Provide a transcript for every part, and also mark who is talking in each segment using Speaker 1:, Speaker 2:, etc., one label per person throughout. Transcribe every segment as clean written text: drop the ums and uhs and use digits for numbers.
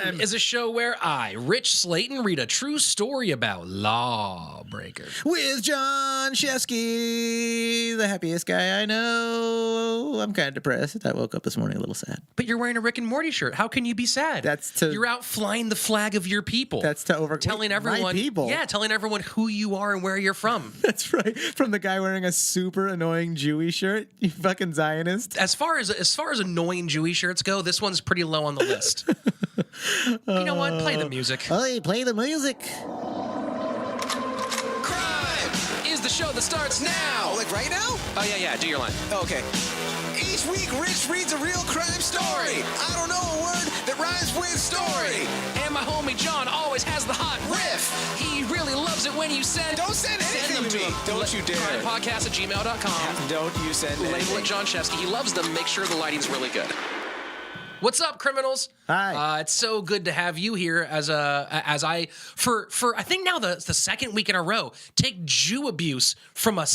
Speaker 1: LiiiVE is a show where I, Rich Slaton, read a true story about lawbreakers.
Speaker 2: With John Shefsky, the happiest guy I know. I'm kind of depressed. I woke up this morning a little sad.
Speaker 1: But you're wearing a Rick and Morty shirt. How can you be sad? You're out flying the flag of your people.
Speaker 2: That's to
Speaker 1: telling everyone.
Speaker 2: My people.
Speaker 1: Yeah, telling everyone who you are and where you're from.
Speaker 2: That's right. From the guy wearing a super annoying Jewy shirt. You fucking Zionist.
Speaker 1: As far as annoying Jewy shirts go, this one's pretty low on the list. You know what? Play the music.
Speaker 2: Hey, play the music.
Speaker 1: CRiiiME is the show that starts now.
Speaker 3: Like right now?
Speaker 1: Oh, yeah. Do your line.
Speaker 3: Okay. Each week, Rich reads a real crime story. I don't know a word that rhymes with story.
Speaker 1: And my homie John always has the hot riff. He really loves it when you send.
Speaker 3: Don't send anything
Speaker 1: them
Speaker 3: to me. Don't you dare.
Speaker 1: CRiiiMepodcast@gmail.com.
Speaker 3: Don't you send
Speaker 1: Label
Speaker 3: anything.
Speaker 1: it John Shefsky. He loves them. Make sure the lighting's really good. What's up, criminals?
Speaker 2: Hi.
Speaker 1: It's so good to have you here as I think now the second week in a row take Jew abuse from a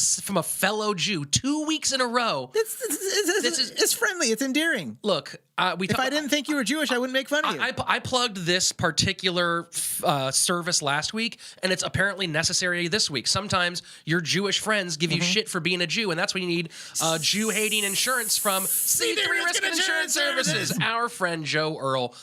Speaker 1: fellow Jew 2 weeks in a row.
Speaker 2: It's friendly. It's endearing.
Speaker 1: Look,
Speaker 2: if I didn't think you were Jewish, I wouldn't make fun of you.
Speaker 1: I plugged this particular service last week, and it's apparently necessary this week. Sometimes your Jewish friends give you shit for being a Jew, and that's when you need Jew-hating insurance from C3 Risk and Insurance Services. Our friend Joe Erle.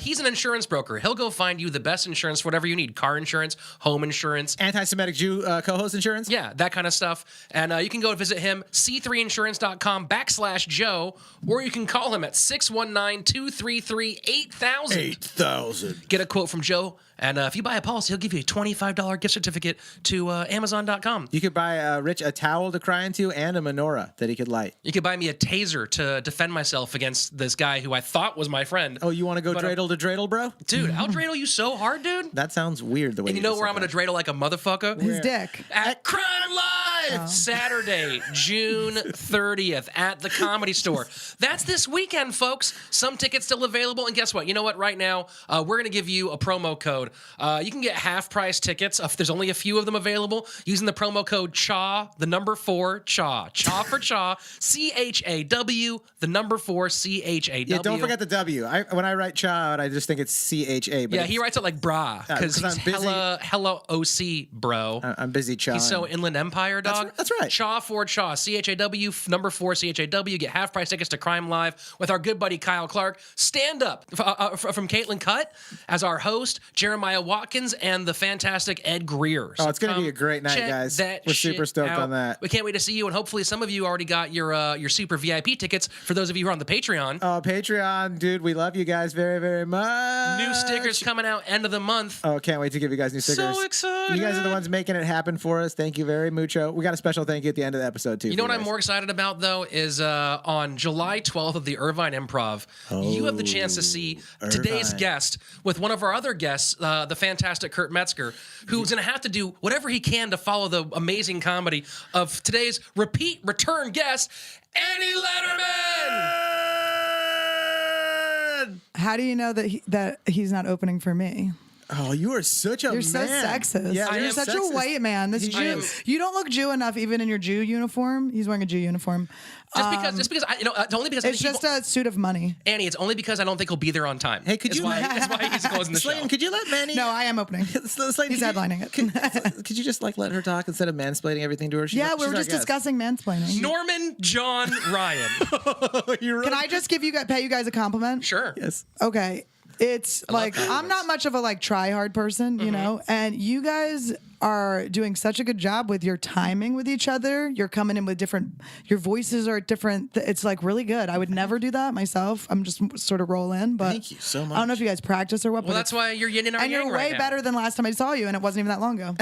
Speaker 1: He's an insurance broker. He'll go find you the best insurance for whatever you need. Car insurance, home insurance.
Speaker 2: Anti-Semitic Jew co-host insurance?
Speaker 1: Yeah, that kind of stuff. And you can go visit him, c3insurance.com/Joe, or you can call him at 619-233-8000.
Speaker 2: 8,000.
Speaker 1: Get a quote from Joe. And if you buy a policy, he'll give you a $25 gift certificate to Amazon.com.
Speaker 2: You could buy Rich a towel to cry into and a menorah that he could light.
Speaker 1: You could buy me a taser to defend myself against this guy who I thought was my friend.
Speaker 2: Oh, you want to go dreidel to dreidel, bro?
Speaker 1: Dude, I'll dreidel you so hard, dude.
Speaker 2: That sounds weird the way
Speaker 1: And you know where I'm going to dreidel like a motherfucker?
Speaker 4: His dick.
Speaker 1: At CRiiiME LiiiVE! Saturday, June 30th at the Comedy Store. That's this weekend, folks. Some tickets still available. And guess what? You know what? Right now, we're going to give you a promo code. You can get half-price tickets. There's only a few of them available. Using the promo code CHAW, the number 4, CHAW. CHAW for CHAW, CHAW, the number 4, CHAW.
Speaker 2: Yeah, don't forget the W. When I write CHAW out, I just think it's CHA. But
Speaker 1: yeah, he writes it like bra, because he's hella OC, bro.
Speaker 2: I'm busy chawing.
Speaker 1: He's so Inland Empire, dog.
Speaker 2: That's right.
Speaker 1: Chaw for Chaw, CHAW, number 4, CHAW. Get half-price tickets to CRiiiME LiiiVE with our good buddy Kyle Clark. Stand up from Caitlin Cutt as our host, Jeremiah Watkins, and the fantastic Ed Greer.
Speaker 2: So it's going to be a great night, guys. We're super stoked on that.
Speaker 1: We can't wait to see you, and hopefully some of you already got your super VIP tickets for those of you who are on the Patreon.
Speaker 2: Oh, Patreon, dude, we love you guys very, very much.
Speaker 1: New stickers coming out end of the month.
Speaker 2: Oh, can't wait to give you guys new stickers.
Speaker 1: So excited.
Speaker 2: You guys are the ones making it happen for us. Thank you very mucho. We got a special thank you at the end of the episode, too.
Speaker 1: You know what I'm more excited about, though, is on July 12th of the Irvine Improv, you have the chance to see today's guest with one of our other guests, the fantastic Kurt Metzger, who's going to have to do whatever he can to follow the amazing comedy of today's return guest, Annie Lederman!
Speaker 4: How do you know that he's not opening for me?
Speaker 2: Oh, you are such a man.
Speaker 4: You're so sexist.
Speaker 2: Yeah,
Speaker 4: You're such a white man. This Jew. You don't look Jew enough, even in your Jew uniform. He's wearing a Jew uniform.
Speaker 1: Just because only because
Speaker 4: it's just a suit of money.
Speaker 1: Annie, it's only because I don't think he'll be there on time.
Speaker 2: Hey, that's
Speaker 1: why he's closing the show.
Speaker 2: Slaton, could you let Manny?
Speaker 4: No, I am opening.
Speaker 2: Slaton,
Speaker 4: he's headlining it.
Speaker 2: Could you just let her talk instead of mansplaining everything to her?
Speaker 4: We were just discussing mansplaining.
Speaker 1: Norman John Ryan.
Speaker 4: Can I just pay you guys a compliment?
Speaker 1: Sure.
Speaker 2: Yes.
Speaker 4: Okay. It's like I'm not much of a try hard person, you know, and you guys are doing such a good job with your timing with each other. You're coming in with your voices are different. It's really good. I would never do that myself. I'm just sort of roll in, but
Speaker 2: thank you so much.
Speaker 4: I don't know if you guys practice or what.
Speaker 1: Well, that's why you're yin and our yang.
Speaker 4: And you're way better than last time I saw you, and it wasn't even that long ago.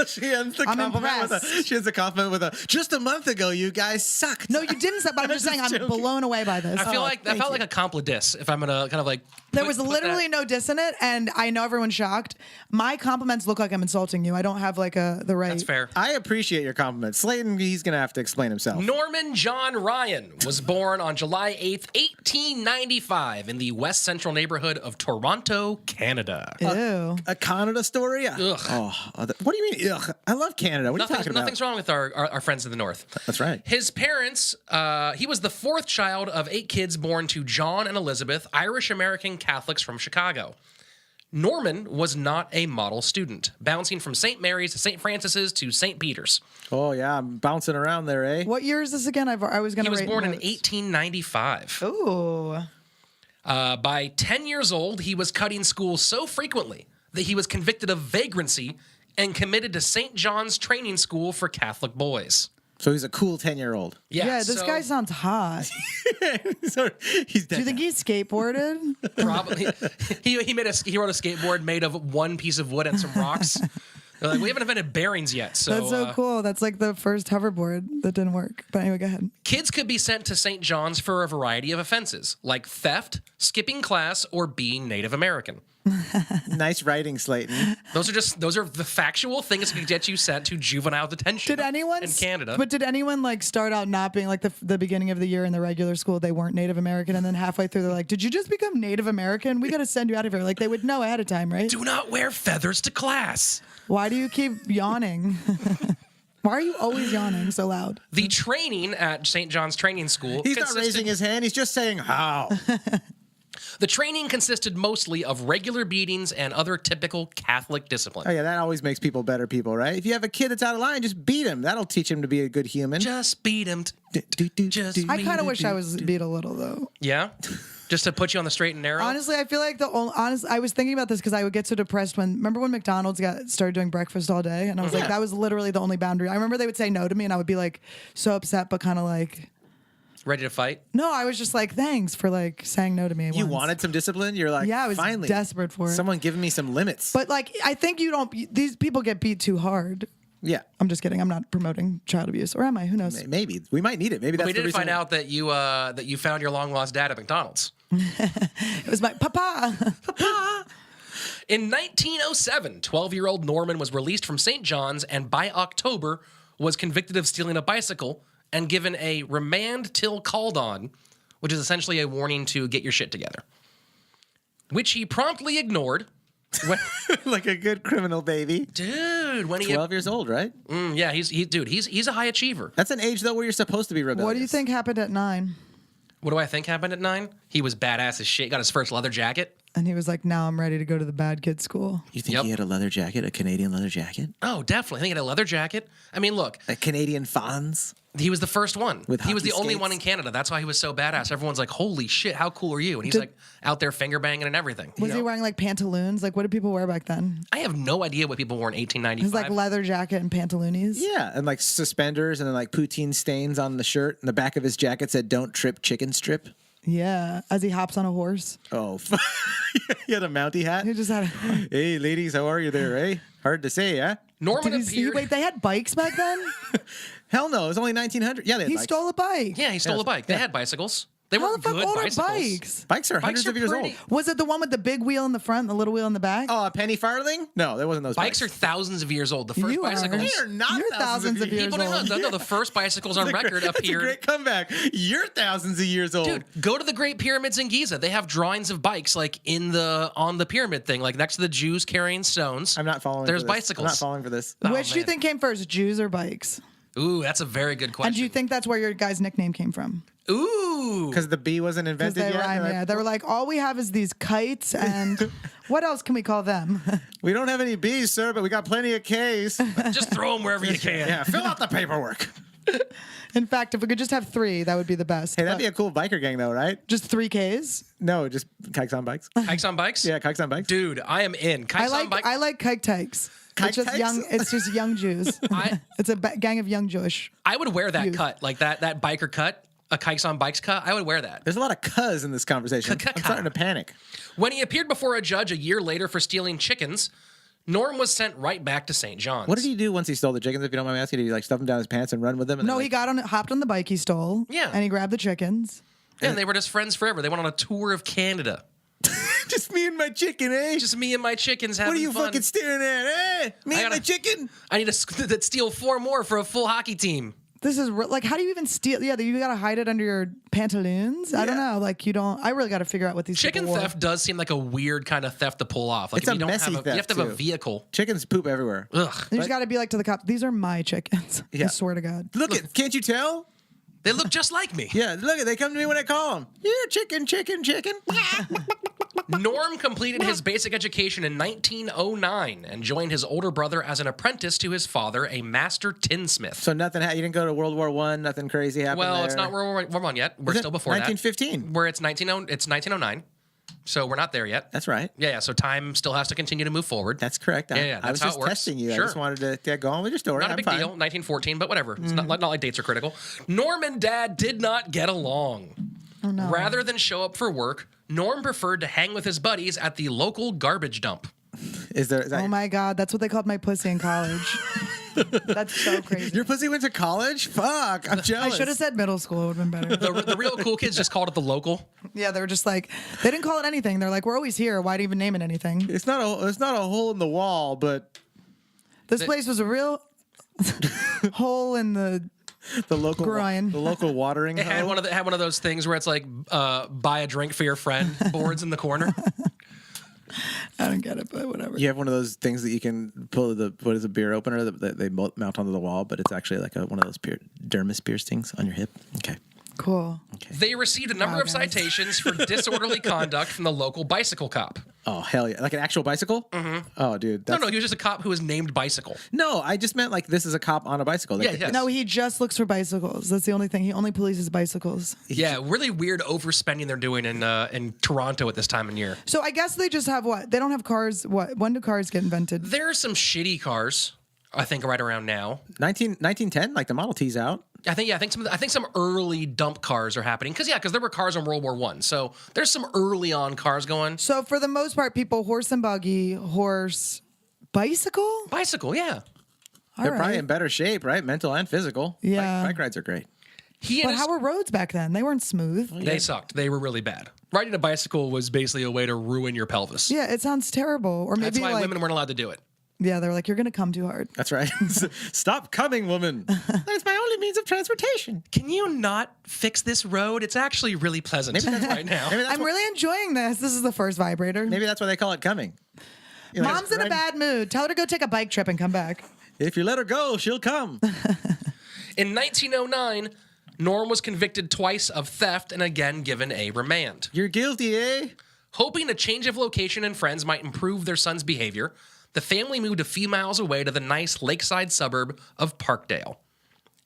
Speaker 2: She ends the compliment with a just a month ago you guys sucked.
Speaker 4: No, you didn't suck, but I'm just saying I'm blown away by this.
Speaker 1: I feel like that felt like a compliment diss, if I'm gonna kind of
Speaker 4: there was literally no diss in it, and I know everyone's shocked. My compliments look like I'm insulting you. I don't have the right.
Speaker 1: That's fair.
Speaker 2: I appreciate your compliments. Slaton, he's gonna have to explain himself.
Speaker 1: Norman John Ryan was born on July 8th, 1895 in the west central neighborhood of Toronto, Canada.
Speaker 4: Ew.
Speaker 2: A Canada story?
Speaker 1: Ugh.
Speaker 2: Oh, What do you mean? Ugh, I love Canada. What are you talking about?
Speaker 1: Nothing's wrong with our friends in the north.
Speaker 2: That's right.
Speaker 1: His parents, he was the fourth child of 8 kids born to John and Elizabeth, Irish-American Catholics from Chicago. Norman was not a model student, bouncing from St. Mary's to St. Francis's to St. Peter's.
Speaker 2: Oh, yeah. I'm bouncing around there, eh?
Speaker 4: What year is this again? I was going to.
Speaker 1: He was born in 1895.
Speaker 4: Ooh.
Speaker 1: By 10 years old, he was cutting school so frequently that he was convicted of vagrancy and committed to St. John's Training School for Catholic Boys.
Speaker 2: So he's a cool 10-year-old.
Speaker 4: Yeah, this guy sounds hot.
Speaker 2: So he's dead.
Speaker 4: Do you think he skateboarded?
Speaker 1: Probably. He wrote a skateboard made of one piece of wood and some rocks. They're like, we haven't invented bearings yet. So
Speaker 4: That's so cool. That's like the first hoverboard that didn't work. But anyway, go ahead.
Speaker 1: Kids could be sent to St. John's for a variety of offenses, like theft, skipping class, or being Native American.
Speaker 2: Nice writing, Slaton.
Speaker 1: Those are the factual things that could get you sent to juvenile detention.
Speaker 4: Did anyone
Speaker 1: in Canada?
Speaker 4: But did anyone like start out not being like the beginning of the year in the regular school they weren't Native American, and then halfway through they're like, "Did you just become Native American? We got to send you out of here." Like they would know ahead of time, right?
Speaker 1: Do not wear feathers to class.
Speaker 4: Why do you keep yawning? Why are you always yawning so loud?
Speaker 1: The training at St. John's Training School.
Speaker 2: He's not raising his hand. He's just saying how.
Speaker 1: The training consisted mostly of regular beatings and other typical Catholic discipline.
Speaker 2: Oh, yeah, that always makes people better people, right? If you have a kid that's out of line, just beat him. That'll teach him to be a good human.
Speaker 1: Just beat him.
Speaker 4: I kind of wish I was beat a little though.
Speaker 1: Yeah? Just to put you on the straight and narrow?
Speaker 4: Honestly, I feel like I was thinking about this because I would get so depressed remember when McDonald's started doing breakfast all day? And I was like, that was literally the only boundary. I remember they would say no to me and I would be like so upset, but kind of like...
Speaker 1: Ready to fight?
Speaker 4: No, I was just like, thanks for like saying no to me.
Speaker 2: You wanted some discipline? You're like,
Speaker 4: yeah, I was
Speaker 2: finally,
Speaker 4: desperate for it.
Speaker 2: Someone giving me some limits.
Speaker 4: But like, I think these people get beat too hard.
Speaker 2: Yeah.
Speaker 4: I'm just kidding. I'm not promoting child abuse. Or am I? Who knows?
Speaker 2: Maybe. We might need it. Maybe that's
Speaker 1: we
Speaker 2: the
Speaker 1: did
Speaker 2: reason
Speaker 1: find out that you found your long-lost dad at McDonald's.
Speaker 4: It was my papa.
Speaker 1: Papa! In 1907, 12-year-old Norman was released from St. John's and by October was convicted of stealing a bicycle and given a remand till called on, which is essentially a warning to get your shit together, which he promptly ignored.
Speaker 2: like a good criminal baby.
Speaker 1: Dude, when
Speaker 2: 12 years old, right?
Speaker 1: Yeah, he's a high achiever.
Speaker 2: That's an age, though, where you're supposed to be rebellious.
Speaker 4: What do you think happened at 9?
Speaker 1: What do I think happened at 9? He was badass as shit. Got his first leather jacket.
Speaker 4: And he was like, now I'm ready to go to the bad kid school.
Speaker 2: You think
Speaker 1: Yep.
Speaker 2: he had a leather jacket, a Canadian leather jacket?
Speaker 1: Oh, definitely. I think he had a leather jacket. I mean, look.
Speaker 2: A Canadian Fonz?
Speaker 1: He was the first one. He was the
Speaker 2: hockey
Speaker 1: only
Speaker 2: skates?
Speaker 1: one in Canada. That's why he was so badass. Everyone's like, holy shit, how cool are you? And he's like out there finger banging and everything.
Speaker 4: Was he wearing like pantaloons? Like, what did people wear back then?
Speaker 1: I have no idea what people wore in 1895.
Speaker 4: His like leather jacket and pantaloonies.
Speaker 2: Yeah, and like suspenders and then like poutine stains on the shirt. And the back of his jacket said, "Don't trip, chicken strip."
Speaker 4: Yeah, as he hops on a horse.
Speaker 2: Oh, he had a Mountie hat?
Speaker 4: He just had a...
Speaker 2: Hey, ladies, how are you there, eh? Hard to say, huh?
Speaker 1: Norman
Speaker 4: Did he see?
Speaker 1: appeared.
Speaker 4: Wait, they had bikes back then?
Speaker 2: Hell no, it was only 1900. Yeah, they had
Speaker 4: He
Speaker 2: bikes.
Speaker 4: stole a bike.
Speaker 1: Yeah, he stole a bike. They had bicycles. They
Speaker 4: How
Speaker 1: were
Speaker 4: the fuck
Speaker 1: good
Speaker 4: old are
Speaker 1: bicycles.
Speaker 4: bikes?
Speaker 2: Bikes are hundreds
Speaker 1: are
Speaker 2: of years
Speaker 1: pretty-
Speaker 2: old.
Speaker 4: Was it the one with the big wheel in the front and the little wheel in the back?
Speaker 2: Oh, a penny farthing? No, that wasn't those
Speaker 1: Bikes
Speaker 2: bikes.
Speaker 1: are thousands of years old. The first
Speaker 4: You are.
Speaker 1: bicycles.
Speaker 2: They are not
Speaker 4: You're thousands of years
Speaker 1: People don't
Speaker 4: old.
Speaker 1: know. No, the first bicycles on record
Speaker 2: That's a
Speaker 1: appeared.
Speaker 2: great comeback. You're thousands of years old.
Speaker 1: Dude, go to the Great Pyramids in Giza. They have drawings of bikes like on the pyramid thing, like next to the Jews carrying stones.
Speaker 2: I'm not following
Speaker 1: There's
Speaker 2: for this.
Speaker 1: bicycles.
Speaker 2: I'm not falling for this.
Speaker 1: Oh,
Speaker 4: Which do you
Speaker 1: man.
Speaker 4: think came first, Jews or bikes?
Speaker 1: Ooh, that's a very good question.
Speaker 4: And do you think that's where your guy's nickname came from?
Speaker 1: Ooh.
Speaker 2: Because the bee wasn't
Speaker 4: Because
Speaker 2: invented
Speaker 4: they
Speaker 2: yet?
Speaker 4: rhyme,
Speaker 2: They're like,
Speaker 4: yeah. They were like, all we have is these kites and what else can we call them?
Speaker 2: We don't have any bees, sir, but we got plenty of Ks.
Speaker 1: Just throw them wherever you can.
Speaker 2: Yeah, fill out the paperwork.
Speaker 4: In fact, if we could just have 3, that would be the best.
Speaker 2: Hey, that'd
Speaker 4: But
Speaker 2: be a cool biker gang, though, right?
Speaker 4: just 3 Ks?
Speaker 2: No, just kikes on bikes.
Speaker 1: Hikes on bikes?
Speaker 2: Yeah, kikes on bikes.
Speaker 1: Dude, I am in. Kikes on bikes.
Speaker 4: I like kike tykes. It's just
Speaker 2: Kike
Speaker 4: young.
Speaker 2: tykes?
Speaker 4: It's just young Jews. It's a gang of young Jewish.
Speaker 1: I would wear that
Speaker 4: Youth.
Speaker 1: cut, like that biker cut, a Kikes on Bikes cut. I would wear that.
Speaker 2: There's a lot of cuz in this conversation.
Speaker 1: Ka-ka-ka.
Speaker 2: I'm starting to panic.
Speaker 1: When he appeared before a judge a year later for stealing chickens, Norm was sent right back to St. John's.
Speaker 2: What did he do once he stole the chickens, if you don't mind me asking? Did he like stuff them down his pants and run with them? And
Speaker 4: No,
Speaker 2: then,
Speaker 4: he hopped on the bike he stole.
Speaker 1: Yeah.
Speaker 4: And he grabbed the chickens.
Speaker 1: Yeah, they were just friends forever. They went on a tour of Canada.
Speaker 2: just me and my chicken, eh?
Speaker 1: Just me and my chickens having
Speaker 2: What are you
Speaker 1: fun.
Speaker 2: fucking staring at, eh? Me
Speaker 1: I
Speaker 2: and my
Speaker 1: gotta-
Speaker 2: chicken?
Speaker 1: I need to steal 4 more for a full hockey team.
Speaker 4: This is like, how do you even steal? Yeah, you gotta hide it under your pantaloons. I don't know. Like, you don't. I really got to figure out what these
Speaker 1: Chicken
Speaker 4: people wore.
Speaker 1: theft does seem like a weird kind of theft to pull off. Like
Speaker 2: It's
Speaker 1: if
Speaker 2: a
Speaker 1: you don't
Speaker 2: messy
Speaker 1: have you have to
Speaker 2: theft,
Speaker 1: have a
Speaker 2: too.
Speaker 1: vehicle.
Speaker 2: Chickens poop everywhere.
Speaker 1: Ugh.
Speaker 4: You just got to be like to the cop. These are my chickens. I
Speaker 2: Yeah.
Speaker 4: swear to God.
Speaker 2: Look at, can't you tell?
Speaker 1: They look just like me.
Speaker 2: Yeah, look at, they come to me when I call them. Here, chicken, chicken, chicken.
Speaker 1: Norm completed his basic education in 1909 and joined his older brother as an apprentice to his father, a master tinsmith.
Speaker 2: So nothing, you didn't go to World War I, nothing crazy happened
Speaker 1: Well,
Speaker 2: there?
Speaker 1: it's not World War I yet. We're
Speaker 2: Is it
Speaker 1: still before
Speaker 2: 1915?
Speaker 1: that. Where it's 1909. So we're not there yet.
Speaker 2: That's right.
Speaker 1: Yeah, so time still has to continue to move forward.
Speaker 2: That's correct.
Speaker 1: Yeah,
Speaker 2: I was
Speaker 1: that's how
Speaker 2: just
Speaker 1: it works.
Speaker 2: testing you.
Speaker 1: Sure.
Speaker 2: I just wanted to get going with your story.
Speaker 1: Not a
Speaker 2: I'm
Speaker 1: big
Speaker 2: fine.
Speaker 1: deal. 1914, but whatever. It's not like dates are critical. Norm and Dad did not get along.
Speaker 4: Oh no.
Speaker 1: Rather than show up for work, Norm preferred to hang with his buddies at the local garbage dump.
Speaker 2: Is that,
Speaker 4: Oh my God, that's what they called my pussy in college. That's so crazy.
Speaker 2: your pussy went to college? Fuck, I'm
Speaker 4: I
Speaker 2: jealous.
Speaker 4: should have said middle school. It would have been better.
Speaker 1: The real cool kids just called it the local.
Speaker 4: Yeah, they were just like, they didn't call it anything. They're like, we're always here. Why do you even name it anything?
Speaker 2: It's not a hole in the wall, but
Speaker 4: This place was a real hole in the.
Speaker 2: the local
Speaker 4: Groin.
Speaker 2: the local watering
Speaker 1: It had
Speaker 2: hole.
Speaker 1: one of those things where it's like buy a drink for your friend boards in the corner.
Speaker 4: I don't get it, but whatever.
Speaker 2: You have one of those things that you can pull what is a beer opener that they mount onto the wall, but it's actually like one of those dermis piercings on your hip. Okay.
Speaker 4: Cool.
Speaker 1: They received a number
Speaker 4: Wow,
Speaker 1: of
Speaker 4: guys.
Speaker 1: citations for disorderly conduct from the local bicycle cop.
Speaker 2: Oh hell yeah! Like an actual bicycle? Mm-hmm. Oh dude.
Speaker 1: No, he was just a cop who was named Bicycle.
Speaker 2: No, I just meant like this is a cop on a bicycle. Like,
Speaker 1: Yeah.
Speaker 4: No, he just looks for bicycles. That's the only thing. He only polices bicycles.
Speaker 1: Yeah, really weird overspending they're doing in Toronto at this time of year.
Speaker 4: So I guess they just have what? They don't have cars. What? When do cars get invented?
Speaker 1: There are some shitty cars, I think, right around now.
Speaker 2: 1910, like the Model T's out.
Speaker 1: I think some early dump cars are happening because there were cars in World War I, so there's some early on cars going.
Speaker 4: So for the most part, people horse and buggy, bicycle.
Speaker 1: Bicycle, yeah.
Speaker 4: All
Speaker 2: They're
Speaker 4: right.
Speaker 2: probably in better shape, right? Mental and physical.
Speaker 4: Yeah.
Speaker 2: Bike rides are great.
Speaker 1: He and
Speaker 4: But
Speaker 1: his-
Speaker 4: how were roads back then? They weren't smooth.
Speaker 1: they sucked. They were really bad. Riding a bicycle was basically a way to ruin your pelvis.
Speaker 4: Yeah, it sounds terrible. Or maybe
Speaker 1: That's why
Speaker 4: like,
Speaker 1: women weren't allowed to do it.
Speaker 4: yeah, they're like, you're gonna come too hard.
Speaker 2: That's right. Stop coming, woman. That's my only means of transportation.
Speaker 1: Can you not fix this road? It's actually really pleasant right now.
Speaker 2: Maybe that's
Speaker 4: I'm really enjoying this. This is the first vibrator.
Speaker 2: Maybe that's why they call it coming. You know,
Speaker 4: Mom's in a bad mood. Tell her to go take a bike trip and come back.
Speaker 2: If you let her go, she'll come.
Speaker 1: In 1909, Norm was convicted twice of theft and again given a remand.
Speaker 2: You're guilty, eh?
Speaker 1: Hoping a change of location and friends might improve their son's behavior, the family moved a few miles away to the nice lakeside suburb of Parkdale.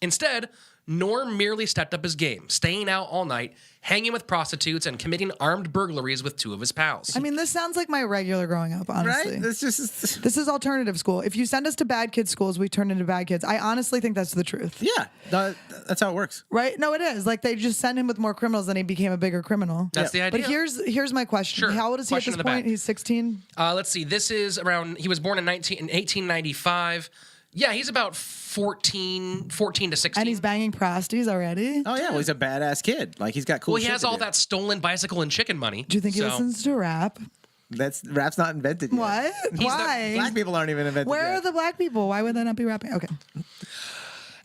Speaker 1: Instead, Norm merely stepped up his game, staying out all night, hanging with prostitutes, and committing armed burglaries with two of his pals.
Speaker 4: I mean, this sounds like my regular growing up, honestly.
Speaker 2: Right? That's just
Speaker 4: This is alternative school. If you send us to bad kids' schools, we turn into bad kids. I honestly think that's the truth.
Speaker 2: yeah. That's how it works.
Speaker 4: Right? No, it is. Like they just sent him with more criminals and he became a bigger criminal.
Speaker 1: That's the idea.
Speaker 4: But here's my question.
Speaker 1: Sure.
Speaker 4: How old is he
Speaker 1: Question
Speaker 4: at
Speaker 1: in
Speaker 4: this
Speaker 1: the
Speaker 4: point?
Speaker 1: back.
Speaker 4: He's 16.
Speaker 1: Let's see. This is around. He was born in 1895. Yeah, he's about 14 to 16.
Speaker 4: And he's banging prosties already.
Speaker 2: Oh yeah. Well, he's a badass kid. Like he's got cool.
Speaker 1: Well, he
Speaker 2: shit
Speaker 1: has
Speaker 2: to
Speaker 1: all
Speaker 2: do.
Speaker 1: that stolen bicycle and chicken money.
Speaker 4: Do you think he
Speaker 1: so-
Speaker 4: listens to rap?
Speaker 2: Rap's not invented yet.
Speaker 4: What? Why?
Speaker 2: Black people aren't even invented
Speaker 4: Where
Speaker 2: yet.
Speaker 4: are the black people? Why would they not be rapping? Okay.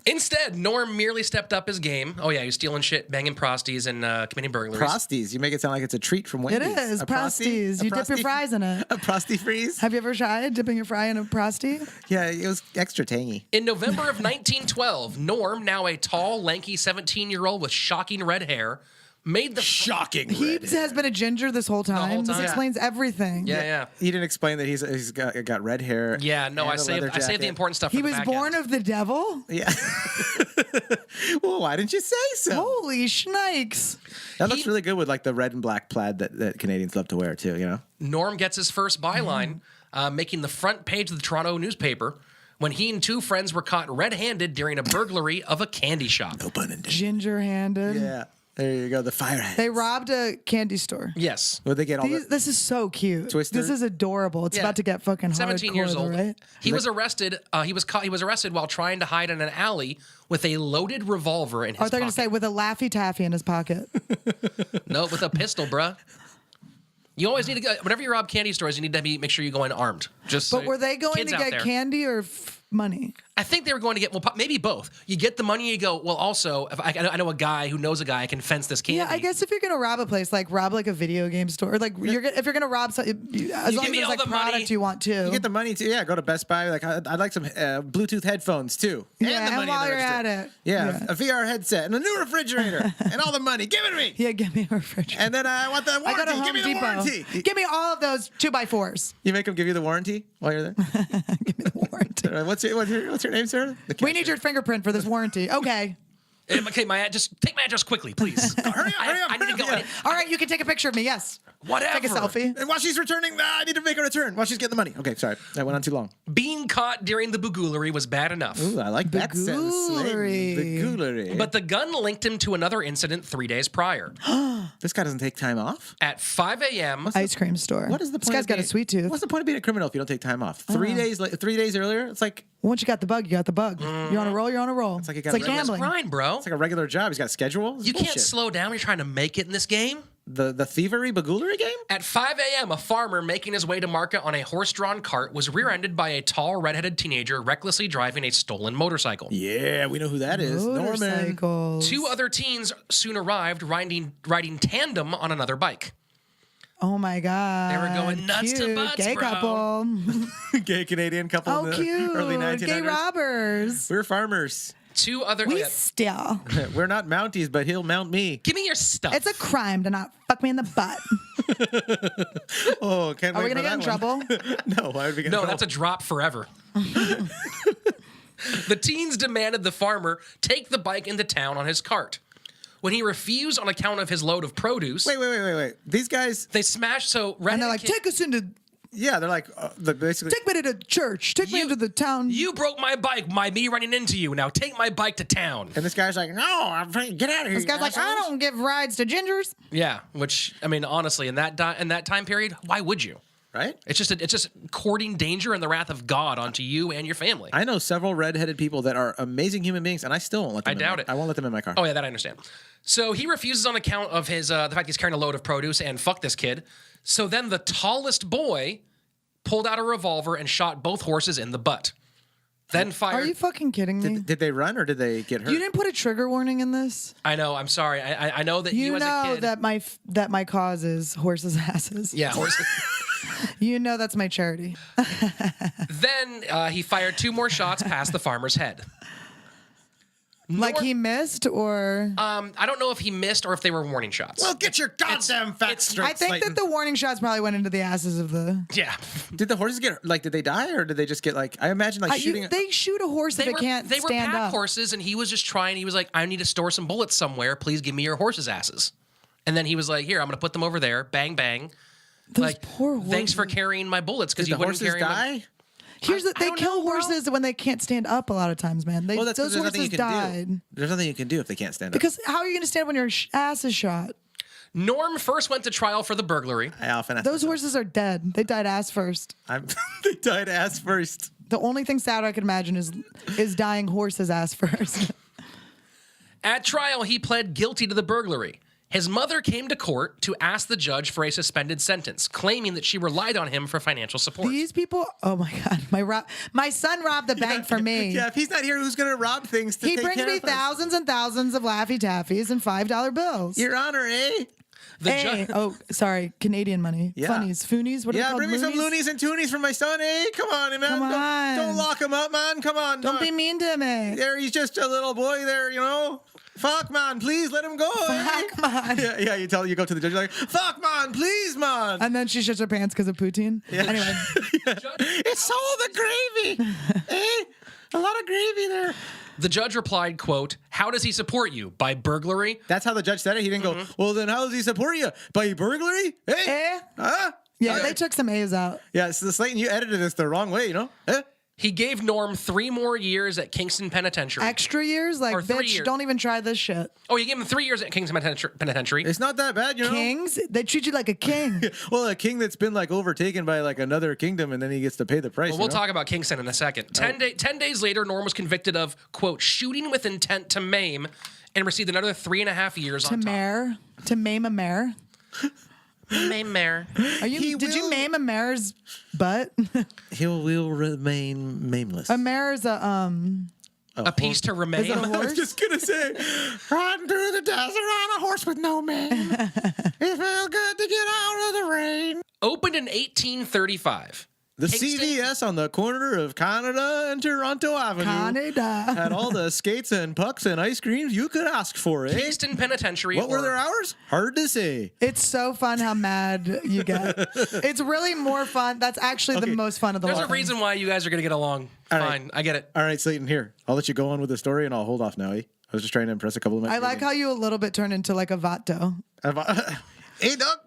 Speaker 1: Instead, Norm merely stepped up his game. Oh yeah, he was stealing shit, banging prosties, and committing burglaries.
Speaker 2: Prosties. You make it sound like it's a treat from Wendy's.
Speaker 4: It is.
Speaker 2: A prostie?
Speaker 4: Prosties. You dip your fries in it.
Speaker 2: A Prostie-Freeze?
Speaker 4: Have you ever tried dipping your fry in a prostie?
Speaker 2: Yeah, it was extra tangy.
Speaker 1: In November of 1912, Norm, now a tall, lanky 17-year-old with shocking red hair, made the
Speaker 2: Shocking.
Speaker 4: He has been a ginger this whole time.
Speaker 1: whole
Speaker 4: This
Speaker 1: time.
Speaker 4: explains everything.
Speaker 1: yeah.
Speaker 2: He didn't explain that he's got red hair.
Speaker 1: Yeah, no,
Speaker 2: and
Speaker 1: I
Speaker 2: a
Speaker 1: saved
Speaker 2: leather
Speaker 1: the
Speaker 2: jacket.
Speaker 1: important stuff.
Speaker 4: He
Speaker 1: for the
Speaker 4: was
Speaker 1: back
Speaker 4: born
Speaker 1: end.
Speaker 4: of the devil?
Speaker 2: Yeah. Well, why didn't you say so?
Speaker 4: Holy shnikes.
Speaker 2: That looks really good with like the red and black plaid that Canadians love to wear too. You know.
Speaker 1: Norm gets his first byline, making the front page of the Toronto newspaper when he and two friends were caught red-handed during a burglary of a candy shop.
Speaker 2: No pun intended.
Speaker 4: Ginger-handed.
Speaker 2: Yeah. There you go. The fire hands.
Speaker 4: They robbed a candy store.
Speaker 1: Yes.
Speaker 2: Would they get all the?
Speaker 4: This is so cute.
Speaker 2: Twister?
Speaker 4: This is adorable. It's
Speaker 1: Yeah.
Speaker 4: about to get fucking
Speaker 1: 17
Speaker 4: hardcore,
Speaker 1: years
Speaker 4: though,
Speaker 1: old.
Speaker 4: right?
Speaker 1: He was arrested. He was arrested while trying to hide in an alley with a loaded revolver in his
Speaker 4: Or they're going
Speaker 1: pocket.
Speaker 4: to say with a Laffy Taffy in his pocket.
Speaker 1: No, with a pistol, bruh. You always need to go. Whenever you rob candy stores, you need to make sure you go in armed. Just
Speaker 4: But
Speaker 1: so
Speaker 4: were they going
Speaker 1: kids
Speaker 4: to
Speaker 1: out
Speaker 4: get
Speaker 1: there.
Speaker 4: candy or money?
Speaker 1: I think they were going to get, well, maybe both. You get the money, you go, well, also, if I know a guy who knows a guy, I can fence this candy.
Speaker 4: Yeah, I guess if you're gonna rob a place, like rob like a video game store, like if you're gonna rob, as long as
Speaker 1: me
Speaker 4: there's
Speaker 1: all
Speaker 4: like
Speaker 1: the money.
Speaker 4: product you want too.
Speaker 2: You get the money too. Yeah, go to Best Buy. Like I'd like some Bluetooth headphones too.
Speaker 4: Yeah,
Speaker 2: the
Speaker 4: and
Speaker 2: money in
Speaker 4: while
Speaker 2: the
Speaker 4: you're
Speaker 2: register.
Speaker 4: at it.
Speaker 2: Yeah, a VR headset and a new refrigerator and all the money. Give it to me.
Speaker 4: Yeah, give me a refrigerator.
Speaker 2: And then I want the
Speaker 4: I go to
Speaker 2: warranty.
Speaker 4: Home
Speaker 2: Give me the
Speaker 4: Depot.
Speaker 2: warranty.
Speaker 4: Give me all of those 2x4s.
Speaker 2: You make them give you the warranty while you're there.
Speaker 4: Give me the warranty.
Speaker 2: What's your name, sir?
Speaker 4: We need your fingerprint for this warranty. Okay.
Speaker 1: Okay, just take my address quickly, please.
Speaker 2: Hurry up!
Speaker 1: I need to go.
Speaker 2: Yeah.
Speaker 4: All right, you can take a picture of me. Yes.
Speaker 1: Whatever.
Speaker 4: Take a selfie.
Speaker 2: And while she's returning, I need to make a return while she's getting the money. Okay, sorry, that went on too long.
Speaker 1: Being caught during the bugoolery was bad enough.
Speaker 2: Ooh, I like that sentence.
Speaker 4: Bugoolery.
Speaker 2: Bugoolery.
Speaker 1: But the gun linked him to another incident 3 days prior.
Speaker 2: This guy doesn't take time off.
Speaker 1: At 5 a.m.,
Speaker 4: Ice cream store.
Speaker 2: What is the point?
Speaker 4: This guy's
Speaker 2: of
Speaker 4: got a
Speaker 2: being-
Speaker 4: sweet tooth.
Speaker 2: What's the point of being a criminal if you don't take time off? 3 days, 3 days earlier, it's like
Speaker 4: Once you got the bug, you got the bug. You're on a roll. You're on a roll. It's
Speaker 2: like you
Speaker 4: it's
Speaker 2: got
Speaker 4: like
Speaker 2: regular
Speaker 4: gambling.
Speaker 1: grind, bro.
Speaker 2: a regular job. He's got a schedule. It's
Speaker 1: You can't
Speaker 2: bullshit.
Speaker 1: slow down when you're trying to make it in this game.
Speaker 2: The thievery bugoolery game.
Speaker 1: At 5 a.m., a farmer making his way to market on a horse-drawn cart was rear-ended by a tall, redheaded teenager recklessly driving a stolen motorcycle.
Speaker 2: Yeah, we know who that is. Norman.
Speaker 4: Motorcycles.
Speaker 1: 2 other teens soon arrived riding tandem on another bike.
Speaker 4: Oh my god.
Speaker 1: They were going nuts to
Speaker 4: Cute.
Speaker 1: butts,
Speaker 4: Gay
Speaker 1: bro.
Speaker 4: couple.
Speaker 2: Gay Canadian couple
Speaker 4: Oh,
Speaker 2: in the
Speaker 4: cute.
Speaker 2: early 1900s.
Speaker 4: Gay robbers.
Speaker 2: We're farmers.
Speaker 1: 2 other...
Speaker 4: We
Speaker 1: yeah.
Speaker 4: still.
Speaker 2: We're not Mounties, but he'll mount me.
Speaker 1: Give me your stuff.
Speaker 4: It's a crime to not fuck me in the butt.
Speaker 2: Oh, can't
Speaker 4: Are we
Speaker 2: wait
Speaker 4: gonna
Speaker 2: for
Speaker 4: get in
Speaker 2: that one.
Speaker 4: trouble?
Speaker 2: No, why would we get in
Speaker 1: No,
Speaker 2: trouble?
Speaker 1: that's a drop forever. The teens demanded the farmer take the bike into town on his cart. When he refused on account of his load of produce,
Speaker 2: Wait. These guys,
Speaker 1: they smashed. So
Speaker 4: And
Speaker 1: redheaded
Speaker 4: they're like,
Speaker 1: kid-
Speaker 4: take us into,
Speaker 2: yeah, they're like, basically.
Speaker 4: take me to the church. Take me into the town.
Speaker 1: You broke my bike by me running into you. Now take my bike to town.
Speaker 2: And this guy's like, no, get out of here.
Speaker 4: This guy's like, I don't give rides to gingers.
Speaker 1: Yeah, which I mean, honestly, in that time period, why would you?
Speaker 2: Right?
Speaker 1: It's just courting danger and the wrath of God onto you and your family.
Speaker 2: I know several redheaded people that are amazing human beings, and I still won't let them
Speaker 1: I doubt it.
Speaker 2: I won't let them in my car.
Speaker 1: Oh yeah, that I understand. So he refuses on account of his the fact he's carrying a load of produce and fuck this kid. So then the tallest boy pulled out a revolver and shot both horses in the butt. Then fired.
Speaker 4: Are you fucking kidding me?
Speaker 2: Did they run or did they get hurt?
Speaker 4: You didn't put a trigger warning in this.
Speaker 1: I know. I'm sorry. I know that
Speaker 4: You
Speaker 1: as a
Speaker 4: know
Speaker 1: kid.
Speaker 4: that my cause is horses' asses.
Speaker 1: Yeah, horses.
Speaker 4: You know that's my charity.
Speaker 1: Then he fired 2 more shots past the farmer's head.
Speaker 4: Like he missed, or
Speaker 1: I don't know if he missed or if they were warning shots.
Speaker 2: Well, get your goddamn facts straight,
Speaker 4: I think
Speaker 2: Slaton.
Speaker 4: that the warning shots probably went into the asses of the.
Speaker 1: Yeah.
Speaker 2: Did the horses get, did they die or did they just get, I imagine, shooting.
Speaker 4: They shoot a horse if it can't
Speaker 1: they were
Speaker 4: stand
Speaker 1: pack
Speaker 4: up.
Speaker 1: horses, and he was just trying. He was like, I need to store some bullets somewhere. Please give me your horses' asses. And then he was like, here, I'm going to put them over there. Bang, bang.
Speaker 4: Those poor
Speaker 1: thanks for
Speaker 4: horses.
Speaker 1: carrying my bullets because
Speaker 2: Did
Speaker 1: you
Speaker 2: the
Speaker 1: wouldn't
Speaker 2: horses
Speaker 1: carry them.
Speaker 2: die?
Speaker 4: Here's the,
Speaker 1: I
Speaker 4: they
Speaker 1: don't
Speaker 4: kill
Speaker 1: know, bro.
Speaker 4: horses when they can't stand up a lot of times, man.
Speaker 2: Well, that's because
Speaker 4: Those
Speaker 2: there's nothing you
Speaker 4: horses
Speaker 2: can
Speaker 4: died.
Speaker 2: do. There's nothing you can do if they can't stand up.
Speaker 4: Because how are you going to stand when your ass is shot?
Speaker 1: Norm first went to trial for the burglary.
Speaker 2: I often ask
Speaker 4: Those
Speaker 2: myself,
Speaker 4: horses are dead. They died ass first.
Speaker 2: they died ass first.
Speaker 4: The only thing sad I can imagine is dying horses ass first.
Speaker 1: At trial, he pled guilty to the burglary. His mother came to court to ask the judge for a suspended sentence, claiming that she relied on him for financial support.
Speaker 4: These people, oh my god, my son robbed the bank for me.
Speaker 2: Yeah, if he's not here, who's going to rob things to
Speaker 4: He
Speaker 2: take
Speaker 4: brings
Speaker 2: care
Speaker 4: me
Speaker 2: of us?
Speaker 4: thousands and thousands of Laffy Taffies and $5 bills.
Speaker 2: Your Honor, eh?
Speaker 1: The
Speaker 4: Hey,
Speaker 1: ju-
Speaker 4: oh, sorry, Canadian money.
Speaker 2: Yeah.
Speaker 4: Funnies, Foonies, what are they
Speaker 2: Yeah,
Speaker 4: called?
Speaker 2: bring me some
Speaker 4: Loonies?
Speaker 2: loonies and toonies for my son, eh? Come on, man.
Speaker 4: Come on.
Speaker 2: Don't lock him up, man. Come on.
Speaker 4: Don't be mean to me.
Speaker 2: There, he's just a little boy there, you know? Fuck, man, please let him go. eh?
Speaker 4: Fuck, man.
Speaker 2: Yeah, you go to the judge, you're like, fuck, man, please, man.
Speaker 4: And then she shits her pants because of poutine. Anyway,
Speaker 2: It's all the gravy. Eh? A lot of gravy there.
Speaker 1: The judge replied, quote, how does he support you? By burglary?
Speaker 2: That's how the judge said it. He didn't go, well, then how does he support you? By burglary? Eh?
Speaker 4: Eh?
Speaker 2: Huh?
Speaker 4: Yeah, they took some A's out.
Speaker 2: Yeah, so Slaton, you edited this the wrong way, you know? Eh?
Speaker 1: He gave Norm 3 more years at Kingston Penitentiary.
Speaker 4: Extra years? Like,
Speaker 1: Or 3
Speaker 4: bitch,
Speaker 1: years.
Speaker 4: don't even try this shit.
Speaker 1: Oh, you gave him 3 years at Kingston Penitentiary.
Speaker 2: It's not that bad, you know?
Speaker 4: Kings? They treat you like a king.
Speaker 2: Well, a king that's been overtaken by another kingdom, and then he gets to pay the price.
Speaker 1: Well, we'll talk about Kingston in a second. 10 days later, Norm was convicted of, quote, shooting with intent to maim and received another 3.5 years
Speaker 4: To
Speaker 1: on top.
Speaker 4: maim a mare.
Speaker 1: Maim mayor.
Speaker 4: Did you maim a mare's butt?
Speaker 2: He will remain maimeless.
Speaker 4: A mare's
Speaker 1: A piece to remain.
Speaker 4: Is it a
Speaker 2: I was
Speaker 4: horse?
Speaker 2: just gonna say, riding through the desert on a horse with no mane. It felt good to get out of the rain.
Speaker 1: Opened in 1835.
Speaker 2: The
Speaker 1: Kingston-
Speaker 2: CVS on the corner of Canada and Toronto Avenue
Speaker 4: Canada.
Speaker 2: had all the skates and pucks and ice creams you could ask for, eh?
Speaker 1: Kingston Penitentiary.
Speaker 2: What were
Speaker 1: or-
Speaker 2: their hours? Hard to say.
Speaker 4: It's so fun how mad you get. It's really more fun. That's actually the most fun of the
Speaker 1: There's
Speaker 4: whole
Speaker 1: a
Speaker 4: thing.
Speaker 1: reason why you guys are going to get along.
Speaker 2: All
Speaker 1: Fine.
Speaker 2: right.
Speaker 1: I get it.
Speaker 2: All right, Slaton, here. I'll let you go on with the story and I'll hold off now, eh? I was just trying to impress a couple of my
Speaker 4: I like how you a little bit turned into like a vato.
Speaker 2: Hey, Doug.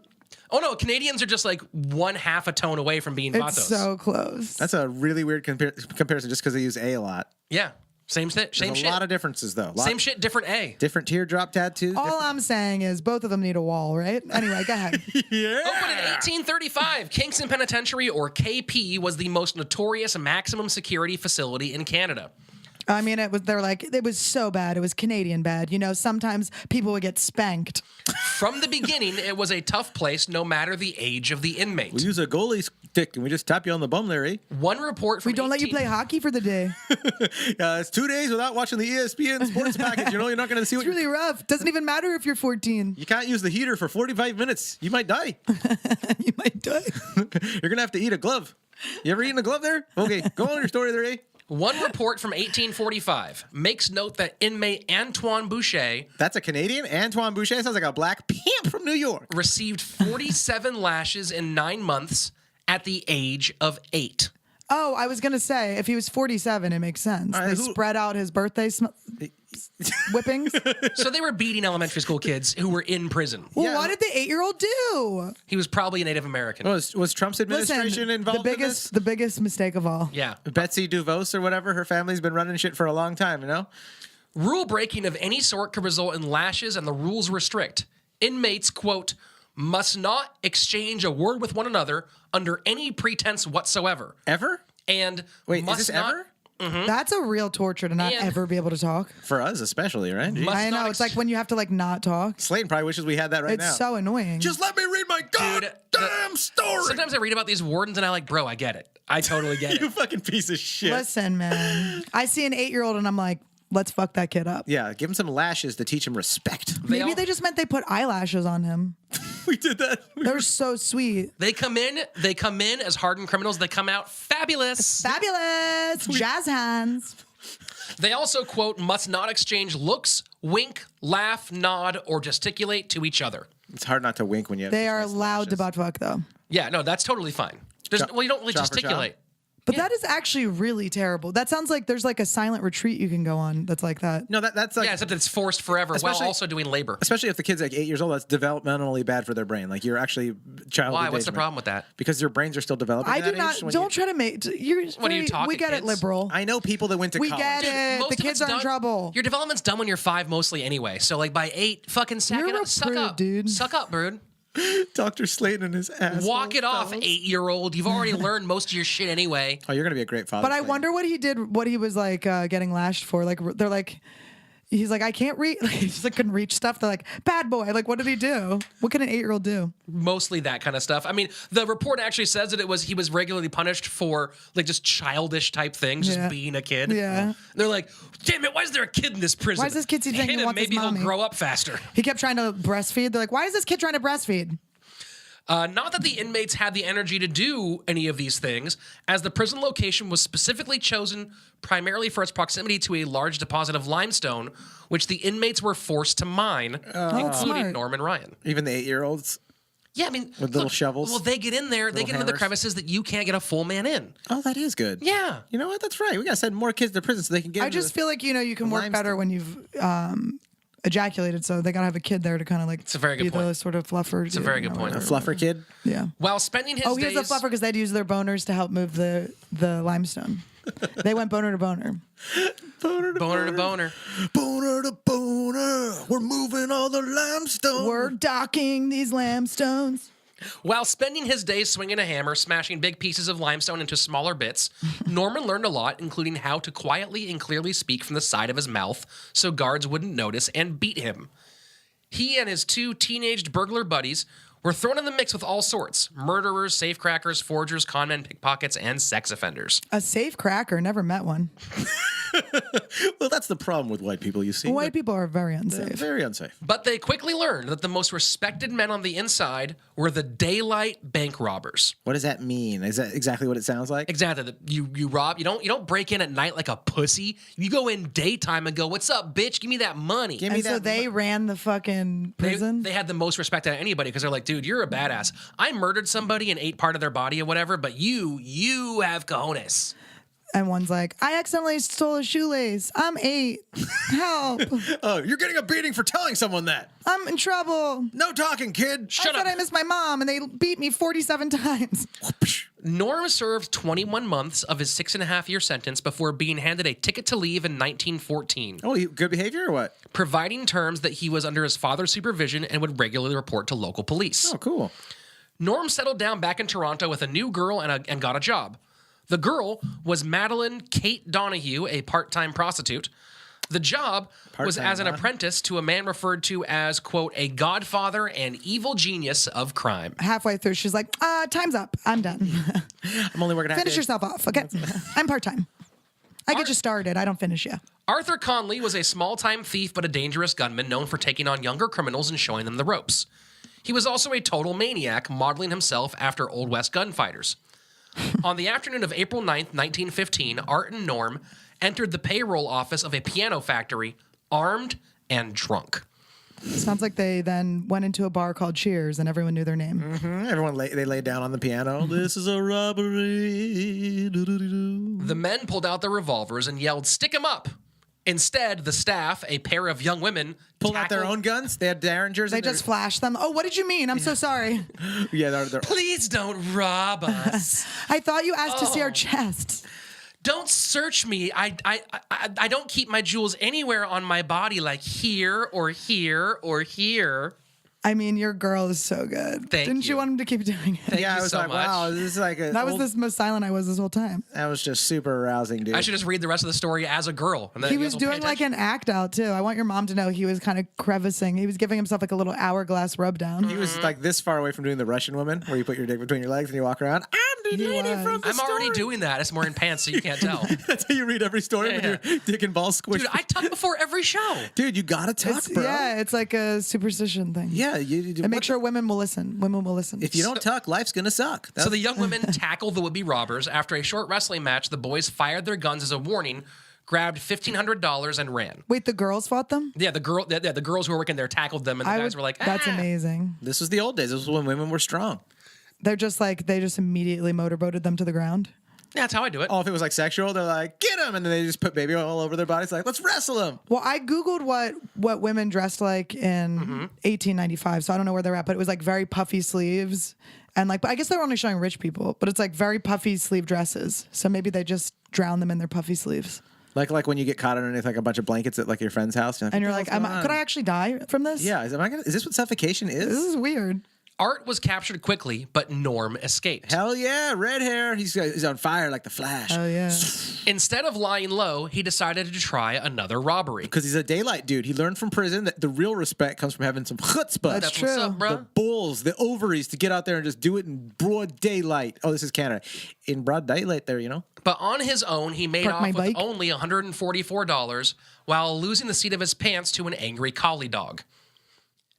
Speaker 1: Oh, no. Canadians are just like 1/2 a tone away from being vatos.
Speaker 4: It's so close.
Speaker 2: That's a really weird comparison just because they use A a lot.
Speaker 1: Yeah. Same shit. Same
Speaker 2: There's
Speaker 1: shit.
Speaker 2: a lot of differences, though.
Speaker 1: Same shit, different A.
Speaker 2: Different teardrop tattoos.
Speaker 4: All I'm saying is both of them need a wall, right? Anyway, go ahead.
Speaker 2: Yeah.
Speaker 1: Opened in 1835, Kingston Penitentiary, or KP, was the most notorious maximum security facility in Canada.
Speaker 4: I mean, it was so bad. It was Canadian bad. You know, sometimes people would get spanked.
Speaker 1: From the beginning, it was a tough place, no matter the age of the inmate.
Speaker 2: We use a goalie stick and we just tap you on the bum there, eh?
Speaker 1: One report from
Speaker 4: We don't let you play hockey for the day.
Speaker 2: It's 2 days without watching the ESPN sports package. You know, you're not going to see what
Speaker 4: It's really rough. Doesn't even matter if you're 14.
Speaker 2: You can't use the heater for 45 minutes. You might die.
Speaker 4: You might die.
Speaker 2: You're going to have to eat a glove. You ever eaten a glove there? Okay, go on your story there, eh?
Speaker 1: One report from 1845 makes note that inmate Antoine Boucher
Speaker 2: That's a Canadian? Antoine Boucher sounds like a black pimp from New York.
Speaker 1: received 47 lashes in 9 months at the age of 8.
Speaker 4: Oh, I was going to say, if he was 47, it makes sense.
Speaker 2: right,
Speaker 4: They
Speaker 2: who-
Speaker 4: spread out his birthday whippings.
Speaker 1: So they were beating elementary school kids who were in prison.
Speaker 4: Well,
Speaker 2: Yeah.
Speaker 4: what did the 8-year-old do?
Speaker 1: He was probably a Native American.
Speaker 2: Was Trump's administration involved
Speaker 4: the biggest mistake of all.
Speaker 1: Yeah.
Speaker 2: in this? Betsy DeVos or whatever, her family's been running shit for a long time, you know?
Speaker 1: Rule breaking of any sort could result in lashes, and the rules were strict. Inmates, quote, must not exchange a word with one another under any pretense whatsoever.
Speaker 2: Ever?
Speaker 1: And
Speaker 2: Wait,
Speaker 1: must
Speaker 2: is this
Speaker 1: not,
Speaker 2: ever?
Speaker 4: That's a real torture to not
Speaker 1: And-
Speaker 4: ever be able to talk.
Speaker 2: For us especially, right? Jeez.
Speaker 1: Must
Speaker 4: I know.
Speaker 1: not
Speaker 4: It's like when you have to like not talk.
Speaker 2: Slaton probably wishes we had that right
Speaker 4: It's
Speaker 2: now.
Speaker 4: so annoying.
Speaker 2: Just let me read my goddamn story.
Speaker 1: Sometimes I read about these wardens and I'm like, bro, I get it. I totally get
Speaker 2: You
Speaker 1: it.
Speaker 2: fucking piece of shit.
Speaker 4: Listen, man. I see an 8-year-old and I'm like, let's fuck that kid up.
Speaker 2: Yeah, give him some lashes to teach him respect.
Speaker 4: Maybe
Speaker 1: all-
Speaker 4: they just meant they put eyelashes on him.
Speaker 2: We did that.
Speaker 4: They're so sweet.
Speaker 1: They come in as hardened criminals. They come out fabulous.
Speaker 4: Fabulous. Jazz hands.
Speaker 1: They also, quote, must not exchange looks, wink, laugh, nod, or gesticulate to each other.
Speaker 2: It's hard not to wink when you have
Speaker 4: They
Speaker 2: these
Speaker 4: are
Speaker 2: nice
Speaker 4: allowed to
Speaker 2: lashes.
Speaker 4: butt fuck though.
Speaker 1: Yeah, no, that's totally fine. Well, you don't really
Speaker 2: Chop for chop?
Speaker 1: gesticulate.
Speaker 4: But that is actually really terrible. That sounds like there's like a silent retreat you can go on that's like that.
Speaker 2: No, that's like
Speaker 1: Yeah, except it's forced forever while
Speaker 2: Especially-
Speaker 1: also doing labor.
Speaker 2: especially if the kid's like 8 years old, that's developmentally bad for their brain. Like you're actually child
Speaker 1: Why? What's the
Speaker 2: endangerment.
Speaker 1: problem with that?
Speaker 2: Because their brains are still developing.
Speaker 4: I
Speaker 2: at
Speaker 4: do
Speaker 2: that
Speaker 4: not.
Speaker 2: age when
Speaker 4: Don't
Speaker 2: you-
Speaker 4: try to make. You're
Speaker 1: What are you
Speaker 4: very-
Speaker 1: talking,
Speaker 4: We get
Speaker 1: kids?
Speaker 4: it, liberal.
Speaker 2: I know people that went to
Speaker 4: We
Speaker 2: college.
Speaker 4: get it.
Speaker 1: Most
Speaker 4: The
Speaker 1: of
Speaker 4: kids
Speaker 1: it's
Speaker 4: are in
Speaker 1: done-
Speaker 4: trouble.
Speaker 1: Your development's done when you're 5 mostly anyway. So like by 8, fucking sack
Speaker 4: You're
Speaker 1: it
Speaker 4: a
Speaker 1: up. Suck
Speaker 4: prude,
Speaker 1: up,
Speaker 4: dude.
Speaker 1: Suck up, brood.
Speaker 2: Dr. Slaton and his ass.
Speaker 1: Walk it off, 8-year-old. You've already learned most of your shit anyway.
Speaker 2: Oh, you're gonna be a great father.
Speaker 4: But I
Speaker 2: Slaton.
Speaker 4: wonder what he did. What he was like getting lashed for. Like they're like. He's like, I can't read. Like, he's like, couldn't reach stuff. They're like, bad boy. Like, what did he do? What can an 8-year-old do?
Speaker 1: Mostly that kind of stuff. I mean, the report actually says that he was regularly punished for like just childish type things,
Speaker 4: Yeah.
Speaker 1: just being a kid.
Speaker 4: Yeah.
Speaker 1: And they're like, damn it, why is there a kid in this prison?
Speaker 4: Why is this kid saying
Speaker 1: Hit
Speaker 4: he
Speaker 1: him,
Speaker 4: wants his
Speaker 1: maybe he'll
Speaker 4: mommy?
Speaker 1: grow up faster.
Speaker 4: He kept trying to breastfeed. They're like, why is this kid trying to breastfeed?
Speaker 1: Not that the inmates had the energy to do any of these things, as the prison location was specifically chosen primarily for its proximity to a large deposit of limestone, which the inmates were forced to mine, including
Speaker 4: smart.
Speaker 1: Norman Ryan.
Speaker 2: even the 8-year-olds.
Speaker 1: Yeah, I mean,
Speaker 2: With little shovels?
Speaker 1: Well, they get in there, they
Speaker 2: Little
Speaker 1: get into the
Speaker 2: hammers?
Speaker 1: crevices that you can't get a full man in.
Speaker 2: Oh, that is good.
Speaker 1: Yeah.
Speaker 2: You know what? That's right. We gotta send more kids to prison so they can get.
Speaker 4: I
Speaker 2: into
Speaker 4: just
Speaker 2: the-
Speaker 4: feel like, you can work
Speaker 2: limestone.
Speaker 4: better when you've ejaculated. So they got to have a kid there to kind of like
Speaker 1: a very good
Speaker 4: be the
Speaker 1: point.
Speaker 4: sort of fluffer.
Speaker 1: It's a very good point.
Speaker 2: a fluffer kid.
Speaker 4: Yeah.
Speaker 1: While spending his
Speaker 4: Oh, he
Speaker 1: days...
Speaker 4: was a fluffer because they'd use their boners to help move the limestone. They went boner to boner.
Speaker 2: Boner to
Speaker 1: Boner to boner.
Speaker 2: boner to boner. We're moving all the limestone.
Speaker 4: We're docking these limstones.
Speaker 1: While spending his days swinging a hammer, smashing big pieces of limestone into smaller bits, Norman learned a lot, including how to quietly and clearly speak from the side of his mouth so guards wouldn't notice and beat him. He and his 2 teenaged burglar buddies were thrown in the mix with all sorts: murderers, safecrackers, forgers, conmen, pickpockets, and sex offenders.
Speaker 4: A safe cracker. Never met one.
Speaker 2: Well, that's the problem with white people, you see.
Speaker 4: White people are very
Speaker 2: They're
Speaker 4: unsafe.
Speaker 2: very unsafe.
Speaker 1: But they quickly learned that the most respected men on the inside were the daylight bank robbers.
Speaker 2: What does that mean? Is that exactly what it sounds like?
Speaker 1: Exactly. You rob. You don't break in at night like a pussy. You go in daytime and go, "What's up, bitch? Give me that money."
Speaker 2: Give me
Speaker 4: And so
Speaker 2: that
Speaker 4: they ran the fucking prison.
Speaker 1: They had the most respect out of anybody because they're like, dude, you're a badass. I murdered somebody and ate part of their body or whatever, but you have cojones.
Speaker 4: And one's like, I accidentally stole a shoelace. I'm 8. Help.
Speaker 2: Oh, you're getting a beating for telling someone that.
Speaker 4: I'm in trouble.
Speaker 2: No talking, kid.
Speaker 4: I said I missed my mom and they beat me 47 times.
Speaker 1: Norm served 21 months of his 6.5-year sentence before being handed a ticket to leave in 1914,
Speaker 2: Oh, good behavior or what?
Speaker 1: providing terms that he was under his father's supervision and would regularly report to local police.
Speaker 2: Oh, cool.
Speaker 1: Norm settled down back in Toronto with a new girl and got a job. The girl was Madeline Kate Donahue, a part-time prostitute. The job was
Speaker 2: Part-time,
Speaker 1: as an
Speaker 2: huh?
Speaker 1: apprentice to a man referred to as, quote, a godfather and evil genius of crime.
Speaker 4: Halfway through, she's like, time's up. I'm done.
Speaker 2: I'm only working half
Speaker 4: Finish
Speaker 2: days.
Speaker 4: yourself off. Okay. I'm part-time. I get you started. I don't finish you.
Speaker 1: Arthur Conley was a small-time thief but a dangerous gunman known for taking on younger criminals and showing them the ropes. He was also a total maniac, modeling himself after Old West gunfighters. On the afternoon of April 9th, 1915, Art and Norm entered the payroll office of a piano factory, armed and drunk.
Speaker 4: Sounds like they then went into a bar called Cheers and everyone knew their name.
Speaker 2: Everyone they laid down on the piano. This is a robbery. Do-do-do-do.
Speaker 1: The men pulled out their revolvers and yelled, "Stick 'em up!" Instead, the staff, a pair of young women,
Speaker 2: Pulled out their
Speaker 1: tackled-
Speaker 2: own guns. They had Derringers.
Speaker 4: They
Speaker 2: in their-
Speaker 4: just flashed them. Oh, what did you mean? I'm so sorry.
Speaker 2: Yeah, they're
Speaker 1: Please don't rob us.
Speaker 4: I thought you asked to see our chests.
Speaker 1: Don't search me. I don't keep my jewels anywhere on my body, like here or here or here.
Speaker 4: I mean, your girl is so good.
Speaker 1: Thank
Speaker 4: Didn't you
Speaker 1: you.
Speaker 4: want him to keep doing it?
Speaker 2: yeah,
Speaker 1: you
Speaker 2: I was
Speaker 1: so
Speaker 2: like,
Speaker 1: much.
Speaker 2: wow, this is like a.
Speaker 4: That was
Speaker 2: old-
Speaker 4: the most silent I was this whole time.
Speaker 2: That was just super arousing, dude.
Speaker 1: I should just read the rest of the story as a girl. And then
Speaker 4: He
Speaker 1: you
Speaker 4: was
Speaker 1: guys will pay
Speaker 4: doing like
Speaker 1: attention.
Speaker 4: an act out too. I want your mom to know he was kind of crevicing. He was giving himself like a little hourglass rub down.
Speaker 2: He was like this far away from doing the Russian woman, where you put your dick between your legs and you walk around. I'm the
Speaker 4: He
Speaker 2: lady
Speaker 4: was.
Speaker 2: from the
Speaker 1: I'm already
Speaker 2: story.
Speaker 1: doing that. It's more in pants, so you can't tell.
Speaker 2: That's how you read every story
Speaker 1: Yeah,
Speaker 2: with your dick and balls squished.
Speaker 1: Dude, I tuck before every show.
Speaker 2: Dude, you gotta tuck,
Speaker 4: It's,
Speaker 2: bro.
Speaker 4: yeah, it's like a superstition thing.
Speaker 2: Yeah, you
Speaker 4: And make sure women will listen. Women will listen.
Speaker 2: if you don't tuck, life's gonna suck.
Speaker 1: So the young women tackled the would-be robbers. After a short wrestling match, the boys fired their guns as a warning, grabbed $1,500 and ran.
Speaker 4: Wait, the girls fought them?
Speaker 1: Yeah, the girls who were working there tackled them, and the guys were like,
Speaker 4: That's
Speaker 1: "Ah."
Speaker 4: amazing.
Speaker 2: This was the old days. This was when women were strong.
Speaker 4: They just immediately motorboated them to the ground.
Speaker 1: Yeah, that's how I do it.
Speaker 2: Oh, if it was like sexual, they're like, get him, and then they just put baby oil all over their bodies, like, let's wrestle him.
Speaker 4: Well, I Googled what women dressed like in 1895, so I don't know where they're at, but it was like very puffy sleeves. And like, but I guess they were only showing rich people, but it's like very puffy sleeve dresses. So maybe they just drown them in their puffy sleeves.
Speaker 2: Like when you get caught underneath like a bunch of blankets at like your friend's house,
Speaker 4: And
Speaker 2: what
Speaker 4: you're
Speaker 2: the
Speaker 4: like,
Speaker 2: hell's going
Speaker 4: could I
Speaker 2: on?
Speaker 4: actually die from this?
Speaker 2: Yeah, is this what suffocation
Speaker 4: This
Speaker 2: is?
Speaker 4: is weird.
Speaker 1: Art was captured quickly, but Norm escaped.
Speaker 2: Hell yeah, red hair. He's on fire like the Flash.
Speaker 4: Oh, yeah.
Speaker 1: Instead of lying low, he decided to try another robbery.
Speaker 2: Because he's a daylight dude. He learned from prison that the real respect comes from having some chutzpah.
Speaker 4: That's
Speaker 1: What's
Speaker 4: true.
Speaker 1: up, bro?
Speaker 2: The balls, the ovaries to get out there and just do it in broad daylight. Oh, this is Canada. In broad daylight there, you know?
Speaker 1: But on his own, he made
Speaker 4: Park
Speaker 1: off
Speaker 4: my
Speaker 1: with
Speaker 4: bike.
Speaker 1: only $144 while losing the seat of his pants to an angry collie dog.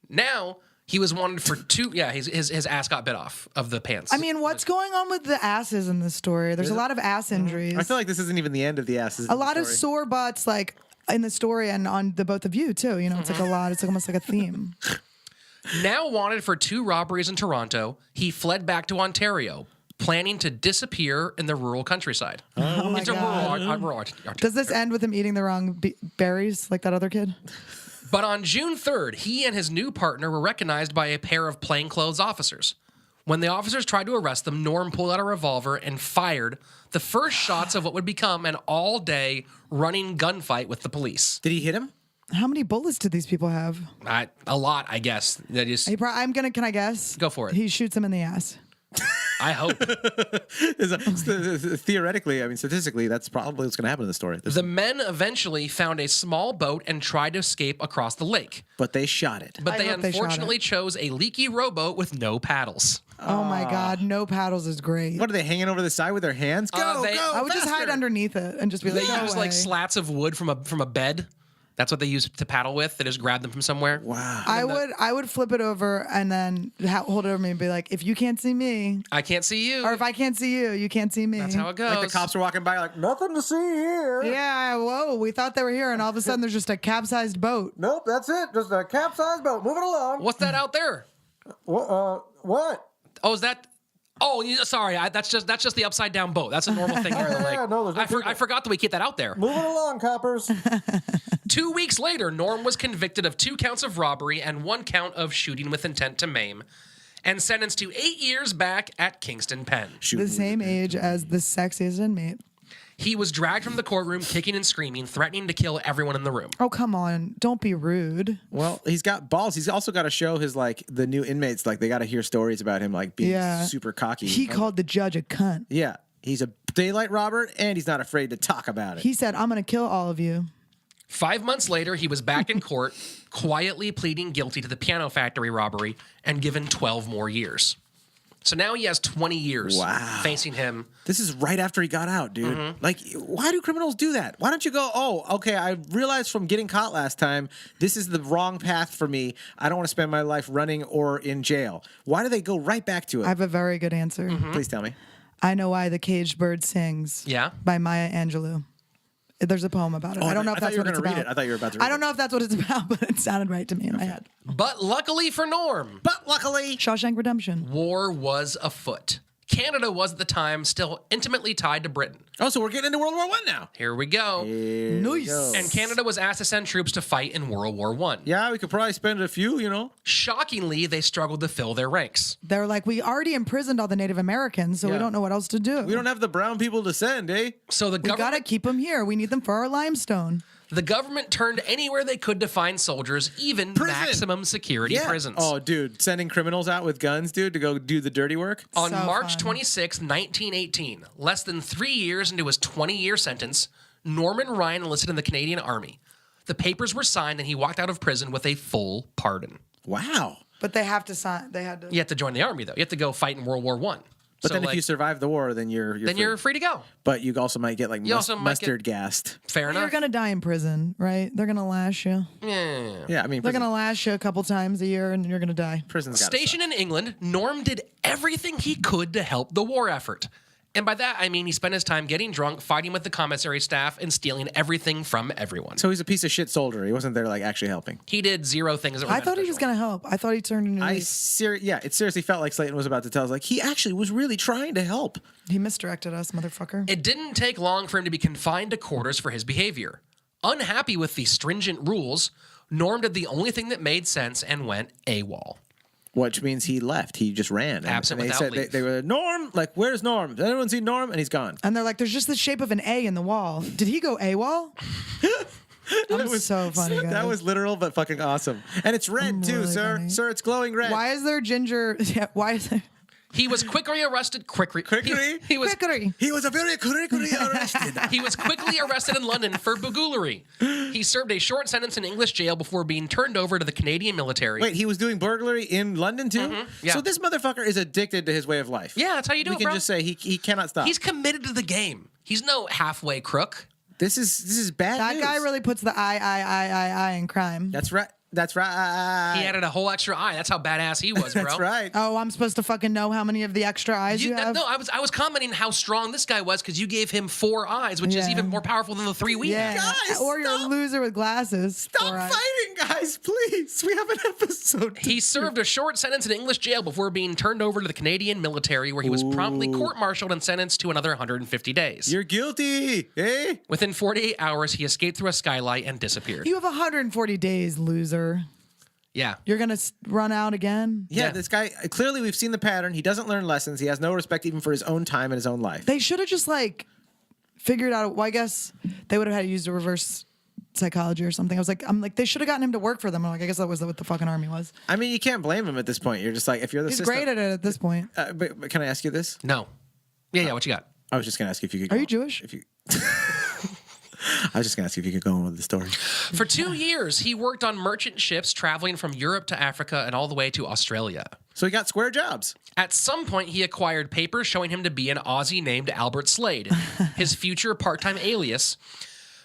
Speaker 1: Now, he was wanted for his ass got bit off of the pants.
Speaker 4: I mean, what's going on with the asses in this story? There's a lot of ass injuries.
Speaker 2: I feel like this isn't even the end of the asses.
Speaker 4: a lot of sore butts, like in the story and on the both of you too. You know, it's like a lot. It's like almost like a theme.
Speaker 1: Now wanted for 2 robberies in Toronto, he fled back to Ontario, planning to disappear in the rural countryside.
Speaker 4: Oh my
Speaker 1: Into
Speaker 4: god!
Speaker 1: rural
Speaker 4: Does this end with him eating the wrong berries like that other kid?
Speaker 1: But on June 3rd, he and his new partner were recognized by a pair of plainclothes officers. When the officers tried to arrest them, Norm pulled out a revolver and fired the first shots of what would become an all-day running gunfight with the police.
Speaker 2: Did he hit him?
Speaker 4: How many bullets did these people have?
Speaker 1: A lot, I guess. That is,
Speaker 4: Can I guess?
Speaker 1: Go for it.
Speaker 4: He shoots him in the ass.
Speaker 1: I hope.
Speaker 2: Theoretically, I mean, statistically, that's probably what's going to happen in the story.
Speaker 1: The men eventually found a small boat and tried to escape across the lake.
Speaker 2: But they shot it.
Speaker 1: But they
Speaker 4: hope they shot
Speaker 1: unfortunately chose a leaky rowboat with no paddles.
Speaker 4: Oh my God, no paddles is great.
Speaker 2: What are they hanging over the side with their hands? Go,
Speaker 1: they-
Speaker 2: go!
Speaker 4: I would just hide
Speaker 2: faster!
Speaker 4: underneath it and just be like,
Speaker 1: They
Speaker 4: "Go
Speaker 1: use like
Speaker 4: away."
Speaker 1: slats of wood from a bed. That's what they use to paddle with. They just grab them from somewhere.
Speaker 2: Wow.
Speaker 4: I would flip it over and then hold it over me and be like, if you can't see me,
Speaker 1: I can't see you.
Speaker 4: or if I can't see you, you can't see me.
Speaker 1: That's how it goes.
Speaker 2: Like the cops are walking by, like, nothing to see here.
Speaker 4: Yeah, whoa, we thought they were here, and all of a sudden there's just a capsized boat.
Speaker 2: Nope, that's it. Just a capsized boat. Moving along.
Speaker 1: What's that out there?
Speaker 2: What?
Speaker 1: Oh, is that? Oh, sorry. That's just the upside down boat. That's a normal thing here in the lake.
Speaker 2: no, there's no
Speaker 1: I forgot that we keep that out there.
Speaker 2: Moving along, coppers.
Speaker 1: 2 weeks later, Norm was convicted of 2 counts of robbery and 1 count of shooting with intent to maim, and sentenced to 8 years back at Kingston Pen.
Speaker 4: The same age as the sexiest inmate.
Speaker 1: He was dragged from the courtroom, kicking and screaming, threatening to kill everyone in the room.
Speaker 4: Oh, come on. Don't be rude.
Speaker 2: Well, he's got balls. He's also got to show his, like, the new inmates, like, they got to hear stories about him, like, being super cocky.
Speaker 4: He called the judge a cunt.
Speaker 2: Yeah. He's a daylight robber, and he's not afraid to talk about it.
Speaker 4: He said, I'm going to kill all of you.
Speaker 1: 5 months later, he was back in court, quietly pleading guilty to the piano factory robbery and given 12 more years. So now he has 20 years facing him.
Speaker 2: This is right after he got out, dude. Like, why do criminals do that? Why don't you go, oh, okay, I realized from getting caught last time, this is the wrong path for me. I don't want to spend my life running or in jail. Why do they go right back to it?
Speaker 4: I have a very good answer.
Speaker 2: Please tell me.
Speaker 4: I Know Why the Caged Bird Sings.
Speaker 1: Yeah?
Speaker 4: By Maya Angelou. There's a poem about it. I don't know if that's what it's about.
Speaker 2: I thought you were about to read it.
Speaker 4: I don't know if that's what it's about, but it sounded right to me in my head.
Speaker 1: But luckily for Norm,
Speaker 2: But luckily,
Speaker 4: Shawshank Redemption.
Speaker 1: war was afoot. Canada was at the time still intimately tied to Britain.
Speaker 2: oh, so we're getting into World War I now.
Speaker 1: Here we go.
Speaker 4: Nice.
Speaker 1: And Canada was asked to send troops to fight in World War I.
Speaker 2: Yeah, we could probably spend a few, you know.
Speaker 1: Shockingly, they struggled to fill their ranks.
Speaker 4: They're like, we already imprisoned all the Native Americans, so we
Speaker 2: Yeah.
Speaker 4: don't know what else to do.
Speaker 2: We don't have the brown people to send, eh?
Speaker 1: So the
Speaker 4: We gotta
Speaker 1: government,
Speaker 4: keep them here. We need them for our limestone.
Speaker 1: the government turned anywhere they could to find soldiers, even
Speaker 2: Prison.
Speaker 1: maximum security prisons.
Speaker 2: Oh, dude, sending criminals out with guns, dude, to go do the dirty work.
Speaker 1: On
Speaker 4: So
Speaker 1: March
Speaker 4: fun.
Speaker 1: 26, 1918, less than 3 years into his 20-year sentence, Norman Ryan enlisted in the Canadian Army. The papers were signed, and he walked out of prison with a full pardon.
Speaker 2: Wow.
Speaker 4: But they have to sign. They had to.
Speaker 1: You have to join the army, though. You have to go fight in World War I.
Speaker 2: But then if you survive the war, then you're
Speaker 1: then
Speaker 2: free.
Speaker 1: you're free to go.
Speaker 2: But you also might get like
Speaker 1: also might
Speaker 2: mustard gassed.
Speaker 1: Fair
Speaker 4: You're
Speaker 1: enough.
Speaker 4: gonna die in prison, right? They're gonna lash you.
Speaker 1: Yeah.
Speaker 2: Yeah, I mean,
Speaker 4: They're gonna lash you a couple times a year, and you're gonna die.
Speaker 2: prison's got
Speaker 1: Stationed in England, Norm did everything he could to help the war effort. And by that, I mean he spent his time getting drunk, fighting with the commissary staff, and stealing everything from everyone.
Speaker 2: So he's a piece of shit soldier. He wasn't there like actually helping.
Speaker 1: He did 0 things that were
Speaker 4: I thought he was
Speaker 1: beneficial.
Speaker 4: gonna help. I thought he turned into.
Speaker 2: Yeah, it seriously felt like Slaton was about to tell us, like, he actually was really trying to help.
Speaker 4: He misdirected us, motherfucker.
Speaker 1: It didn't take long for him to be confined to quarters for his behavior. Unhappy with the stringent rules, Norm did the only thing that made sense and went AWOL.
Speaker 2: Which means he left. He just ran. And,
Speaker 1: Absent
Speaker 2: and they
Speaker 1: without
Speaker 2: said
Speaker 1: leave.
Speaker 2: they were, Norm, like, where's Norm? Does anyone see Norm? And he's gone.
Speaker 4: And they're like, "There's just the shape of an A in the wall." Did he go AWOL? I'm so funny, guys.
Speaker 2: That was literal, but fucking awesome. And it's red, too,
Speaker 4: really
Speaker 2: sir.
Speaker 4: funny.
Speaker 2: Sir, it's glowing red.
Speaker 4: Why is there ginger? Yeah, why is there?
Speaker 1: He was quickly arrested.
Speaker 2: Quickly?
Speaker 1: He was
Speaker 4: Quickery.
Speaker 2: He was a very quickly arrested.
Speaker 1: He was quickly arrested in London for burglary. He served a short sentence in English jail before being turned over to the Canadian military.
Speaker 2: Wait, he was doing burglary in London, too?
Speaker 1: yeah.
Speaker 2: So this motherfucker is addicted to his way of life.
Speaker 1: Yeah, that's how you do
Speaker 2: We
Speaker 1: it,
Speaker 2: can
Speaker 1: bro.
Speaker 2: just say he cannot stop.
Speaker 1: He's committed to the game. He's no halfway crook.
Speaker 2: This is bad
Speaker 4: That
Speaker 2: news.
Speaker 4: guy really puts the I in crime.
Speaker 2: That's right. That's right.
Speaker 1: He added a whole extra eye. That's how badass he was, bro.
Speaker 2: That's right.
Speaker 4: Oh, I'm supposed to fucking know how many of the extra eyes you have?
Speaker 1: No, I was commenting how strong this guy was because you gave him 4 eyes, which is
Speaker 4: Yeah.
Speaker 1: even more powerful than the 3 we
Speaker 4: Yeah.
Speaker 1: had.
Speaker 2: Guys,
Speaker 4: or you're a
Speaker 2: stop.
Speaker 4: loser with glasses.
Speaker 2: Stop
Speaker 4: Or I-
Speaker 2: fighting, guys, please. We have an episode.
Speaker 1: He served a short sentence in English jail before being turned over to the Canadian military, where he was promptly court-martialed and sentenced to another 150 days.
Speaker 2: You're guilty, eh?
Speaker 1: Within 48 hours, he escaped through a skylight and disappeared.
Speaker 4: You have 140 days, loser.
Speaker 1: Yeah.
Speaker 4: You're gonna run out again.
Speaker 2: Yeah,
Speaker 1: Yeah.
Speaker 2: this guy, clearly we've seen the pattern. He doesn't learn lessons. He has no respect even for his own time and his own life.
Speaker 4: They should have just like figured out. Well, I guess they would have had to use the reverse psychology or something. I'm like, they should have gotten him to work for them. I'm like, I guess that was what the fucking army was.
Speaker 2: I mean, you can't blame him at this point. You're just like, if you're the
Speaker 4: He's
Speaker 2: system.
Speaker 4: great at it at this point.
Speaker 2: But can I ask you this?
Speaker 1: No. Yeah, what you got?
Speaker 2: I was just going to ask you if you could
Speaker 4: Are
Speaker 2: go
Speaker 4: you Jewish?
Speaker 2: If you... I was just going to ask you if you could go on with the story.
Speaker 1: For 2 years, he worked on merchant ships traveling from Europe to Africa and all the way to Australia.
Speaker 2: So he got square jobs.
Speaker 1: At some point, he acquired papers showing him to be an Aussie named Albert Slade, his future part-time alias,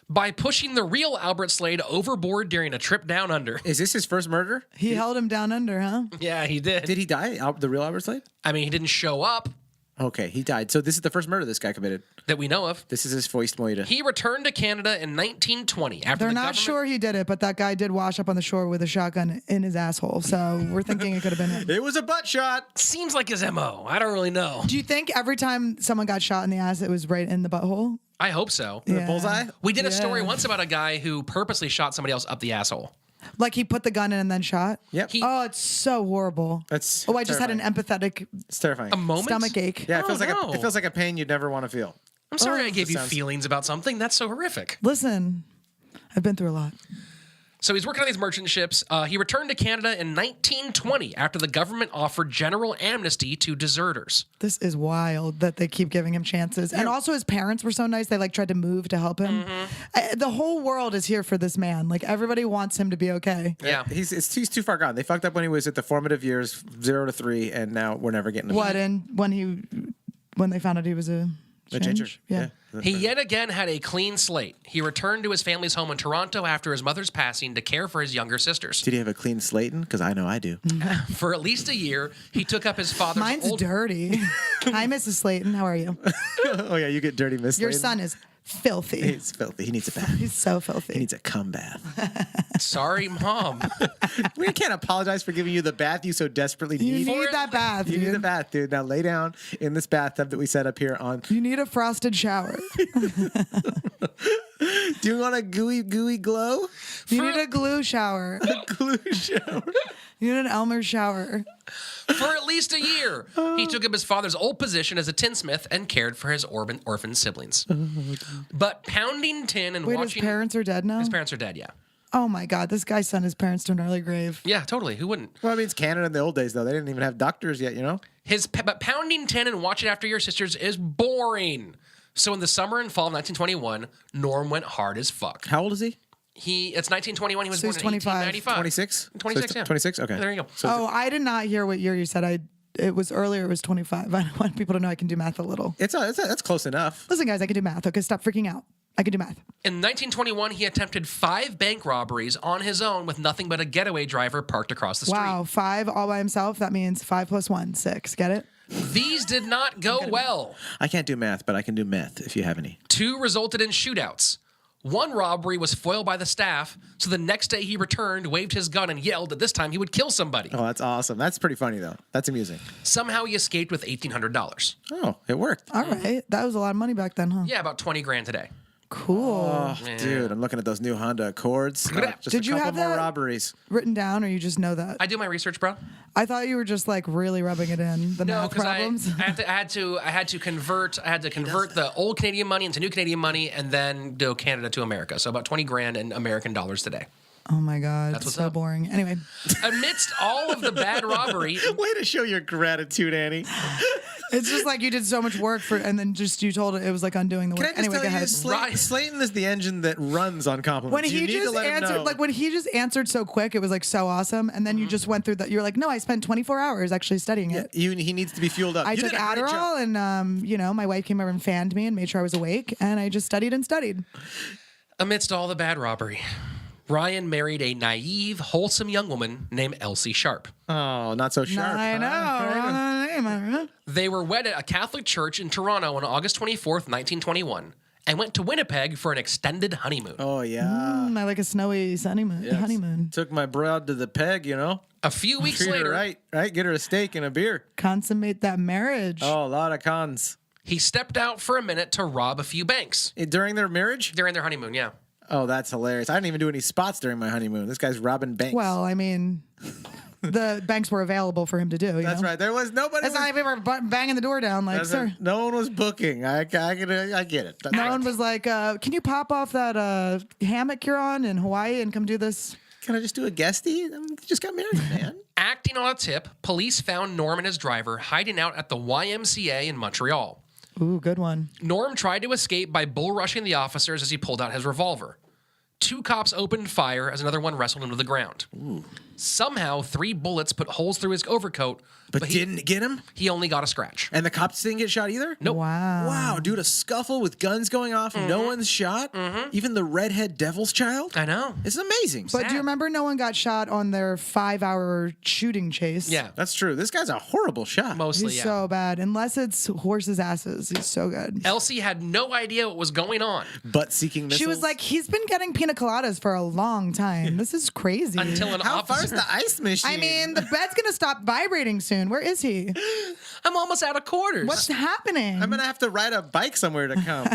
Speaker 1: by pushing the real Albert Slade overboard during a trip down under.
Speaker 2: Is this his first murder?
Speaker 4: He held him down under, huh?
Speaker 1: Yeah, he did.
Speaker 2: Did he die? The real Albert Slade?
Speaker 1: I mean, he didn't show up
Speaker 2: Okay, he died. So this is the first murder this guy committed.
Speaker 1: that we know of.
Speaker 2: This is his foist moida.
Speaker 1: He returned to Canada in 1920 after
Speaker 4: They're
Speaker 1: the
Speaker 4: not
Speaker 1: government...
Speaker 4: sure he did it, but that guy did wash up on the shore with a shotgun in his asshole. So we're thinking it could have been him.
Speaker 2: It was a butt shot.
Speaker 1: Seems like his MO. I don't really know.
Speaker 4: Do you think every time someone got shot in the ass, it was right in the butthole?
Speaker 1: I hope so.
Speaker 4: Yeah.
Speaker 2: Bullseye?
Speaker 1: We did a story
Speaker 4: Yeah.
Speaker 1: once about a guy who purposely shot somebody else up the asshole.
Speaker 4: Like he put the gun in and then shot?
Speaker 2: Yep.
Speaker 4: Oh, it's so horrible.
Speaker 2: That's
Speaker 4: I just had an empathetic
Speaker 2: It's terrifying.
Speaker 1: A moment?
Speaker 4: stomach ache.
Speaker 2: Yeah, it feels
Speaker 1: Oh,
Speaker 2: like
Speaker 1: no.
Speaker 2: it feels like a pain you'd never want to feel.
Speaker 1: I'm sorry I gave you
Speaker 2: sounds-
Speaker 1: feelings about something. That's so horrific.
Speaker 4: Listen, I've been through a lot.
Speaker 1: So he's working on these merchant ships. He returned to Canada in 1920 after the government offered general amnesty to deserters.
Speaker 4: This is wild that they keep giving him chances. And also his parents were so nice. They like tried to move to help him. The whole world is here for this man. Like everybody wants him to be okay.
Speaker 1: Yeah.
Speaker 2: He's too far gone. They fucked up when he was at the formative years, 0 to 3, and now we're never getting him.
Speaker 4: What? And when they found out he was a
Speaker 2: ginger?
Speaker 4: Yeah.
Speaker 1: He yet again had a clean slate. He returned to his family's home in Toronto after his mother's passing to care for his younger sisters.
Speaker 2: Did he have a clean Slaton? Because I know I do.
Speaker 1: For at least a year, he took up his father's
Speaker 4: Mine's
Speaker 1: old...
Speaker 4: dirty. Hi, Mrs. Slayton. How are you?
Speaker 2: Oh yeah, you get dirty, Miss.
Speaker 4: Your
Speaker 2: Slaton.
Speaker 4: son is filthy.
Speaker 2: He's filthy. He needs a bath.
Speaker 4: He's so filthy.
Speaker 2: He needs a cum bath.
Speaker 1: Sorry, Mom.
Speaker 2: We can't apologize for giving you the bath you so desperately
Speaker 4: You
Speaker 2: need.
Speaker 4: need that bath,
Speaker 2: You need the
Speaker 4: dude.
Speaker 2: bath, dude. Now lay down in this bathtub that we set up here on.
Speaker 4: You need a frosted shower.
Speaker 2: Do you want a gooey glow?
Speaker 4: You need a glue shower.
Speaker 2: Glue shower.
Speaker 4: You need an Elmer shower.
Speaker 1: For at least a year, he took up his father's old position as a tinsmith and cared for his orphan siblings. But pounding tin and
Speaker 4: Wait,
Speaker 1: watching...
Speaker 4: his parents are dead now?
Speaker 1: His parents are dead, yeah.
Speaker 4: Oh my God, this guy sent his parents to an early grave.
Speaker 1: Yeah, totally. Who wouldn't?
Speaker 2: Well, I mean, it's Canada in the old days, though. They didn't even have doctors yet, you know?
Speaker 1: But pounding tin and watching after your sisters is boring. So in the summer and fall of 1921, Norm went hard as fuck.
Speaker 2: How old is he?
Speaker 1: It's 1921. He was
Speaker 4: So
Speaker 1: born
Speaker 4: he's
Speaker 1: in
Speaker 4: 25.
Speaker 1: 1895.
Speaker 2: 26?
Speaker 1: 26, yeah.
Speaker 2: 26? Okay.
Speaker 1: There you go.
Speaker 4: Oh, I did not hear what year you said. It was earlier. It was 25. I want people to know I can do math a little.
Speaker 2: That's close enough.
Speaker 4: Listen, guys, I can do math. Okay, stop freaking out. I can do math.
Speaker 1: In 1921, he attempted 5 bank robberies on his own with nothing but a getaway driver parked across the street.
Speaker 4: Wow, 5 all by himself. That means 5 + 1, 6. Get it?
Speaker 1: These did not go well.
Speaker 2: I can't do math, but I can do meth if you have any.
Speaker 1: 2 resulted in shootouts. 1 robbery was foiled by the staff, so the next day he returned, waved his gun, and yelled that this time he would kill somebody.
Speaker 2: Oh, that's awesome. That's pretty funny, though. That's amusing.
Speaker 1: Somehow he escaped with $1,800.
Speaker 2: Oh, it worked.
Speaker 4: All right. That was a lot of money back then, huh?
Speaker 1: Yeah, about 20 grand today.
Speaker 4: Cool.
Speaker 2: Oh, dude, I'm looking at those new Honda Accords. Just
Speaker 4: Did
Speaker 2: a
Speaker 4: you
Speaker 2: couple
Speaker 4: have
Speaker 2: more
Speaker 4: that?
Speaker 2: robberies.
Speaker 4: Written down, or you just know that?
Speaker 1: I do my research, bro.
Speaker 4: I thought you were just like really rubbing it in. The
Speaker 1: No,
Speaker 4: math
Speaker 1: because
Speaker 4: problems.
Speaker 1: I had to convert the old Canadian money into new Canadian money and then do Canada to America. So about 20 grand in American dollars today.
Speaker 4: Oh my God.
Speaker 1: what's
Speaker 4: so
Speaker 1: up.
Speaker 4: boring. Anyway,
Speaker 1: Amidst all of the bad robbery,
Speaker 2: Way to show your gratitude, Annie.
Speaker 4: it's just like you did so much work for, and then just you told it was like undoing the
Speaker 2: Can I
Speaker 4: work.
Speaker 2: just
Speaker 4: Anyway,
Speaker 2: tell
Speaker 4: go
Speaker 2: you,
Speaker 4: ahead.
Speaker 1: Right.
Speaker 2: Slayton is the engine that runs on compliments.
Speaker 4: When
Speaker 2: You
Speaker 4: he
Speaker 2: need to
Speaker 4: just
Speaker 2: let him know.
Speaker 4: answered, like when he just answered so quick, it was like so awesome. And then you just went through that. You're like, no, I spent 24 hours actually studying it.
Speaker 2: He needs to be fueled up.
Speaker 4: I
Speaker 2: You
Speaker 4: took
Speaker 2: did a great job.
Speaker 4: Adderall, and my wife came over and fanned me and made sure I was awake, and I just studied and studied.
Speaker 1: amidst all the bad robbery, Ryan married a naive, wholesome young woman named Elsie Sharp.
Speaker 2: Oh, not so sharp.
Speaker 4: I know.
Speaker 1: They were wed at a Catholic church in Toronto on August 24th, 1921, and went to Winnipeg for an extended honeymoon.
Speaker 2: Oh, yeah.
Speaker 4: I like a snowy honeymoon.
Speaker 2: Took my broad to the peg, you know.
Speaker 1: A few weeks
Speaker 2: Treat
Speaker 1: later,
Speaker 2: her right. Get her a steak and a beer.
Speaker 4: Consummate that marriage.
Speaker 2: Oh, a lot of cons.
Speaker 1: he stepped out for a minute to rob a few banks
Speaker 2: During their marriage?
Speaker 1: during their honeymoon, yeah.
Speaker 2: Oh, that's hilarious. I didn't even do any spots during my honeymoon. This guy's robbing banks.
Speaker 4: Well, I mean, the banks were available for him to do.
Speaker 2: That's right. There was nobody.
Speaker 4: That's not like people were banging the door down like, sir.
Speaker 2: No one was booking. I get it. That's
Speaker 4: No
Speaker 2: right.
Speaker 4: one was like, can you pop off that hammock you're on in Hawaii and come do this?
Speaker 2: Can I just do a guestie? I just got married, man.
Speaker 1: Acting on a tip, police found Norm and his driver hiding out at the YMCA in Montreal.
Speaker 4: Ooh, good one.
Speaker 1: Norm tried to escape by bull rushing the officers as he pulled out his revolver. 2 cops opened fire as another one wrestled him to the ground.
Speaker 2: Ooh.
Speaker 1: Somehow, 3 bullets put holes through his overcoat,
Speaker 2: But didn't get him?
Speaker 1: he only got a scratch.
Speaker 2: And the cops didn't get shot either?
Speaker 1: Nope.
Speaker 4: Wow.
Speaker 2: Wow, dude, a scuffle with guns going off, no one's shot? Even the redhead devil's child?
Speaker 1: I know.
Speaker 2: It's amazing.
Speaker 4: But do you remember no one got shot on their 5-hour shooting chase?
Speaker 1: Yeah,
Speaker 2: That's true. This guy's a horrible shot.
Speaker 1: mostly,
Speaker 4: He's
Speaker 1: yeah.
Speaker 4: so bad. Unless it's horses' asses. He's so good.
Speaker 1: Elsie had no idea what was going on
Speaker 2: Butt-seeking missiles.
Speaker 4: She was like, he's been getting pina coladas for a long time. This is crazy.
Speaker 1: until an
Speaker 2: How far's
Speaker 1: officer...
Speaker 2: the ice machine?
Speaker 4: I mean, the bed's going to stop vibrating soon. Where is he?
Speaker 1: I'm almost out of quarters.
Speaker 4: What's happening?
Speaker 2: I'm going to have to ride a bike somewhere to come.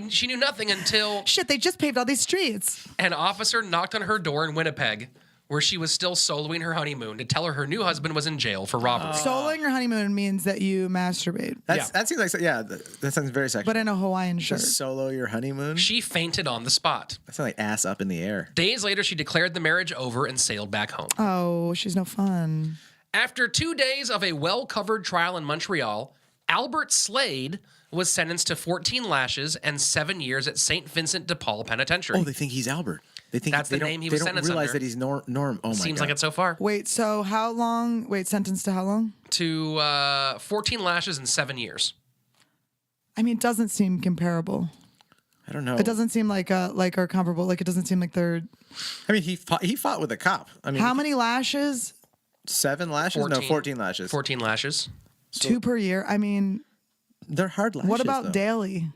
Speaker 1: She knew nothing until
Speaker 4: Shit, they just paved all these streets.
Speaker 1: an officer knocked on her door in Winnipeg, where she was still soloing her honeymoon, to tell her new husband was in jail for robbery.
Speaker 4: Soloing your honeymoon means that you masturbate,
Speaker 2: That seems like, that sounds very sexual.
Speaker 4: but in a Hawaiian shirt.
Speaker 2: Just solo your honeymoon?
Speaker 1: She fainted on the spot.
Speaker 2: That sounds like ass up in the air.
Speaker 1: Days later, she declared the marriage over and sailed back home.
Speaker 4: Oh, she's no fun.
Speaker 1: After 2 days of a well-covered trial in Montreal, Albert Slade was sentenced to 14 lashes and 7 years at St. Vincent de Paul Penitentiary.
Speaker 2: Oh, they think he's Albert. They think
Speaker 1: That's the
Speaker 2: they
Speaker 1: name he
Speaker 2: they
Speaker 1: was
Speaker 2: don't
Speaker 1: sentenced
Speaker 2: realize
Speaker 1: under.
Speaker 2: that he's Norm. Oh my
Speaker 1: Seems
Speaker 2: god.
Speaker 1: like it so far.
Speaker 4: Wait, so how long? Wait, sentenced to how long?
Speaker 1: To 14 lashes and 7 years.
Speaker 4: I mean, it doesn't seem comparable.
Speaker 2: I don't know.
Speaker 4: It doesn't seem like or comparable. Like it doesn't seem like they're.
Speaker 2: I mean, he fought with a cop. I mean,
Speaker 4: How many lashes?
Speaker 2: 7 lashes? No, 14 lashes.
Speaker 1: 14 lashes.
Speaker 4: 2 per year. I mean,
Speaker 2: They're hard lashes.
Speaker 4: what about
Speaker 2: though.
Speaker 4: daily